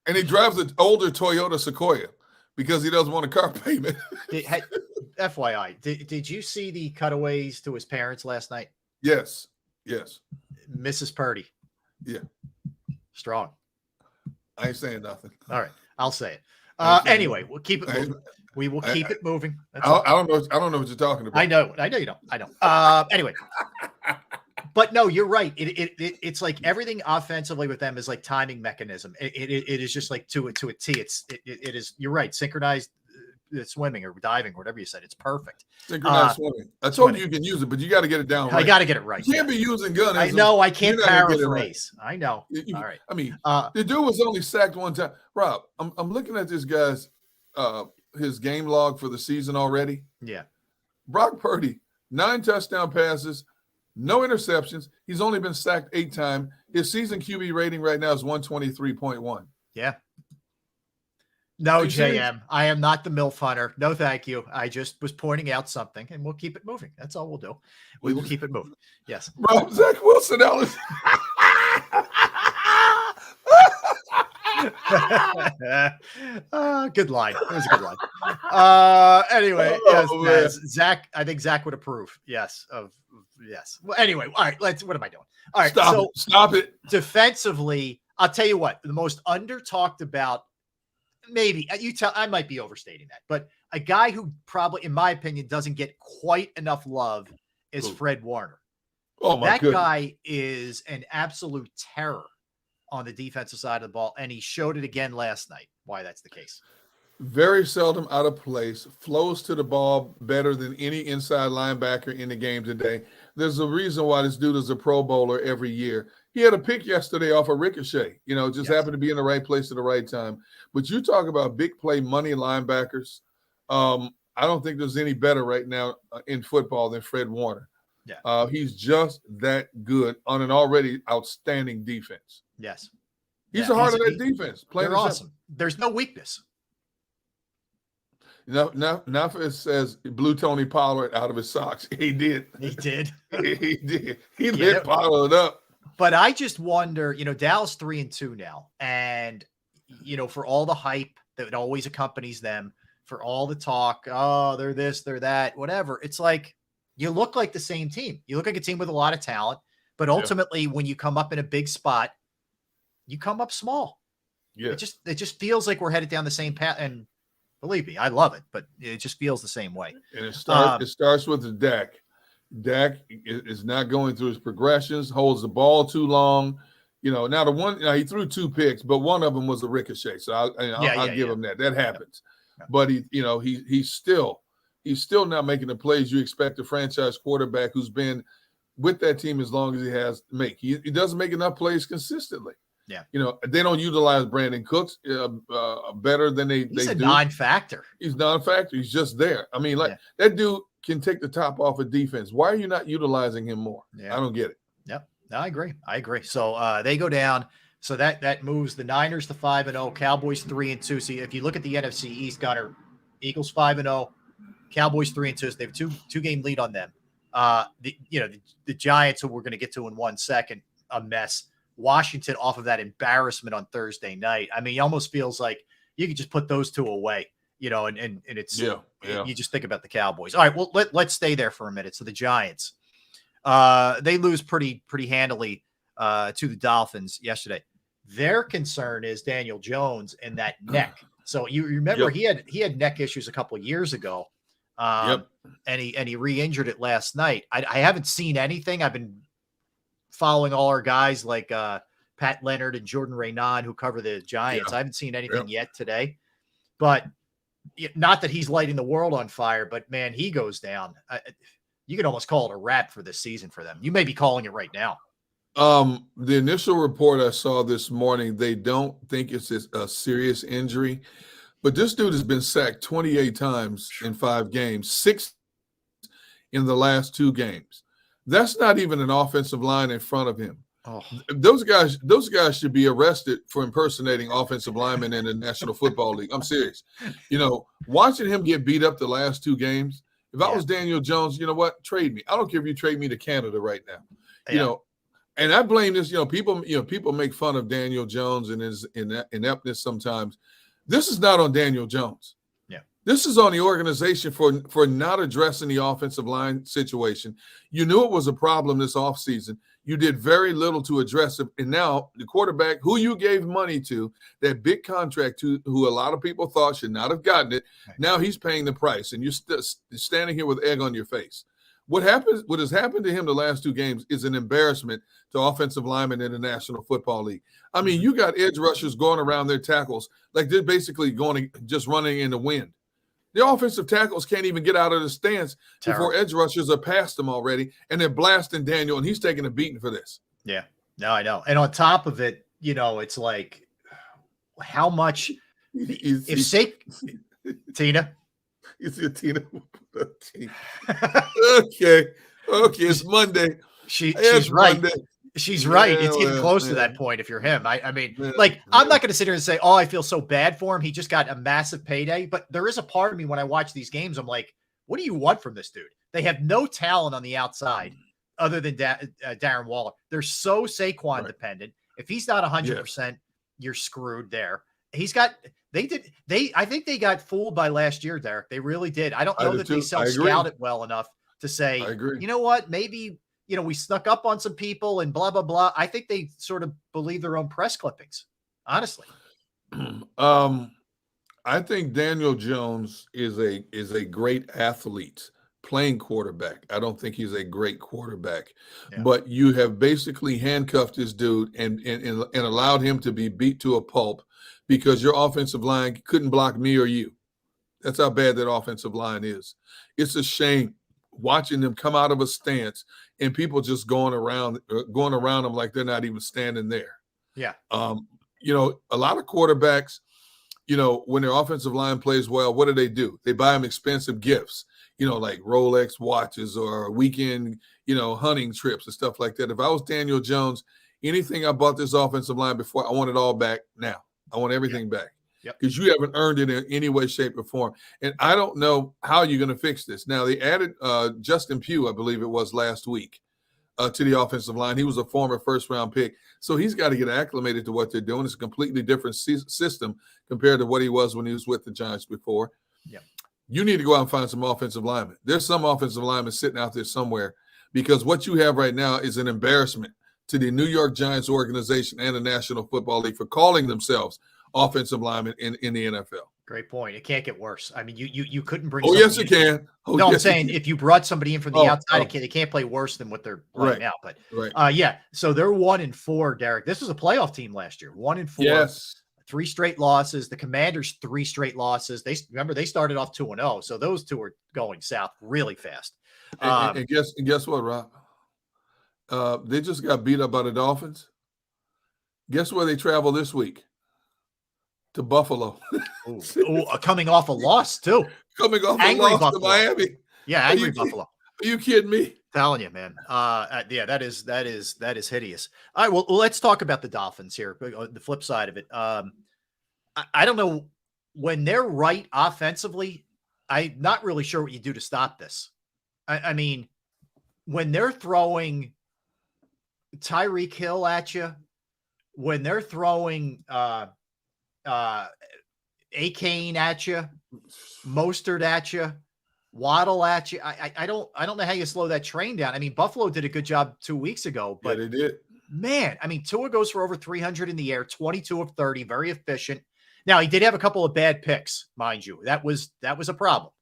and he drives an older Toyota Sequoia because he doesn't want a car payment. FYI, did you see the cutaways to his parents last night? Yes. Mrs. Purdy. Yeah. Strong. I ain't saying nothing. All right. I'll say it. Anyway, we'll keep it moving. We will keep it moving. I don't know what you're talking about. I know you don't. I know. Anyway, but no, you're right. It's like everything offensively with them is like timing mechanism. It is just like to a T. It is. You're right. Synchronized swimming or diving, or whatever you said. It's perfect. Synchronized swimming. I told you can use it, but you got to get it down right. I got to get it right. You can't be using guns. I know. I can't paraphrase. Right. I know. All right. I mean, the dude was only sacked one time. Rob, I'm looking at this guy's his game log for the season already. Yeah. Brock Purdy, 9 touchdown passes, no interceptions. He's only been sacked 8 times. His season QB rating right now is 123.1. Yeah. No, JM, I am not the MILF hunter. No, thank you. I just was pointing out something, and we'll keep it moving. That's all we'll do. We will keep it moving. Yes. Bro, Zach Wilson, Ellis. Good line. It was a good line. Anyway, yes, Zach. I think Zach would approve. Yes. Yes. Well, anyway, all right. What am I doing? All right. Stop it. Defensively, I'll tell you what. The most under talked about. Maybe I might be overstating that, but a guy who probably, in my opinion, doesn't get quite enough love is Fred Warner. Oh my goodness. That guy is an absolute terror on the defensive side of the ball, and he showed it again last night. Why that's the case? Very seldom out of place, flows to the ball better than any inside linebacker in the game today. There's a reason why this dude is a Pro Bowler every year. He had a pick yesterday off a ricochet, happened to be in the right place at the right time. But you talk about big play money linebackers. I don't think there's any better right now in football than Fred Warner. Yeah. He's just that good on an already outstanding defense. Yes. He's the heart of that defense. They're awesome. There's no weakness. Nafis says blew Tony Pollard out of his socks. He did. He did. He did. He lit Pollard up. But I just wonder, Dallas 3-2 now. And, for all the hype that always accompanies them, for all the talk, oh, they're this, they're that, whatever. It's like, you look like the same team. You look like a team with a lot of talent. But ultimately, when you come up in a big spot, you come up small. Yeah. It just feels like we're headed down the same path. And believe me, I love it, but it just feels the same way. And it starts with the Dak. Dak is not going through his progressions, holds the ball too long. Now the one he threw 2 picks, but one of them was a ricochet. So I'll give him that. That happens. Yeah. But he's still not making the plays you expect a franchise quarterback who's been with that team as long as he has to make. He doesn't make enough plays consistently. Yeah. They don't utilize Brandon Cooks better than they do. He's a non-factor. He's non-factor. He's just there. I mean, that dude can take the top off of defense. Why are you not utilizing him more? Yeah. I don't get it. Yep. No, I agree. So they go down. So that moves the Niners to 5-0, Cowboys 3-2. See, if you look at the NFC East, Gunner, Eagles 5-0, Cowboys 3-2. So they have two game lead on them. The Giants, who we're going to get to in 1 second, a mess. Washington off of that embarrassment on Thursday night. I mean, it almost feels like you could just put those 2 away, and it's you just think about the Cowboys. All right, well, let's stay there for a minute. So the Giants, they lose pretty handily to the Dolphins yesterday. Their concern is Daniel Jones and that neck. So you remember he had neck issues a couple of years ago, and he re-injured it last night. I haven't seen anything. I've been following all our guys like Pat Leonard and Jordan Raynaud who cover the Giants. I haven't seen anything yet today, but not that he's lighting the world on fire, but man, he goes down. You could almost call it a wrap for this season for them. You may be calling it right now. The initial report I saw this morning, they don't think it's a serious injury, but this dude has been sacked 28 times in 5 games, 6 in the last 2 games. That's not even an offensive line in front of him. Oh. Those guys should be arrested for impersonating offensive linemen in the National Football League. I'm serious. Watching him get beat up the last 2 games, if I was Daniel Jones, you know what? Trade me. I don't care if you trade me to Canada right now. And I blame this, people make fun of Daniel Jones and his ineptness sometimes. This is not on Daniel Jones. Yeah. This is on the organization for not addressing the offensive line situation. You knew it was a problem this offseason. You did very little to address it. And now the quarterback who you gave money to, that big contract to, who a lot of people thought should not have gotten it, now he's paying the price. And you're standing here with egg on your face. What has happened to him the last 2 games is an embarrassment to offensive linemen in the National Football League. I mean, you got edge rushers going around their tackles like they're basically just running in the wind. The offensive tackles can't even get out of the stance before edge rushers are past them already, and they're blasting Daniel, and he's taking a beating for this. Yeah, no, I know. And on top of it, it's like how much Tina. You see a Tina. Okay, it's Monday. She's right. Monday. She's right. It's getting close to that point if you're him. I mean, I'm not going to sit here and say, oh, I feel so bad for him. He just got a massive payday. But there is a part of me when I watch these games, I'm like, what do you want from this dude? They have no talent on the outside other than Darren Waller. They're so Saquon dependent. If he's not 100%, you're screwed there. I think they got fooled by last year, Derek. They really did. I don't know that they self-scouted well enough to say, you know what, maybe, we snuck up on some people and blah, blah, blah. I think they sort of believe their own press clippings, honestly. I think Daniel Jones is a great athlete playing quarterback. I don't think he's a great quarterback, but you have basically handcuffed this dude and allowed him to be beat to a pulp because your offensive line couldn't block me or you. That's how bad that offensive line is. It's a shame watching them come out of a stance and people just going around them like they're not even standing there. Yeah. A lot of quarterbacks, when their offensive line plays well, what do? They buy them expensive gifts, like Rolex watches or weekend, hunting trips and stuff like that. If I was Daniel Jones, anything I bought this offensive line before, I want it all back now. I want everything back because you haven't earned it in any way, shape, or form. And I don't know how you're going to fix this. Now, they added Justin Pugh, I believe it was last week, to the offensive line. He was a former first-round pick. So he's got to get acclimated to what they're doing. It's a completely different system compared to what he was when he was with the Giants before. Yeah. You need to go out and find some offensive linemen. There's some offensive linemen sitting out there somewhere because what you have right now is an embarrassment to the New York Giants organization and the National Football League for calling themselves offensive linemen in the NFL. Great point. It can't get worse. I mean, you couldn't bring. Oh, yes, it can. I'm saying if you brought somebody in from the outside, they can't play worse than what they're playing now. But so they're 1-4, Derek. This was a playoff team last year. 1-4. Yes. 3 straight losses. The Commanders 3 straight losses. They started off 2-0, so those two are going south really fast. And guess what, Rob? They just got beat up by the Dolphins. Guess where they travel this week? To Buffalo. Coming off a loss too. Coming off a loss to Miami. Yeah, angry Buffalo. Are you kidding me? Telling you, man. That is hideous. All right, well, let's talk about the Dolphins here. The flip side of it. I don't know when they're right offensively. I'm not really sure what you do to stop this. I mean, when they're throwing Tyreek Hill at you, when they're throwing Akane at you, Mostert at you, Waddle at you. I don't know how you slow that train down. I mean, Buffalo did a good job 2 weeks ago, but they did. Man, I mean, Tua goes for over 300 in the air, 22 of 30, very efficient. Now, he did have a couple of bad picks, mind you. That was a problem.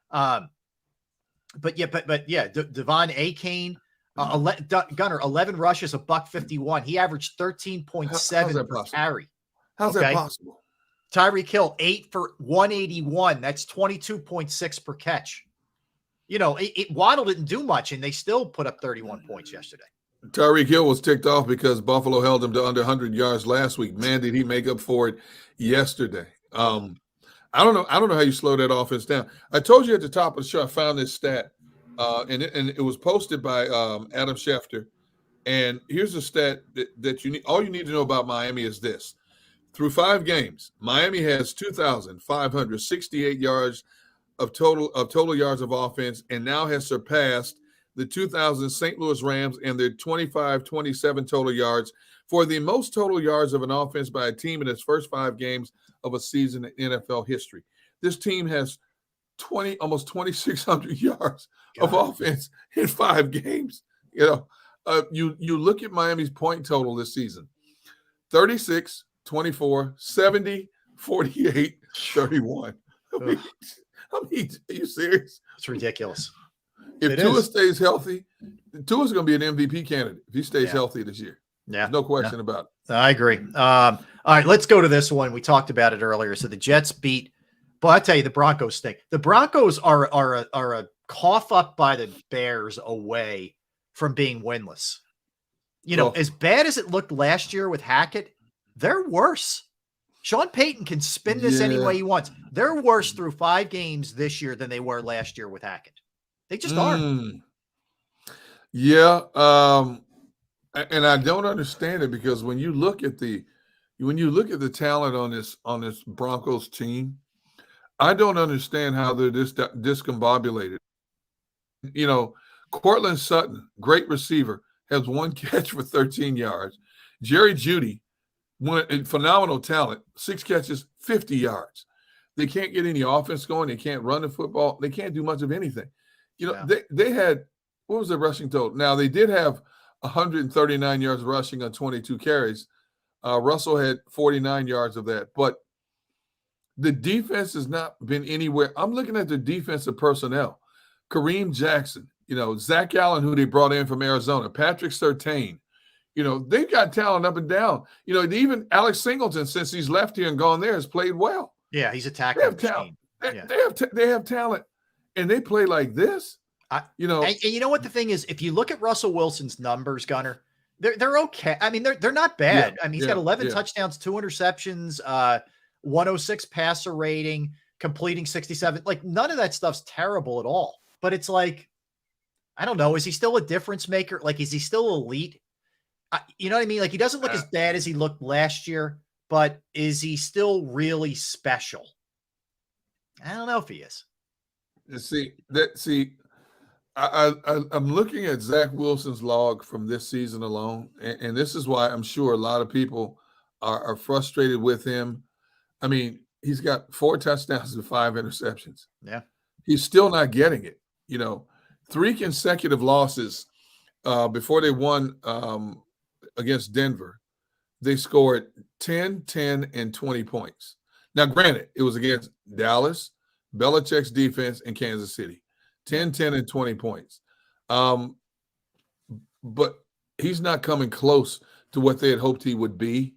But Devon Akane, Gunner, 11 rushes, $151. He averaged 13.7 per carry. How's that possible? Tyreek Hill, 8 for 181. That's 22.6 per catch. You know, Waddle didn't do much, and they still put up 31 points yesterday. Tyreek Hill was ticked off because Buffalo held him to under 100 yards last week. Man, did he make up for it yesterday. I don't know how you slow that offense down. I told you at the top of the show I found this stat, and it was posted by Adam Schefter. And here's a stat that you need. All you need to know about Miami is this. Through 5 games, Miami has 2,568 yards of total yards of offense, and now has surpassed the 2000 St. Louis Rams and their 25-27 total yards for the most total yards of an offense by a team in its first 5 games of a season in NFL history. This team has almost 2,600 yards of offense in 5 games. You know, you look at Miami's point total this season: 36, 24, 70, 48, 31. I mean, are you serious? It's ridiculous. If Tua stays healthy, Tua's going to be an MVP candidate if he stays healthy this year. Yeah, no question about it. I agree. All right, let's go to this one. We talked about it earlier. So the Jets beat, but I tell you, the Broncos stink. The Broncos are a cough up by the Bears away from being winless. You know, as bad as it looked last year with Hackett, they're worse. Sean Payton can spin this any way he wants. They're worse through 5 games this year than they were last year with Hackett. They just are. Yeah. And I don't understand it, because when you look at the talent on this Broncos team, I don't understand how they're this discombobulated. You know, Cortland Sutton, great receiver, has 1 catch for 13 yards. Jerry Jeudy, phenomenal talent, 6 catches, 50 yards. They can't get any offense going. They can't run the football. They can't do much of anything. You know, they had, what was the rushing total? Now, they did have 139 yards rushing on 22 carries. Russell had 49 yards of that. But the defense has not been anywhere. I'm looking at the defensive personnel. Kareem Jackson, you know, Zach Allen, who they brought in from Arizona, Patrick Surtain. You know, they've got talent up and down. You know, even Alex Singleton, since he's left here and gone there, has played well. Yeah, he's a tackling machine. They have talent, and they play like this. You know, and you know what the thing is? If you look at Russell Wilson's numbers, Gunner, they're okay. I mean, they're not bad. I mean, he's got 11 touchdowns, 2 interceptions, 106 passer rating, completing 67. Like, none of that stuff's terrible at all. But it's like, I don't know. Is he still a difference maker? Like, is he still elite? You know what I mean? Like, he doesn't look as bad as he looked last year, but is he still really special? I don't know if he is. I'm looking at Zach Wilson's log from this season alone, and this is why I'm sure a lot of people are frustrated with him. I mean, he's got 4 touchdowns and 5 interceptions. Yeah. He's still not getting it. You know, 3 consecutive losses before they won against Denver. They scored 10, 10, and 20 points. Now, granted, it was against Dallas, Belichick's defense, and Kansas City. 10, 10, and 20 points. But he's not coming close to what they had hoped he would be.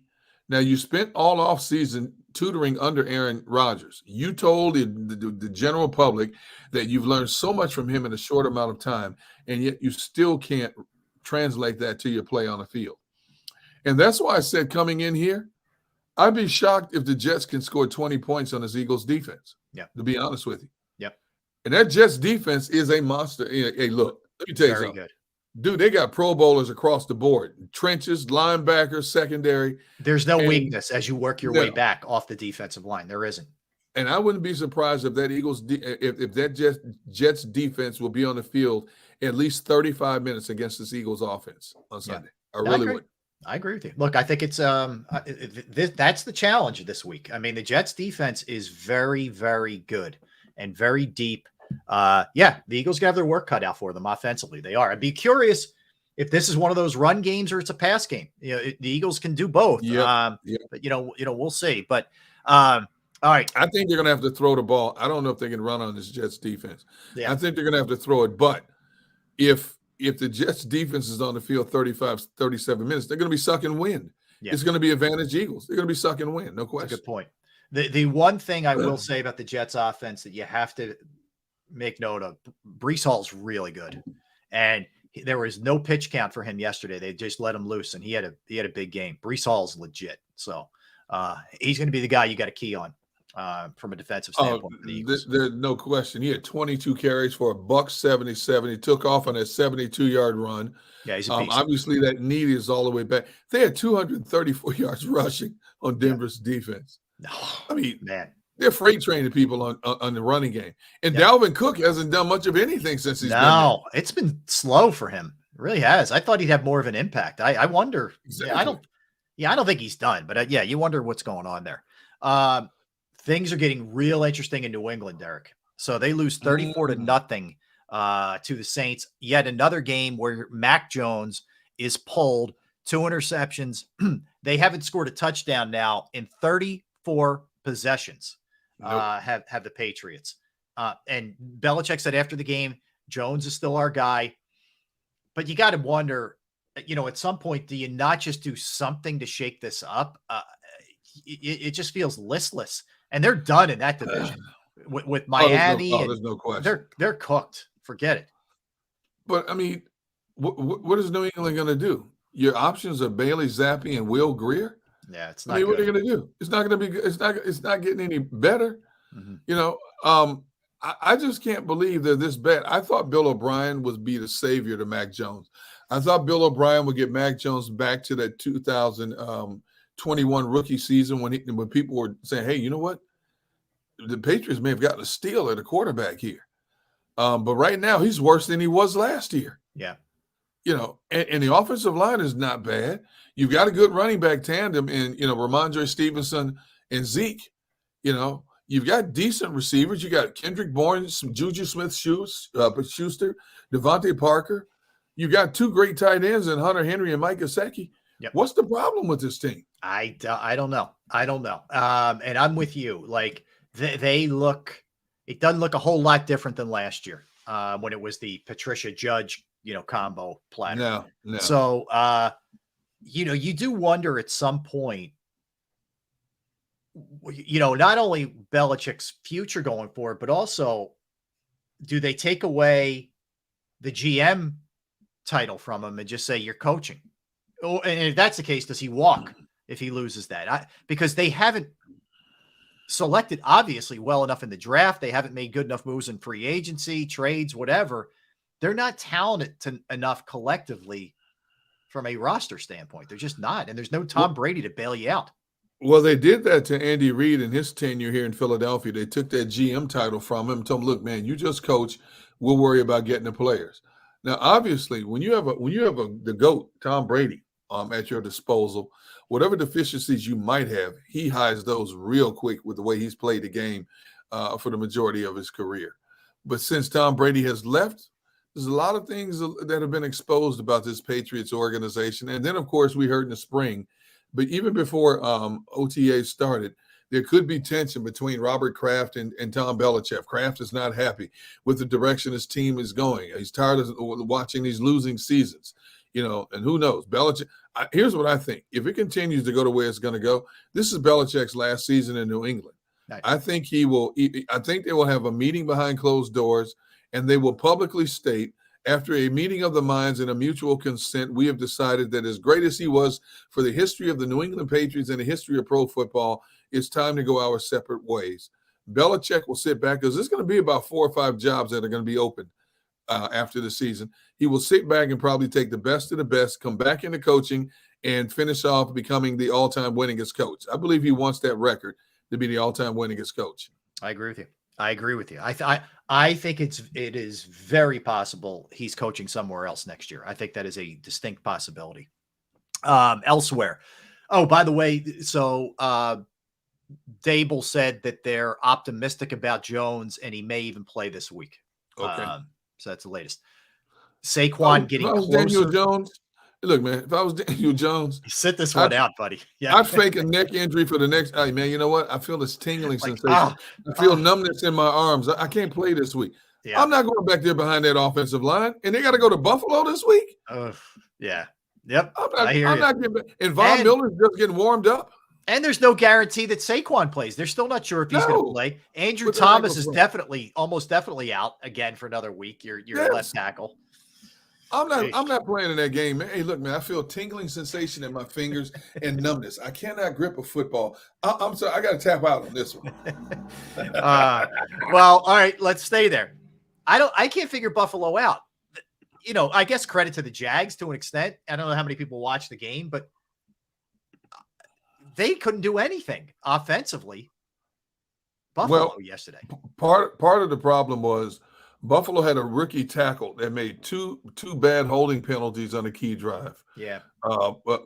Now, you spent all offseason tutoring under Aaron Rodgers. You told the general public that you've learned so much from him in a short amount of time, and yet you still can't translate that to your play on the field. And that's why I said coming in here, I'd be shocked if the Jets can score 20 points on this Eagles defense, to be honest with you. Yep. And that Jets defense is a monster. Hey, look, let me tell you something. Good. Dude, they got Pro Bowlers across the board. Trenches, linebackers, secondary. There's no weakness as you work your way back off the defensive line. There isn't. And I wouldn't be surprised if that if that Jets defense will be on the field at least 35 minutes against this Eagles offense on Sunday. I really would. I agree with you. Look, I think it's that's the challenge this week. I mean, the Jets defense is very, very good and very deep. The Eagles have their work cut out for them offensively. They are. I'd be curious if this is one of those run games or it's a pass game. You know, the Eagles can do both. But we'll see. But all right. I think they're going to have to throw the ball. I don't know if they can run on this Jets defense. Yeah. I think they're going to have to throw it. But if the Jets defense is on the field 35, 37 minutes, they're going to be sucking wind. Yeah. It's going to be advantage Eagles. They're going to be sucking wind. No question. That's a good point. The one thing I will say about the Jets offense that you have to make note of, Breece Hall's really good. And there was no pitch count for him yesterday. They just let him loose, and he had a big game. Breece Hall's legit. So he's going to be the guy you got to key on from a defensive standpoint. For the Eagles. There's no question. He had 22 carries for $177. He took off on a 72-yard run. Yeah, he's a beast. Obviously, that knee is all the way back. They had 234 yards rushing on Denver's defense. I mean, man, they're freight training people on the running game. And Dalvin Cook hasn't done much of anything since he's been there. It's been slow for him. It really has. I thought he'd have more of an impact. I wonder. Exactly. I don't think he's done, but you wonder what's going on there. Things are getting real interesting in New England, Derek. So they lose 34-0 to the Saints. Yet another game where Mac Jones is pulled, 2 interceptions. They haven't scored a touchdown now in 34 possessions. Have the Patriots. And Belichick said after the game, Jones is still our guy. But you got to wonder, at some point, do you not just do something to shake this up? It just feels listless. And they're done in that division with Miami. There's no question. They're cooked. Forget it. But I mean, what is New England going to do? Your options are Bailey Zappi and Will Greer. Yeah, it's not. I mean, what are they going to do? It's not going to be. It's not getting any better. Mm-hmm. I just can't believe they're this bad. I thought Bill O'Brien would be the savior to Mac Jones. I thought Bill O'Brien would get Mac Jones back to that 2021 rookie season when people were saying, "Hey, you know what? The Patriots may have gotten a steal at a quarterback here." But right now, he's worse than he was last year. Yeah. And the offensive line is not bad. You've got a good running back tandem in, Ramondre Stevenson and Zeke. You've got decent receivers. You got Kendrick Bourne, some Juju Smith-Schuster, Devontae Parker. You got 2 great tight ends in Hunter Henry and Mike Gesicki. Yep. What's the problem with this team? I don't know. And I'm with you. Like they look, it doesn't look a whole lot different than last year when it was the Patricia Judge, combo platter. No. So, you do wonder at some point, not only Belichick's future going forward, but also do they take away the GM title from him and just say you're coaching? Oh, and if that's the case, does he walk if he loses that? Because they haven't selected obviously well enough in the draft. They haven't made good enough moves in free agency, trades, whatever. They're not talented enough collectively from a roster standpoint. They're just not. And there's no Tom Brady to bail you out. Well, they did that to Andy Reid in his tenure here in Philadelphia. They took that GM title from him and told him, look, man, you just coach. We'll worry about getting the players. Now, obviously, when you have the GOAT, Tom Brady, at your disposal, whatever deficiencies you might have, he hides those real quick with the way he's played the game for the majority of his career. But since Tom Brady has left, there's a lot of things that have been exposed about this Patriots organization. And then, of course, we heard in the spring, but even before OTA started, there could be tension between Robert Kraft and Tom Belichick. Kraft is not happy with the direction his team is going. He's tired of watching these losing seasons, and who knows? Belichick. Here's what I think. If it continues to go the way it's going to go, this is Belichick's last season in New England. Nice. I think they will have a meeting behind closed doors, and they will publicly state, after a meeting of the minds and a mutual consent, we have decided that as great as he was for the history of the New England Patriots and the history of pro football, it's time to go our separate ways. Belichick will sit back because there's going to be about 4 or 5 jobs that are going to be open after the season. He will sit back and probably take the best of the best, come back into coaching, and finish off becoming the all-time winningest coach. I believe he wants that record to be the all-time winningest coach. I agree with you. I think it is very possible he's coaching somewhere else next year. I think that is a distinct possibility. Elsewhere. Oh, by the way, so Dable said that they're optimistic about Jones and he may even play this week. Okay. So that's the latest. Saquon getting closer. Daniel Jones. Look, man, if I was Daniel Jones, sit this one out, buddy. Yeah, I'd fake a neck injury for the next. Hey, man, you know what? I feel this tingling sensation. I feel numbness in my arms. I can't play this week. Yeah. I'm not going back there behind that offensive line, and they got to go to Buffalo this week. Yeah. Yep. I'm not getting back. And Von Miller's just getting warmed up. And there's no guarantee that Saquon plays. They're still not sure if he's going to play. Andrew But Thomas is almost definitely out again for another week. Your left tackle. I'm not playing in that game. Hey, look, man, I feel a tingling sensation in my fingers and numbness. I cannot grip a football. I'm sorry, I got to tap out on this one. Well, all right, let's stay there. I can't figure Buffalo out. I guess credit to the Jags to an extent. I don't know how many people watched the game, but they couldn't do anything offensively. Buffalo yesterday. Part of the problem was Buffalo had a rookie tackle that made two bad holding penalties on a key drive. Yeah.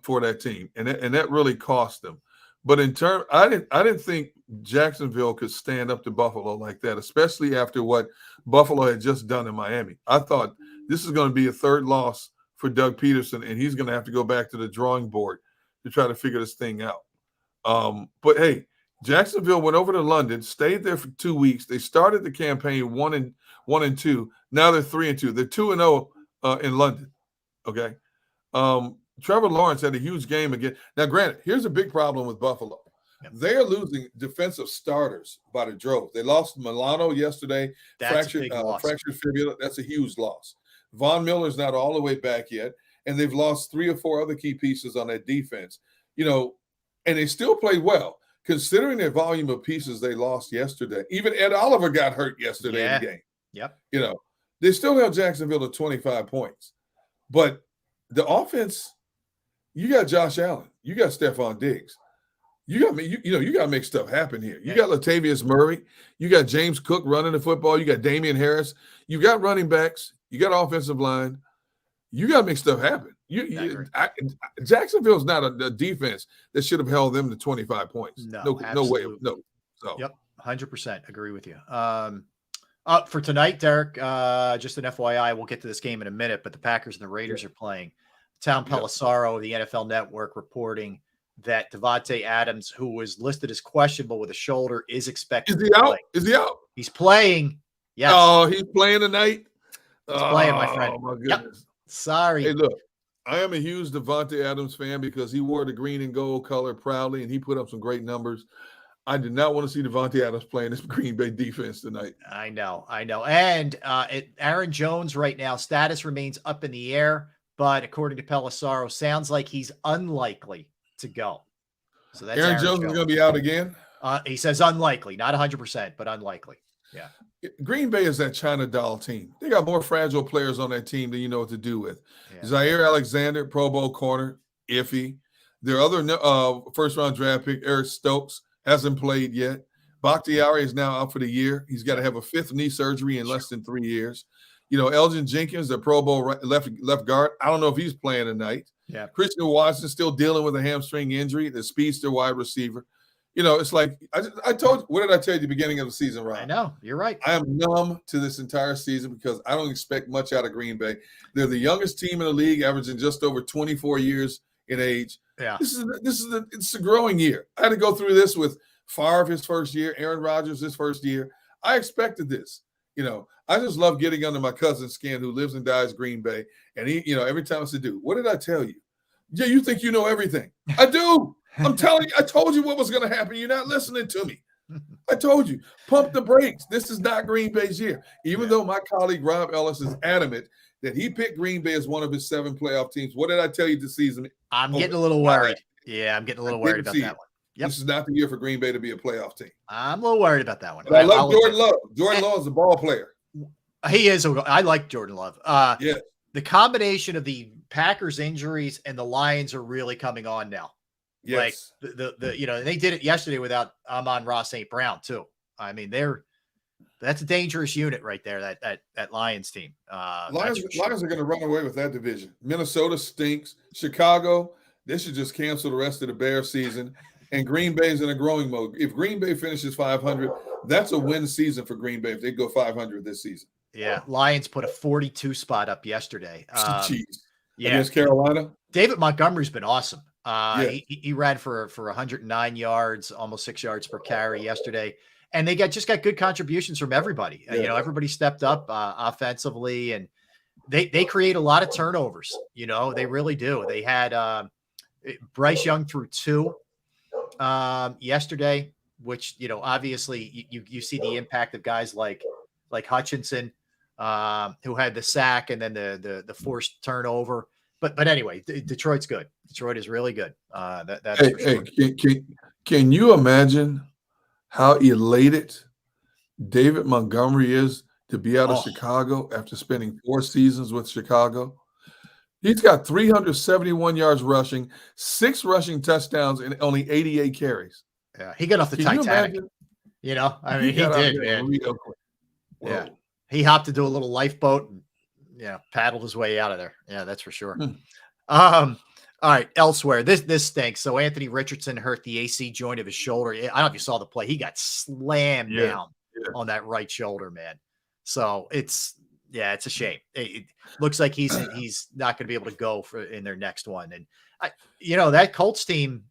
For that team, and that really cost them. But I didn't think Jacksonville could stand up to Buffalo like that, especially after what Buffalo had just done in Miami. I thought this is going to be a third loss for Doug Peterson, and he's going to have to go back to the drawing board to try to figure this thing out. But hey, Jacksonville went over to London, stayed there for 2 weeks. They started the campaign 1-2. Now they're 3-2. They're 2-0 in London. Okay. Trevor Lawrence had a huge game again. Now, granted, here's a big problem with Buffalo. They are losing defensive starters by the drove. They lost Milano yesterday, fractured fibula. That's a huge loss. Von Miller's not all the way back yet, and they've lost 3 or 4 other key pieces on that defense. And they still played well, considering their volume of pieces they lost yesterday. Even Ed Oliver got hurt yesterday in the game. Yep. They still held Jacksonville to 25 points. But the offense, you got Josh Allen, you got Stephon Diggs. You got you got to make stuff happen here. You got Latavius Murray, you got James Cook running the football, you got Damian Harris, you got running backs, you got offensive line. You got to make stuff happen. Jacksonville's not a defense that should have held them to 25 points. No way. No. So. Yep, 100% agree with you. For tonight, Derek, just an FYI, we'll get to this game in a minute, but the Packers and the Raiders are playing. Tom Pelissaro of the NFL Network reporting that Devontae Adams, who was listed as questionable with a shoulder, is expected to play. Is he out? He's playing. Yes. Oh, he's playing tonight? He's playing, my friend. Oh, my goodness. Yep. Sorry. Hey, look, I am a huge Devontae Adams fan because he wore the green and gold color proudly, and he put up some great numbers. I did not want to see Devontae Adams playing this Green Bay defense tonight. I know. And Aaron Jones right now, status remains up in the air, but according to Pelissaro, sounds like he's unlikely to go. So that's Aaron Jones is going to be out again? He says unlikely, not 100%, but unlikely. Yeah. Green Bay is that China doll team. They got more fragile players on that team than you know what to do with. Zaire Alexander, Pro Bowl corner, iffy. Their other first-round draft pick, Eric Stokes, hasn't played yet. Bakhtiari is now out for the year. He's got to have a 5th knee surgery in less than 3 years. Elgin Jenkins, the Pro Bowl left guard, I don't know if he's playing tonight. Yeah. Christian Watson still dealing with a hamstring injury, the speedster wide receiver. It's like I told you. What did I tell you at the beginning of the season, Ryan? I know. You're right. I am numb to this entire season because I don't expect much out of Green Bay. They're the youngest team in the league, averaging just over 24 years in age. Yeah. It's a growing year. I had to go through this with Favre his first year, Aaron Rodgers his first year. I expected this. I just love getting under my cousin's skin who lives and dies Green Bay. And he, every time I say, dude, what did I tell you? Yeah, you think you know everything. I do. I'm telling you, I told you what was going to happen. You're not listening to me. I told you, pump the brakes. This is not Green Bay's year. Even though my colleague Rob Ellis is adamant that he picked Green Bay as one of his 7 playoff teams. What did I tell you this season? I'm getting a little worried. Yeah, I'm getting a little worried about that one. Yep. This is not the year for Green Bay to be a playoff team. I'm a little worried about that one. But I love Jordan Love. Jordan Love is a ball player. He is. I like Jordan Love. Yeah. The combination of the Packers injuries and the Lions are really coming on now. Yes. Like they did it yesterday without Amon-Ra St. Brown too. I mean, that's a dangerous unit right there. That Lions team. Lions are going to run away with that division. Minnesota stinks. Chicago, they should just cancel the rest of the Bears season. And Green Bay's in a growing mode. If Green Bay finishes 500, that's a win season for Green Bay if they go 500 this season. Yeah, Lions put a 42 spot up yesterday. Against Carolina. David Montgomery's been awesome. He ran for 109 yards, almost 6 yards per carry yesterday. And they just got good contributions from everybody. Everybody stepped up offensively, and they create a lot of turnovers. They really do. They had Bryce Young threw 2. yesterday, which, obviously you see the impact of guys like Hutchinson, who had the sack and then the forced turnover. But anyway, Detroit's good. Detroit is really good. That's for sure. Can you imagine how elated David Montgomery is to be out of Chicago after spending 4 seasons with Chicago? He's got 371 yards rushing, 6 rushing touchdowns, and only 88 carries. Yeah, he got off the Titanic. He did, man. Yeah, he hopped to do a little lifeboat and paddled his way out of there. Yeah, that's for sure. All right, elsewhere, this stinks. So Anthony Richardson hurt the AC joint of his shoulder. I don't know if you saw the play. He got slammed down on that right shoulder, man. So it's a shame. It looks like he's not going to be able to go in their next one. And that Colts team,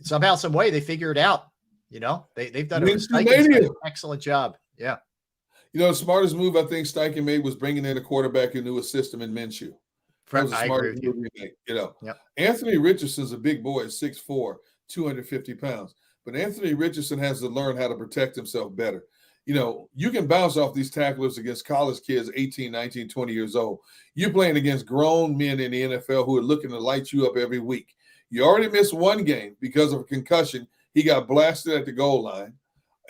somehow, some way, they figure it out. They've done an excellent job. Yeah. The smartest move I think Steichen made was bringing in a quarterback who knew his system in Minshew. That was the smartest move he made. Yep. Anthony Richardson's a big boy at 6'4", 250 pounds. But Anthony Richardson has to learn how to protect himself better. You can bounce off these tacklers against college kids, 18, 19, 20 years old. You're playing against grown men in the NFL who are looking to light you up every week. You already missed one game because of a concussion. He got blasted at the goal line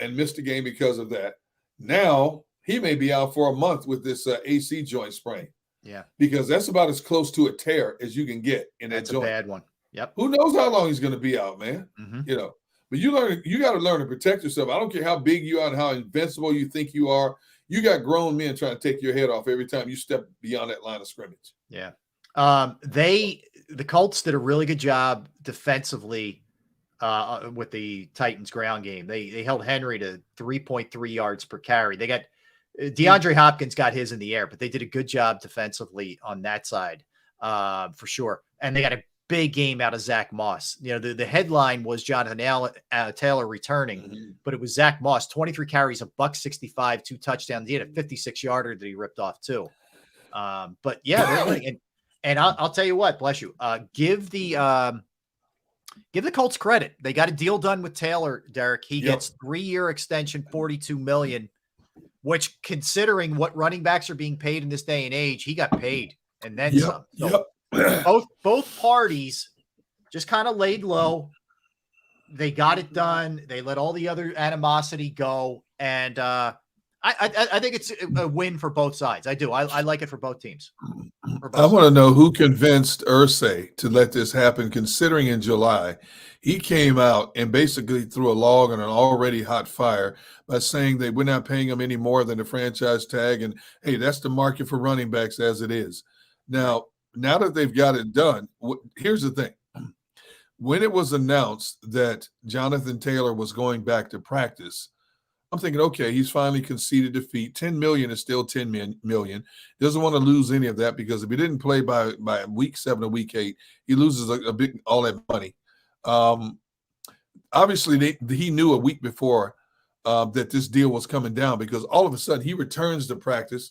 and missed a game because of that. Now he may be out for a month with this AC joint sprain. Yeah. Because that's about as close to a tear as you can get in that joint. That's a bad one. Yep. Who knows how long he's going to be out, man? Mm-hmm. But you got to learn to protect yourself. I don't care how big you are and how invincible you think you are. You got grown men trying to take your head off every time you step beyond that line of scrimmage. Yeah. The Colts did a really good job defensively with the Titans ground game. They held Henry to 3.3 yards per carry. They got DeAndre Hopkins got his in the air, but they did a good job defensively on that side for sure. And they got a big game out of Zach Moss. The headline was Jonathan Taylor returning, but it was Zach Moss, 23 carries, $165, 2 touchdowns. He had a 56-yarder that he ripped off too. But yeah, and I'll tell you what, bless you. Give the Colts credit. They got a deal done with Taylor, Derek. He gets 3-year extension, $42 million, which, considering what running backs are being paid in this day and age, he got paid and then some. So both parties just kind of laid low. They got it done. They let all the other animosity go. And I think it's a win for both sides. I do. I like it for both teams. I want to know who convinced Irsay to let this happen, considering in July he came out and basically threw a log on an already hot fire by saying they were not paying him any more than the franchise tag. And, hey, that's the market for running backs as it is. Now that they've got it done, here's the thing. When it was announced that Jonathan Taylor was going back to practice, I'm thinking, okay, he's finally conceded defeat. $10 million is still $10 million. Doesn't want to lose any of that, because if he didn't play by week 7 or week 8, he loses all that money. Obviously, he knew a week before that this deal was coming down, because all of a sudden he returns to practice.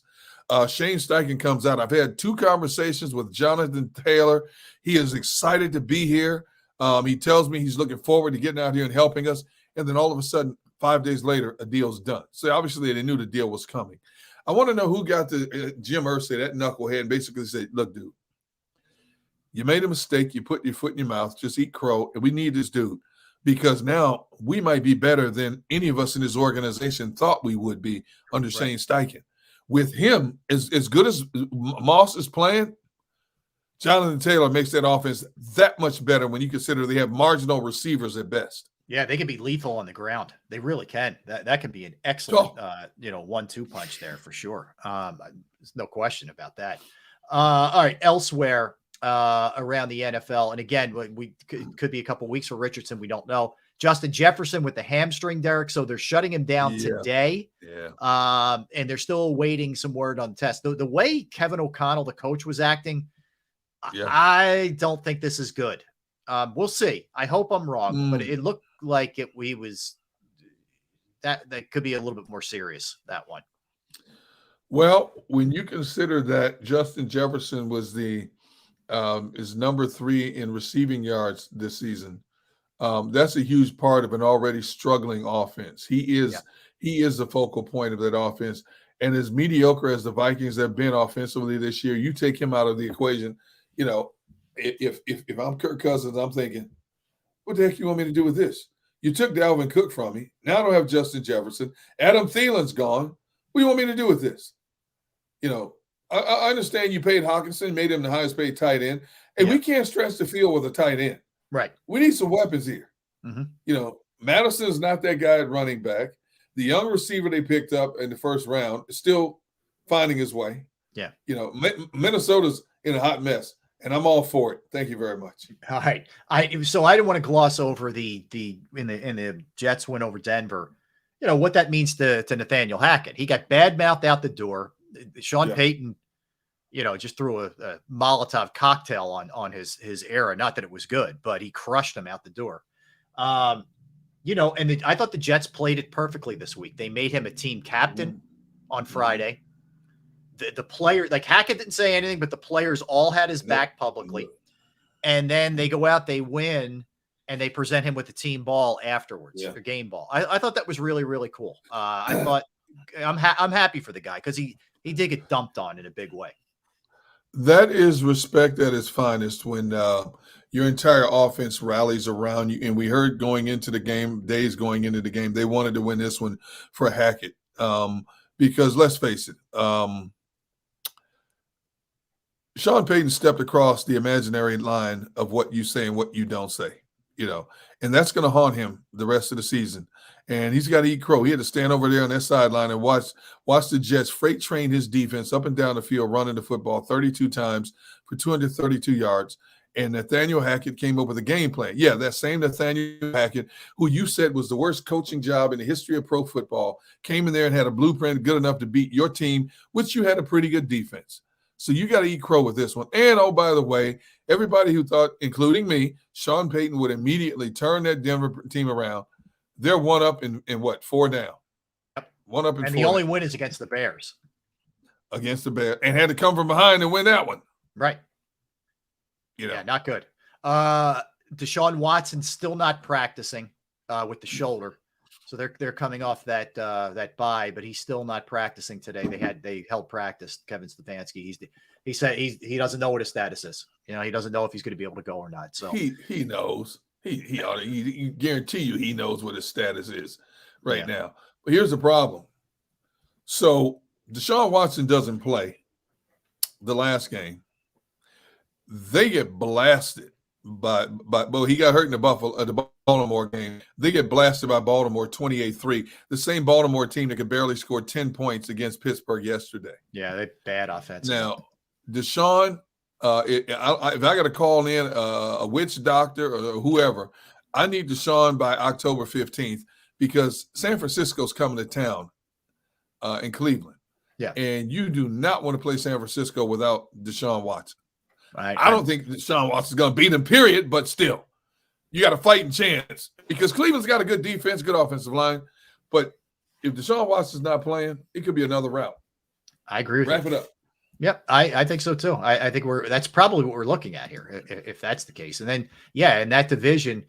Shane Steichen comes out. I've had 2 conversations with Jonathan Taylor. He is excited to be here. He tells me he's looking forward to getting out here and helping us. And then all of a sudden, 5 days later, a deal's done. So obviously they knew the deal was coming. I want to know who got the Jim Irsay, that knucklehead, and basically said, look, dude, you made a mistake. You put your foot in your mouth. Just eat crow. And we need this dude, because now we might be better than any of us in this organization thought we would be under Shane Steichen. With him, as good as Moss is playing, Jonathan Taylor makes that offense that much better when you consider they have marginal receivers at best. Yeah, they can be lethal on the ground. They really can. That can be an excellent, 1-2 punch there for sure. There's no question about that. All right, elsewhere around the NFL, and again, it could be a couple weeks for Richardson. We don't know. Justin Jefferson with the hamstring, Derek. So they're shutting him down today. Yeah. And they're still awaiting some word on the test. The way Kevin O'Connell, the coach, was acting, I don't think this is good. We'll see. I hope I'm wrong, but it looked like that could be a little bit more serious, that one. Well, when you consider that Justin Jefferson was is number 3 in receiving yards this season, That's a huge part of an already struggling offense. He is the focal point of that offense. And as mediocre as the Vikings have been offensively this year, you take him out of the equation. You know, if I'm Kirk Cousins, I'm thinking, what the heck you want me to do with this? You took Dalvin Cook from me. Now I don't have Justin Jefferson. Adam Thielen's gone. What do you want me to do with this? You know, I understand you paid Hawkinson, made him the highest paid tight end. And we can't stretch the field with a tight end. Right. We need some weapons here. Mm-hmm. You know, Madison's not that guy at running back. The young receiver they picked up in the first round is still finding his way. Yeah. You know, Minnesota's in a hot mess. And I'm all for it. Thank you very much. All right. So I didn't want to gloss over the Jets win over Denver. You know what that means to Nathaniel Hackett. He got bad mouthed out the door. Sean Payton, you know, just threw a Molotov cocktail on his era. Not that it was good, but he crushed him out the door. You know, and I thought the Jets played it perfectly this week. They made him a team captain on Friday. The player, like Hackett didn't say anything, but the players all had his back publicly. And then they go out, they win, and they present him with the team ball afterwards, the game ball. I thought that was really, really cool. I thought I'm happy for the guy because he did get dumped on in a big way. That is respect at its finest when your entire offense rallies around you. And we heard going into the game, days going into the game, they wanted to win this one for Hackett because let's face it, Sean Payton stepped across the imaginary line of what you say and what you don't say, you know, and that's going to haunt him the rest of the season. And he's got to eat crow. He had to stand over there on that sideline and watch the Jets freight train his defense up and down the field, running the football 32 times for 232 yards. And Nathaniel Hackett came up with a game plan. Yeah, that same Nathaniel Hackett, who you said was the worst coaching job in the history of pro football, came in there and had a blueprint good enough to beat your team, which you had a pretty good defense. So you got to eat crow with this one. And, oh, by the way, everybody who thought, including me, Sean Payton would immediately turn that Denver team around. They're one up in what, 4 down. One up in 4 And the only win is against the Bears. Against the Bears. And had to come from behind and win that one. Right. You know. Yeah, not good. Deshaun Watson still not practicing with the shoulder. So they're coming off that bye, but he's still not practicing today. They held practice. Kevin Stefanski. He said he doesn't know what his status is. You know, he doesn't know if he's going to be able to go or not. So he knows. He guarantee you he knows what his status is right now. But here's the problem. So Deshaun Watson doesn't play the last game. They get blasted by he got hurt in the Baltimore game. They get blasted by Baltimore 28-3. The same Baltimore team that could barely score 10 points against Pittsburgh yesterday. Yeah, they're bad offense. Now, Deshaun, if I got to call in a witch doctor or whoever, I need Deshaun by October 15th because San Francisco's coming to town in Cleveland. Yeah. And you do not want to play San Francisco without Deshaun Watson. I don't think Deshaun Watson's going to beat him, period, but still, you got a fighting chance because Cleveland's got a good defense, good offensive line. But if Deshaun Watson's not playing, it could be another route. I agree with Wrap you. it up. Yep, I think so too. I think that's probably what we're looking at here, if that's the case. And then, in that division,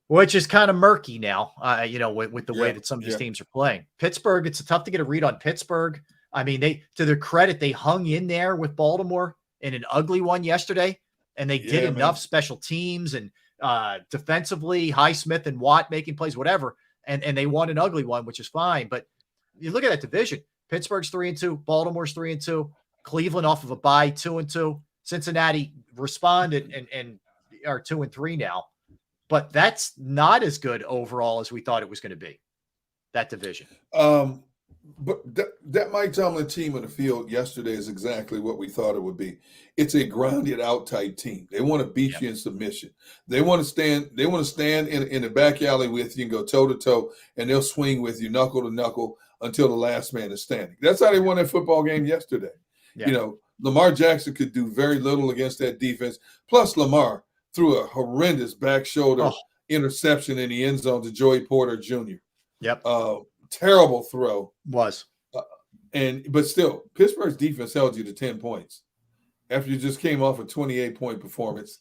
which is kind of murky now, you know, with the way that some of these teams are playing. Pittsburgh, it's tough to get a read on Pittsburgh. I mean, to their credit, they hung in there with Baltimore in an ugly one yesterday, and they did enough special teams and defensively, Highsmith and Watt making plays, whatever, and they won an ugly one, which is fine. But you look at that division: Pittsburgh's 3-2, Baltimore's 3-2, Cleveland off of a bye 2-2, Cincinnati responded and are 2-3 now, but that's not as good overall as we thought it was going to be. That division. But that Mike Tomlin team on the field yesterday is exactly what we thought it would be. It's a grounded out tight team. They want to beat you in submission. They want to stand. They want to stand in the back alley with you and go toe to toe, and they'll swing with you knuckle to knuckle until the last man is standing. That's how they won that football game yesterday. Yeah. You know, Lamar Jackson could do very little against that defense. Plus, Lamar threw a horrendous back shoulder interception in the end zone to Joey Porter Jr. Yep. Terrible throw. Was. But still, Pittsburgh's defense held you to 10 points after you just came off a 28-point performance.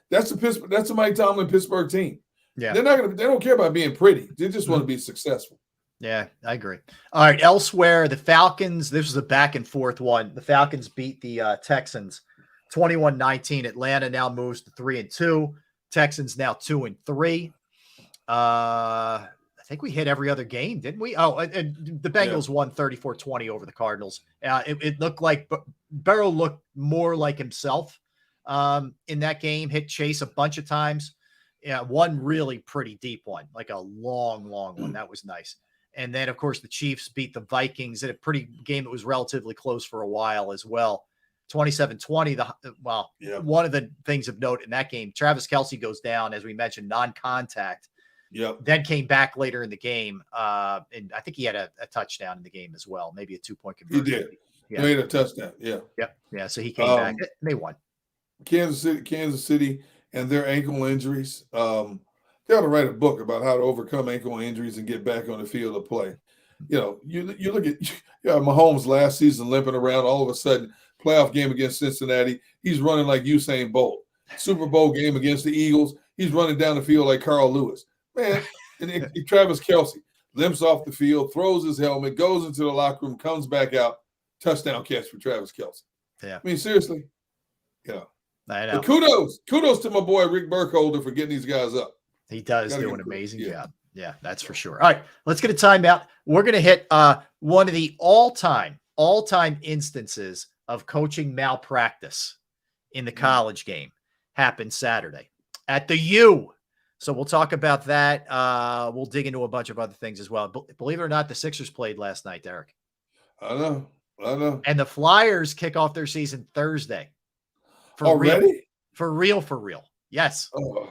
That's a Mike Tomlin Pittsburgh team. Yeah. They don't care about being pretty. They just want to be successful. Yeah, I agree. All right. Elsewhere, the Falcons, this was a back and forth one. The Falcons beat the Texans 21-19. Atlanta now moves to 3-2. Texans now 2-3. I think we hit every other game, didn't we? Oh, and the Bengals won 34-20 over the Cardinals. It looked like Burrow looked more like himself in that game, hit Chase a bunch of times. Yeah, one really pretty deep one, like a long one. That was nice. And then, of course, the Chiefs beat the Vikings in a pretty game that was relatively close for a while as well. 27-20. One of the things of note in that game, Travis Kelce goes down, as we mentioned, non-contact. Yep. Then came back later in the game. And I think he had a touchdown in the game as well, maybe a 2-point conversion. He did. Yeah. He had a touchdown. Yeah. Yep. Yeah. So he came back. They won. Kansas City and their ankle injuries. They ought to write a book about how to overcome ankle injuries and get back on the field of play. You know, you look at Mahomes last season limping around. All of a sudden, playoff game against Cincinnati, he's running like Usain Bolt. Super Bowl game against the Eagles, he's running down the field like Carl Lewis. Man, and Travis Kelce limps off the field, throws his helmet, goes into the locker room, comes back out, touchdown catch for Travis Kelce. Yeah. I mean, seriously, I know. But kudos to my boy Rick Burkholder for getting these guys up. He does do an amazing job. Yeah, that's for sure. All right, let's get a timeout. We're going to hit one of the all-time instances of coaching malpractice in the college game. Happened Saturday at the U. So we'll talk about that. We'll dig into a bunch of other things as well. Believe it or not, the Sixers played last night, Derek. I know. And the Flyers kick off their season Thursday. Already? For real. Yes. Oh.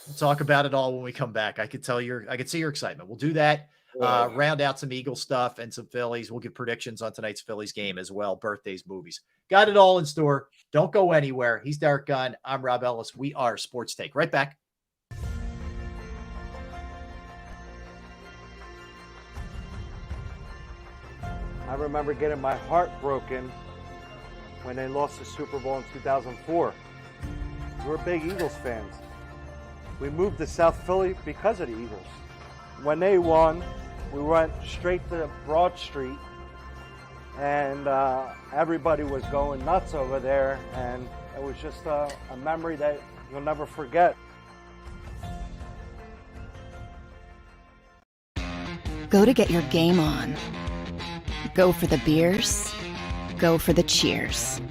We'll talk about it all when we come back. I could see your excitement. We'll do that. Round out some Eagle stuff and some Phillies. We'll give predictions on tonight's Phillies game as well. Birthdays, movies. Got it all in store. Don't go anywhere. He's Derek Gunn. I'm Rob Ellis. We are Sports Take. Right back. I remember getting my heart broken when they lost the Super Bowl in 2004. We're big Eagles fans. We moved to South Philly because of the Eagles. When they won, we went straight to Broad Street, and everybody was going nuts over there, and it was just a memory that you'll never forget. Go to get your game on. Go for the beers. Go for the cheers.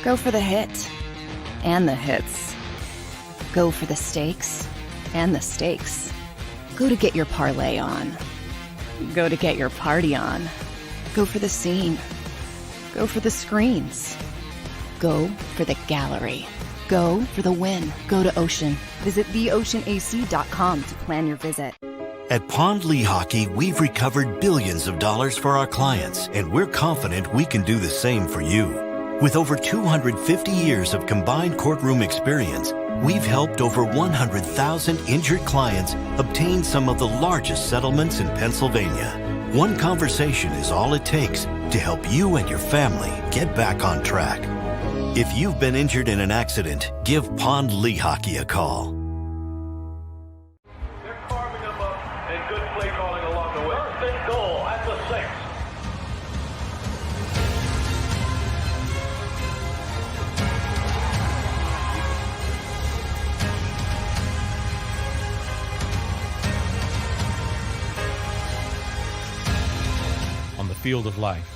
Go for the hit and the hits. Go for the stakes and the stakes. Go to get your parlay on. Go to get your party on. Go for the scene. Go for the screens. Go for the gallery. Go for the win. Go to Ocean. Visit theoceanac.com to plan your visit. At Pond Lehocky, we've recovered billions of dollars for our clients, and we're confident we can do the same for you. With over 250 years of combined courtroom experience, we've helped over 100,000 injured clients obtain some of the largest settlements in Pennsylvania. One conversation is all it takes to help you and your family get back on track. If you've been injured in an accident, give Pond Lehocky a call. They're carving them up, and good play calling along the way. First and goal at the 6. On the field of life,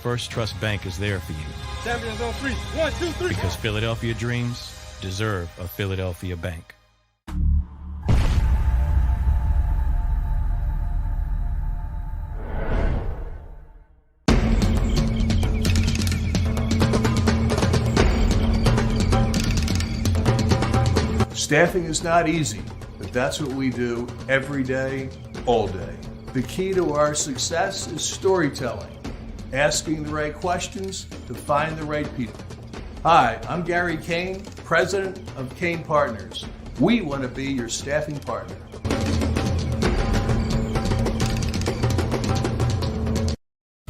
First Trust Bank is there for you. Champions on 3. 1, 2, 3. Because Philadelphia dreams deserve a Philadelphia bank. Staffing is not easy, but that's what we do every day, all day. The key to our success is storytelling, asking the right questions to find the right people. Hi, I'm Gary Kane, president of Kane Partners. We want to be your staffing partner.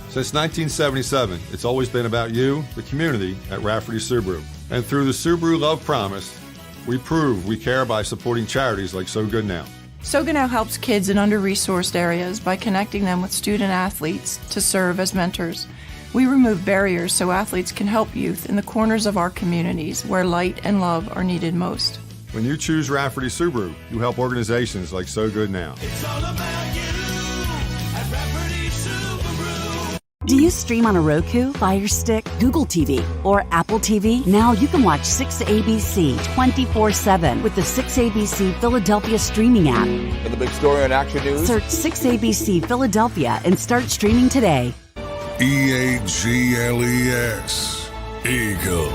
Since 1977, it's always been about you, the community, at Rafferty Subaru. And through the Subaru Love Promise, we prove we care by supporting charities like So Good Now. Sogonow helps kids in under-resourced areas by connecting them with student athletes to serve as mentors. We remove barriers so athletes can help youth in the corners of our communities where light and love are needed most. When you choose Rafferty Subaru, you help organizations like So Good Now. It's all about you at Rafferty Subaru. Do you stream on a Roku, Fire Stick, Google TV, or Apple TV? Now you can watch 6ABC 24/7 with the 6ABC Philadelphia streaming app. For the big story on Action News, Search 6ABC Philadelphia and start streaming today. EAGLES, Eagles.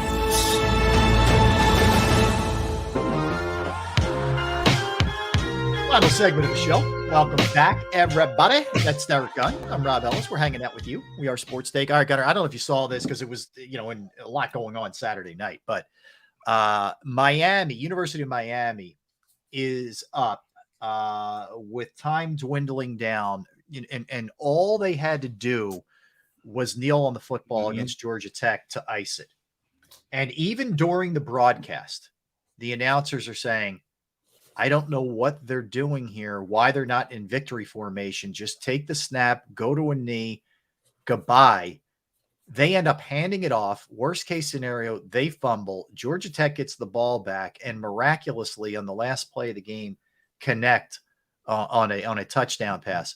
Final segment of the show. Welcome back, everybody. That's Derek Gunn. I'm Rob Ellis. We're hanging out with you. We are Sports Take. All right, Gunner, I don't know if you saw this because it was, in a lot going on Saturday night, but Miami, University of Miami is up with time dwindling down, and all they had to do was kneel on the football against Georgia Tech to ice it. And even during the broadcast, the announcers are saying, I don't know what they're doing here, why they're not in victory formation. Just take the snap, go to a knee, goodbye. They end up handing it off. Worst case scenario, they fumble. Georgia Tech gets the ball back and miraculously on the last play of the game connect on a touchdown pass.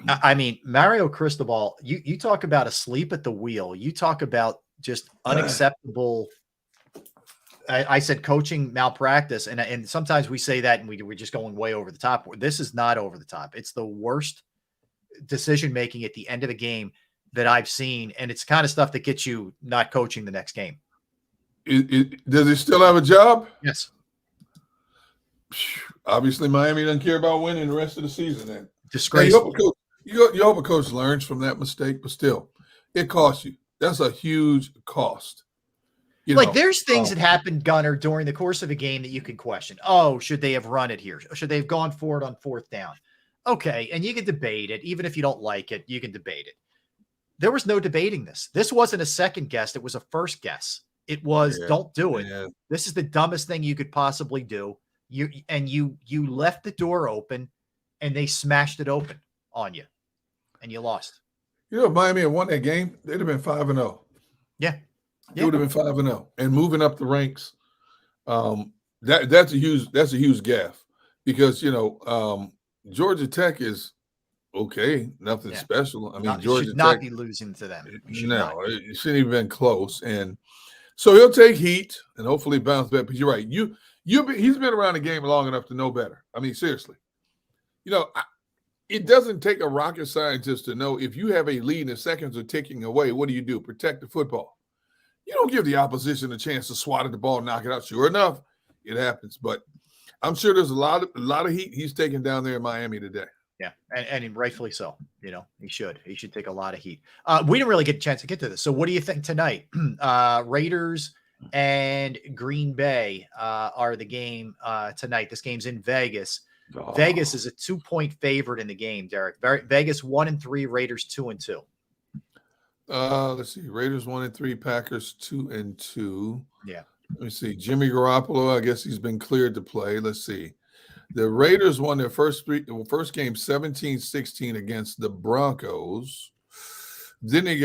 I mean, Mario Cristobal, you talk about asleep at the wheel. You talk about just unacceptable. I said coaching malpractice, and sometimes we say that and we're just going way over the top. This is not over the top. It's the worst decision making at the end of the game that I've seen, and it's kind of stuff that gets you not coaching the next game. Does he still have a job? Yes. Obviously, Miami doesn't care about winning the rest of the season. Then disgraceful. You hope a coach learns from that mistake, but still, it costs you. That's a huge cost. There's things that happened, Gunner, during the course of a game that you can question. Oh, should they have run it here? Should they have gone for it on fourth down? Okay, and you can debate it. Even if you don't like it, you can debate it. There was no debating this. This wasn't a second guess. It was a first guess. It was, don't do it. Yeah. This is the dumbest thing you could possibly do. You left the door open, and they smashed it open on you, and you lost. If Miami had won that game, they'd have been 5-0. Yeah. It would have been 5-0 and moving up the ranks. That's a huge gaffe because Georgia Tech is okay, nothing special. I mean, Georgia should not be losing to them. It shouldn't even been close, and so he'll take heat and hopefully bounce back. But you're right, he's been around the game long enough to know better. I mean, seriously, it doesn't take a rocket scientist to know if you have a lead and seconds are ticking away. What do? Protect the football. You don't give the opposition a chance to swat at the ball and knock it out. Sure enough, it happens. But I'm sure there's a lot of heat he's taking down there in Miami today. Yeah, and rightfully so. He should take a lot of heat. We didn't really get a chance to get to this. So what do you think tonight? Raiders and Green Bay are the game tonight. This game's in Vegas. Oh. Vegas is a 2-point favorite in the game, Derek. Vegas 1-3, Raiders 2-2. Let's see. Raiders 1-3, Packers 2-2. Yeah. Let me see. Jimmy Garoppolo, I guess he's been cleared to play. Let's see. The Raiders won their first game 17-16 against the Broncos. Then they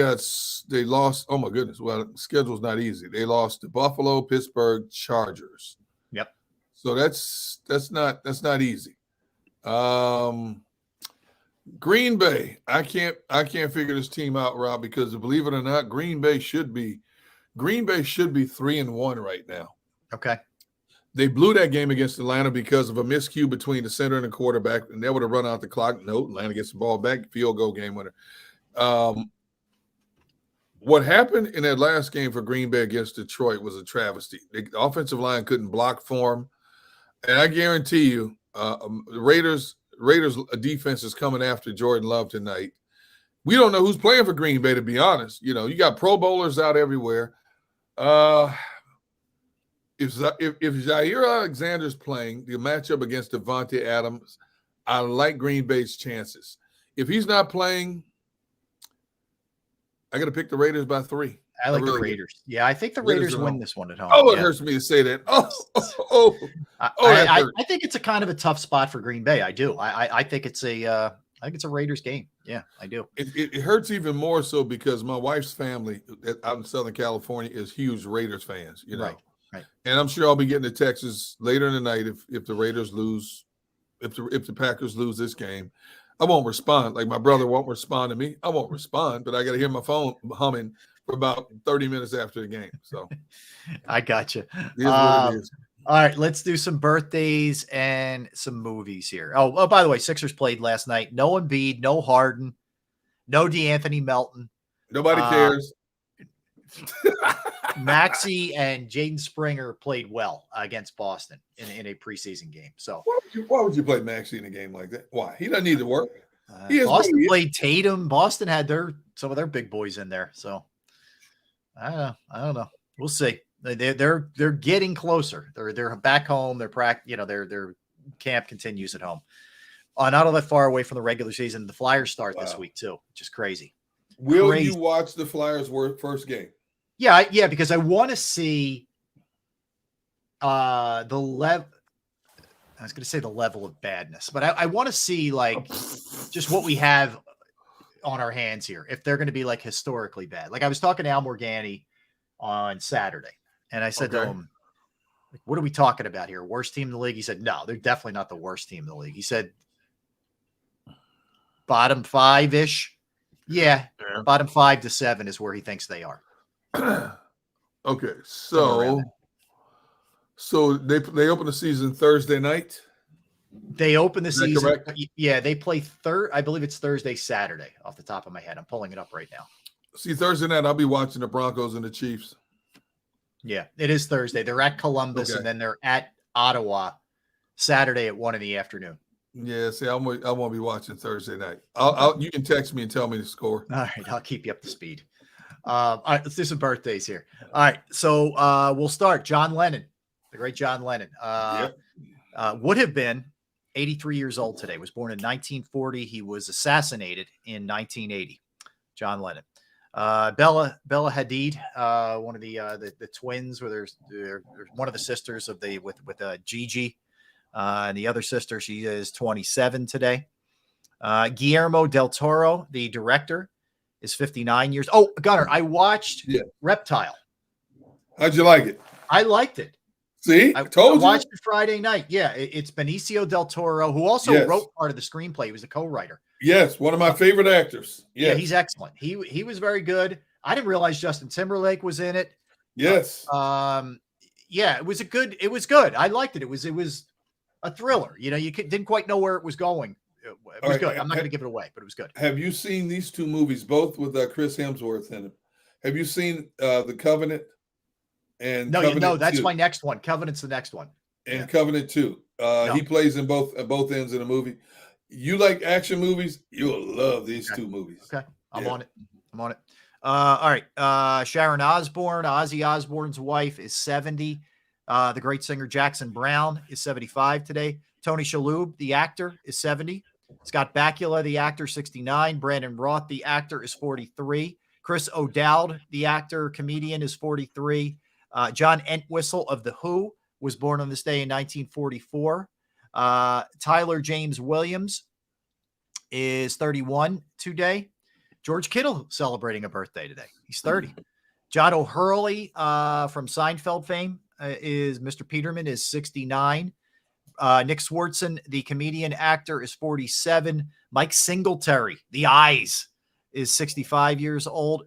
lost. Oh my goodness. Well, the schedule's not easy. They lost to Buffalo, Pittsburgh, Chargers. Yep. So that's not easy. Green Bay, I can't figure this team out, Rob, because believe it or not, Green Bay should be 3-1 right now. Okay. They blew that game against Atlanta because of a miscue between the center and the quarterback, and they would have run out the clock. No, Atlanta gets the ball back, field goal, game winner. What happened in that last game for Green Bay against Detroit was a travesty. The offensive line couldn't block for them, and I guarantee you, the Raiders defense is coming after Jordan Love tonight. We don't know who's playing for Green Bay, to be honest. You got Pro Bowlers out everywhere. If Jair Alexander's playing the matchup against Devontae Adams, I like Green Bay's chances. If he's not playing, I got to pick the Raiders by 3. I like the really do. Raiders. Yeah, I think the Raiders Raiders at win home. this one at home. Oh, it Yeah. hurts me to say that. That I hurts. think it's a kind of a tough spot for Green Bay. I do. I think it's a Raiders game. Yeah, I do. It hurts even more so because my wife's family out in Southern California is huge Raiders fans, you know. Right. And I'm sure I'll be getting the texts later in the night if the Raiders lose, if the Packers lose this game. I won't respond. Like my brother won't respond to me. I won't respond, but I got to hear my phone humming for about 30 minutes after the game. So I got you. It is what it is. All right, let's do some birthdays and some movies here. Oh, by the way, Sixers played last night. No Embiid, no Harden, no DeAnthony Melton. Nobody cares. Maxey and Jaden Springer played well against Boston in a preseason game. So why would you play Maxey in a game like that? Why? He doesn't need to work. Boston played Tatum. Boston had some of their big boys in there. So I don't know. We'll see. They're getting closer. They're back home. Their camp continues at home. Not all that far away from the regular season. The Flyers start this week too, which is crazy. Will you watch the Flyers' first game? Yeah, because I want to see the level. I was going to say the level of badness, but I want to see like just what we have on our hands here. If they're going to be like historically bad. Like I was talking to Al Morgani on Saturday, and I said to him, "What are we talking about here? Worst team in the league?" He said, "No, they're definitely not the worst team in the league." He said, "Bottom 5-ish." Yeah, bottom 5 to 7 is where he thinks they are. Okay, so they open the season Thursday night. They open the season. Correct? Yeah, they play I believe it's Thursday, Saturday, off the top of my head. I'm pulling it up right now. See, Thursday night I'll be watching the Broncos and the Chiefs. Yeah, it is Thursday. They're at Columbus and then they're at Ottawa Saturday at 1 in the afternoon. Yeah, see, I won't be watching Thursday night. You can text me and tell me the score. All right, I'll keep you up to speed. All right, let's do some birthdays here. All right, so we'll start. John Lennon, the great John Lennon, would have been 83 years old today. Was born in 1940. He was assassinated in 1980. John Lennon. Bella Hadid, one of the twins, where there's one of the sisters of with Gigi, and the other sister, she is 27 today. Guillermo del Toro, the director, is 59 years. Oh, Gunnar, I watched Reptile. How'd you like it? I liked it. See, I told you. watched it Friday night. Yeah, it's Benicio del Toro, who also wrote part of the screenplay. He was a co-writer. Yes, one of my favorite actors. Yes. Yeah, he's excellent. He was very good. I didn't realize Justin Timberlake was in it. Yes. Yeah, it was good. I liked it. It was a thriller. You know, you didn't quite know where it was going. It was good. I'm not going to give it away, but it was good. Have you seen these two movies, both with Chris Hemsworth in them? Have you seen The Covenant? And no, that's my next one. Covenant's the next one. And Covenant 2. He plays in both ends of the movie. You like action movies? You'll love these two movies. Okay. I'm on it. All right. Sharon Osbourne, Ozzy Osbourne's wife, is 70. The great singer Jackson Browne is 75 today. Tony Shalhoub, the actor, is 70. Scott Bakula, the actor, 69. Brandon Roth, the actor, is 43. Chris O'Dowd, the actor, comedian, is 43. John Entwistle of The Who was born on this day in 1944. Tyler James Williams is 31 today. George Kittle celebrating a birthday today. He's 30. John O'Hurley from Seinfeld fame is Mr. Peterman, is 69. Nick Swartzen, the comedian actor, is 47. Mike Singletary, The Eyes, is 65 years old.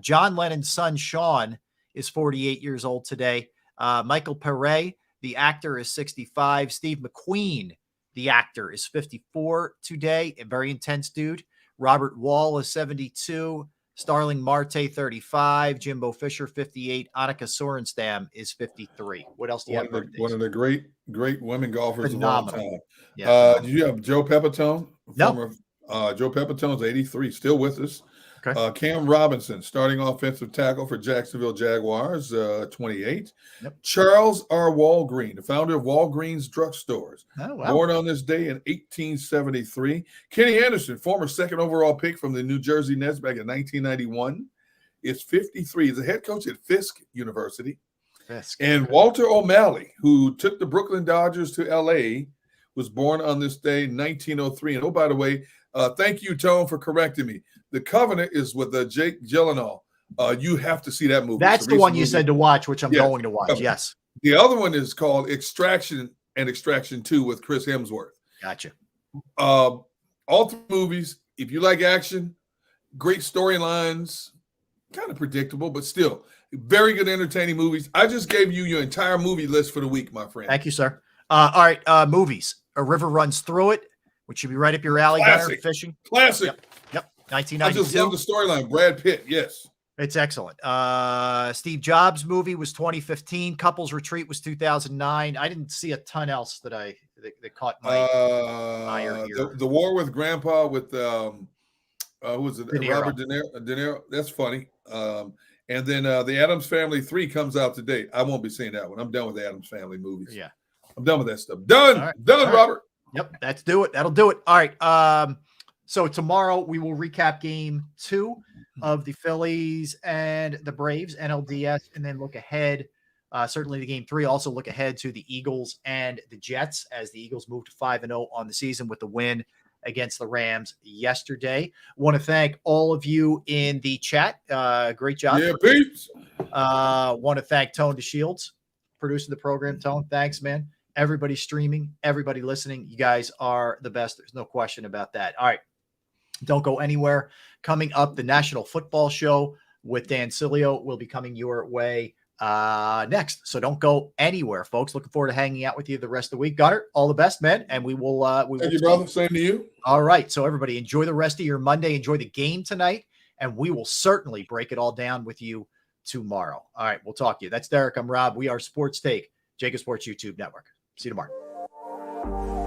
John Lennon's son, Sean, is 48 years old today. Michael Pere, the actor, is 65. Steve McQueen, the actor, is 54 today. A very intense dude. Robert Wall is 72. Starling Marte, 35. Jimbo Fisher, 58. Annika Sorenstam is 53. What else do you have? One of the great women golfers Phenomenal. of all time. Yeah. Did you have Joe Pepitone? No. Joe Pepitone's 83, still with us. Okay. Cam Robinson, starting offensive tackle for Jacksonville Jaguars, 28. Yep. Charles R. Walgreen, the founder of Walgreens Drugstores, Oh, wow. born on this day in 1873. Kenny Anderson, former second overall pick from the New Jersey Nets back in 1991. is 53. He's a head coach at Fisk University. Fisk. And Walter O'Malley, who took the Brooklyn Dodgers to L.A., was born on this day, 1903. And, oh, by the way, thank you, Tone, for correcting me. The Covenant is with Jake Gyllenhaal. You have to see that movie. That's the one you said to watch, which I'm going to watch. Covenant. Yes. The other one is called Extraction and Extraction 2 with Chris Hemsworth. Gotcha. All three movies, if you like action, great storylines, kind of predictable, but still very good entertaining movies. I just gave you your entire movie list for the week, my friend. Thank you, sir. All right, movies. A River Runs Through It, which should be right up your alley. Gunner, fishing. Classic. Yep. I 1992. just love the storyline. Brad Pitt, yes. It's excellent. Steve Jobs movie was 2015. Couples Retreat was 2009. I didn't see a ton else that caught my eye here. The War with Grandpa with who was it? De Niro. Robert De Niro. That's funny. And then the Addams Family 3 comes out today. I won't be seeing that one. I'm done with the Addams Family movies. Yeah. I'm done with that stuff. Done. All right. Done, All right. Robert. Yep. That's do it. That'll do it. All right. So tomorrow we will recap game 2 of the Phillies and the Braves, NLDS, and then look ahead. Certainly the game 3. Also look ahead to the Eagles and the Jets as the Eagles move to 5-0 on the season with the win against the Rams yesterday. Want to thank all of you in the chat. Great job. Yeah, peeps. Want to thank Tone DeShields, producing the program. Tone, thanks, man. Everybody streaming, everybody listening. You guys are the best. There's no question about that. All right. Don't go anywhere. Coming up, the National Football Show with Dan Cilio will be coming your way next. So don't go anywhere, folks. Looking forward to hanging out with you the rest of the week. Gunner, all the best, man. And we will. Thank you, brother. Same to you. All right. So everybody, enjoy the rest of your Monday. Enjoy the game tonight. And we will certainly break it all down with you tomorrow. All right. We'll talk to you. That's Derek. I'm Rob. We are Sports Take, JAKIB Sports YouTube Network. See you tomorrow.